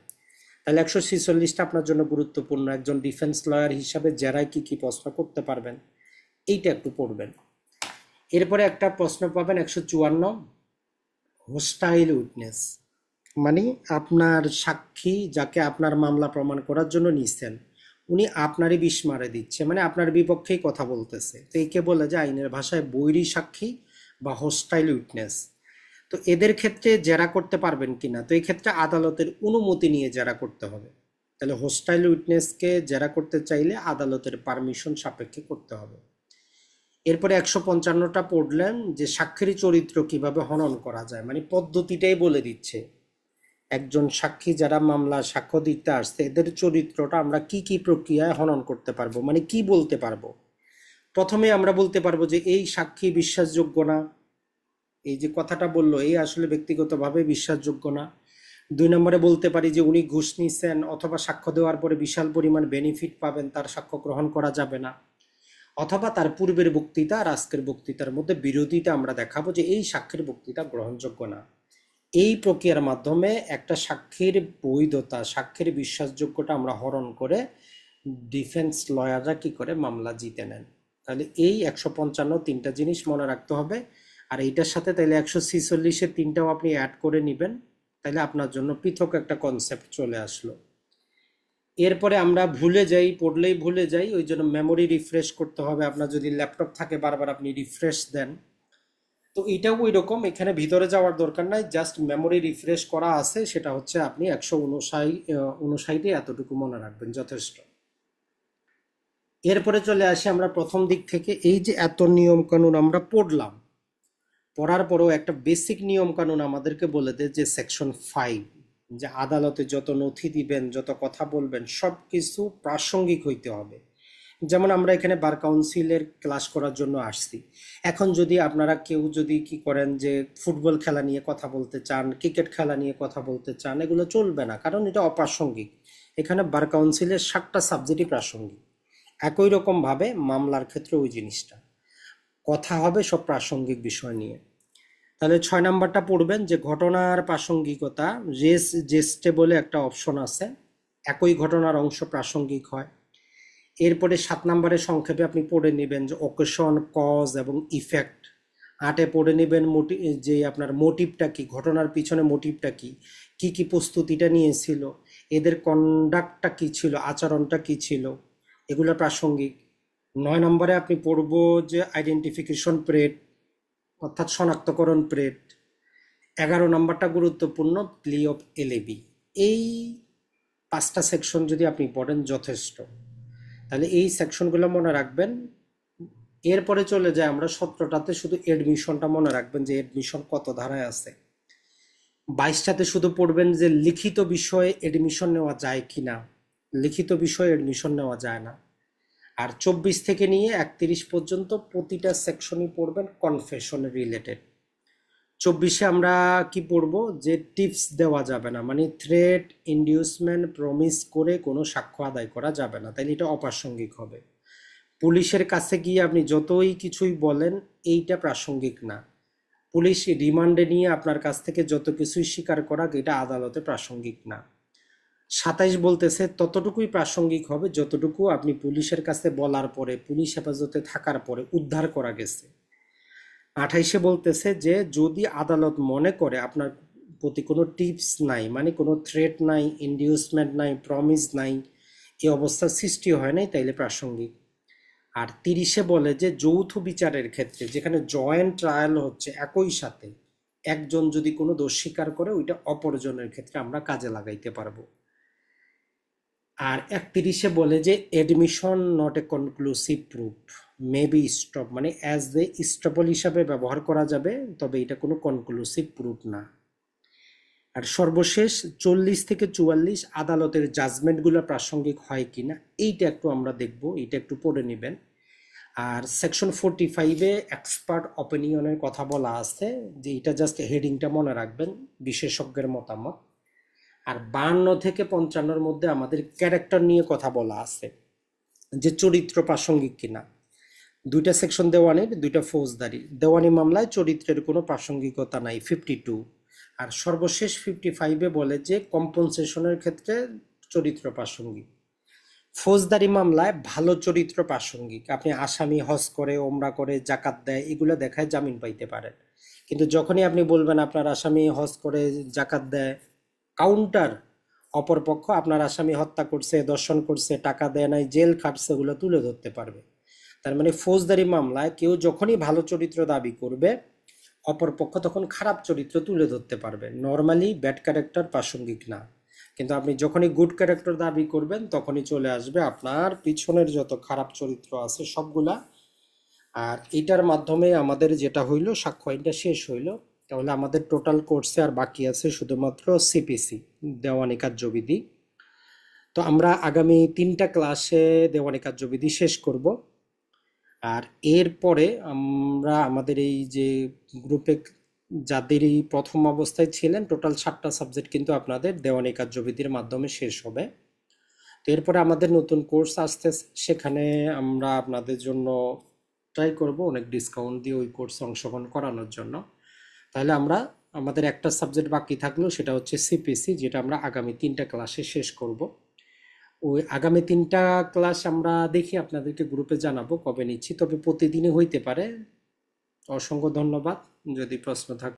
তাহলে 146টা আপনার জন্য গুরুত্বপূর্ণ, একজন ডিফেন্স লয়ার হিসাবে যারাই কি কি প্রশ্ন করতে পারবেন এইটা একটু পড়বেন। এরপরে একটা প্রশ্ন পাবেন 154, হোস্টাইল উইটনেস। মানে আপনার সাক্ষী যাকে আপনার মামলা প্রমাণ করার জন্য নিচ্ছেন, উনি আপনারই বিষ মারে দিচ্ছে, মানে আপনার বিপক্ষেই কথা বলতেছে। তো একে বলে যে আইনের ভাষায় বৈরী সাক্ষী বা হোস্টাইল উইটনেস। তো তো এদের ক্ষেত্রে জেরা করতে পারবেন কিনা, তো এই ক্ষেত্রে আদালতের অনুমতি নিয়ে জেরা করতে হবে। তাহলে হোস্টাইল উইটনেসকে জেরা করতে চাইলে আদালতের পারমিশন সাপেক্ষে করতে হবে। এরপরে 155টা পড়লেন যে সাক্ষীর চরিত্র কিভাবে হনন করা যায়, মানে পদ্ধতিটাই বলে দিচ্ছে। একজন সাক্ষী যারা মামলা সাক্ষ্য দিতে আসছে এদের চরিত্রটা আমরা কি কি প্রক্রিয়ায় হনন করতে পারবো, মানে কি বলতে পারবো। প্রথমে আমরা বলতে পারবো যে এই সাক্ষী বিশ্বাসযোগ্য না, এই যে কথাটা বললো এই আসলে ব্যক্তিগতভাবে বিশ্বাসযোগ্য না। 2 নম্বরে বলতে পারি যে উনি ঘুষ নিছেন অথবা সাক্ষ্য দেওয়ার পরে বিশাল পরিমাণ বেনিফিট পাবেন, তার সাক্ষ্য গ্রহণ করা যাবে না। অথবা তার পূর্বের বক্তৃতা আর আজকের বক্তৃতার মধ্যে বিরোধিতা আমরা দেখাবো যে এই সাক্ষীর বক্তৃতা গ্রহণযোগ্য না। এই প্রক্রিয়ার মাধ্যমে একটা সাক্ষীর বৈধতা, সাক্ষীর বিশ্বাসযোগ্যতা আমরা হরণ করে ডিফেন্স লয়াররা কি করে মামলা জিতে নেন। তাহলে এই 155 তিনটা জিনিস মনে রাখতে হবে। আর এইটার সাথে তাহলে 146-এর তিনটাও আপনি অ্যাড করে নেবেন, তাহলে আপনার জন্য পৃথক একটা কনসেপ্ট চলে আসলো। এরপরে আমরা ভুলে যাই, পড়লেই ভুলে যাই, ওই জন্য মেমোরি রিফ্রেশ করতে হবে। আপনার যদি ল্যাপটপ থাকে বারবার আপনি রিফ্রেশ দেন, তো এটাও ওই রকম, এখানে ভিতরে যাওয়ার দরকার নাই, জাস্ট মেমোরি রিফ্রেশ করা আছে, সেটা হচ্ছে আপনি 159 এতটুকু মনে রাখবেন, যথেষ্ট। এরপরে চলে আসি আমরা প্রথম দিক থেকে। এই যে এত নিয়ম কানুন আমরা পড়লাম, পড়ার পরেও একটা বেসিক নিয়ম কানুন আমাদেরকে বলে দেয় যে সেকশন 5, যে আদালতে যত নথি দিবেন, যত কথা বলবেন সব কিছু প্রাসঙ্গিক হইতে হবে। যেমন আমরা এখানে বার কাউন্সিলের ক্লাস করার জন্য আসছি। এখন যদি আপনারা কেউ যদি কি করেন যে ফুটবল খেলা নিয়ে কথা বলতে চান, ক্রিকেট খেলা নিয়ে কথা বলতে চান, এগুলো চলবে না, কারণ এটা অপ্রাসঙ্গিক। এখানে বার কাউন্সিলের 7টা সাবজেক্টই প্রাসঙ্গিক। একই রকমভাবে মামলার ক্ষেত্রে ওই জিনিসটা কথা হবে সব প্রাসঙ্গিক বিষয় নিয়ে। তাহলে 6 নাম্বারটা পড়বেন যে ঘটনার প্রাসঙ্গিকতা, রেস জেস্টে বলে একটা অপশন আছে, একই ঘটনার অংশ প্রাসঙ্গিক হয়। এরপরে 7 নাম্বারে সংক্ষেপে আপনি পড়ে নেবেন যে অকেশন, কজ এবং ইফেক্ট। 8-এ পড়ে নেবেন যে আপনার মোটিভটা কি, ঘটনার পিছনে মোটিভটা কি, কি কি প্রস্তুতিটা নিয়েছিল, এদের কন্ডাক্টটা কি ছিল, আচরণটা কি ছিল, এগুলো প্রাসঙ্গিক। 9 নম্বরে আপনি পড়বো যে আইডেন্টিফিকেশন প্রেড, অর্থাৎ শনাক্তকরণ প্রেড। 11 নম্বরটা গুরুত্বপূর্ণ, প্লি অফ এলএবি। এই 5টা সেকশন যদি আপনি পড়েন যথেষ্ট। তাহলে এই সেকশনগুলো মনে রাখবেন। এরপরে চলে যায় আমরা 17টাতে, শুধু এডমিশনটা মনে রাখবেন যে এডমিশন কত ধারায় আছে। 22টাতে শুধু পড়বেন যে লিখিত বিষয়ে এডমিশন নেওয়া যায় কিনা, লিখিত বিষয়ে এডমিশন নেওয়া যায় না। আর 24 থেকে নিয়ে 31 পর্যন্ত প্রতিটা সেকশনই পড়বেন কনফেশন রিলেটেড। 24-এ আমরা কি পড়বো যে টিপস দেওয়া যাবে না, মানে থ্রেট, ইনডিউসমেন্ট, প্রমিস করে কোনো সাক্ষ্য আদায় করা যাবে না, তাইলে এটা অপ্রাসঙ্গিক হবে। পুলিশের কাছে গিয়ে আপনি যতই কিছুই বলেন এইটা প্রাসঙ্গিক না। পুলিশ রিমান্ডে নিয়ে আপনার কাছ থেকে যত কিছুই স্বীকার করা, এটা আদালতে প্রাসঙ্গিক না। 27 বলতেছে ততটুকুই প্রাসঙ্গিক হবে যতটুকু আপনি পুলিশের কাছে বলার পরে, পুলিশ হেফাজতে থাকার পরে উদ্ধার করা গেছে। 28-এ বলতেছে যে যদি আদালত মনে করে আপনার প্রতি কোনো টিপস নাই, মানে কোনো থ্রেট নাই, ইনডিউসমেন্ট নাই, প্রমিস নাই, এই অবস্থার সৃষ্টি হয় নাই, তাইলে প্রাসঙ্গিক। আর 30-এ বলে যে যৌথ বিচারের ক্ষেত্রে, যেখানে জয়েন্ট ট্রায়াল হচ্ছে একই সাথে, একজন যদি কোনো দোষ স্বীকার করে ওইটা অপরজনের ক্ষেত্রে আমরা কাজে লাগাইতে পারবো। আর 31-এ বলে যে admission not a conclusive proof, maybe stop, মানে অ্যাজ এ স্টপল হিসাবে ব্যবহার করা যাবে, তবে এটা কোনো কনক্লুসিভ প্রুফ না। আর সর্বশেষ 40 থেকে 44 আদালতের জাজমেন্টগুলো প্রাসঙ্গিক হয় কিনা এইটা একটু আমরা দেখব, এইটা একটু পড়ে নেবেন। আর সেকশন 45-এ এক্সপার্ট অপিনিয়নের কথা বলা আছে, যে এটা জাস্ট হেডিংটা মনে রাখবেন, বিশেষজ্ঞের মতামত। আর 52 থেকে 55-এর মধ্যে আমাদের ক্যারেক্টার নিয়ে কথা বলা আছে, যে চরিত্র প্রাসঙ্গিক কিনা। 2টা সেকশন দেওয়ানির, 2টা ফৌজদারি। দেওয়ানি মামলায় চরিত্রের কোনো প্রাসঙ্গিকতা নাই, 52। আর সর্বশেষ 55-এ বলে যে কম্পনসেশনের ক্ষেত্রে চরিত্র প্রাসঙ্গিক। ফৌজদারি মামলায় ভালো চরিত্র প্রাসঙ্গিক, আপনি আসামি হজ করে, ওমরা করে, জাকাত দেয়, এগুলো দেখায় জামিন পাইতে পারেন। কিন্তু যখনই আপনি বলবেন আপনার আসামি হজ করে, জাকাত দেয়, কাউন্টার অপরপক্ষ আপনার আসামি হত্যা করছে, দর্শন করছে, টাকা দেয় নাই, জেল খাটছে, এগুলো তুলে ধরতে পারবে। তার মানে ফৌজদারি মামলায় কেউ যখনই ভালো চরিত্র দাবি করবে অপরপক্ষ তখন খারাপ চরিত্র তুলে ধরতে পারবে। নর্মালি ব্যাড ক্যারেক্টার প্রাসঙ্গিক না, কিন্তু আপনি যখনই গুড ক্যারেক্টার দাবি করবেন তখনই চলে আসবে আপনার পিছনের যত খারাপ চরিত্র আছে সবগুলা। আর এটার মাধ্যমে আমাদের যেটা হইলো, সাক্ষ্য আইনটা শেষ হইলো। তাহলে আমাদের টোটাল কোর্সে আর বাকি আছে শুধুমাত্র সিপিসি, দেওয়ানি কার্যবিধি। তো আমরা আগামী 3টা ক্লাসে দেওয়ানি কার্যবিধি শেষ করব। আর এরপরে আমরা আমাদের এই যে গ্রুপে যাদের এই প্রথম অবস্থায় ছিলেন, টোটাল 7টা সাবজেক্ট কিন্তু আপনাদের দেওয়ানি কার্যবিধির মাধ্যমে শেষ হবে। তো এরপরে আমাদের নতুন কোর্স আসতেছে, সেখানে আমরা আপনাদের জন্য ট্রাই করব অনেক ডিসকাউন্ট দিয়ে ওই কোর্সে অংশগ্রহণ করানোর জন্য। তাহলে আমরা আমাদের একটা সাবজেক্ট বাকি থাকলো, সেটা হচ্ছে সিপিসি, যেটা আমরা আগামী 3টা ক্লাসে শেষ করব। ওই আগামী 3টা ক্লাস আমরা দেখি আপনাদেরকে গ্রুপে জানাবো কবে নিচ্ছি, তবে প্রতিদিনই হইতে পারে। অসংখ্য ধন্যবাদ। যদি প্রশ্ন থাকে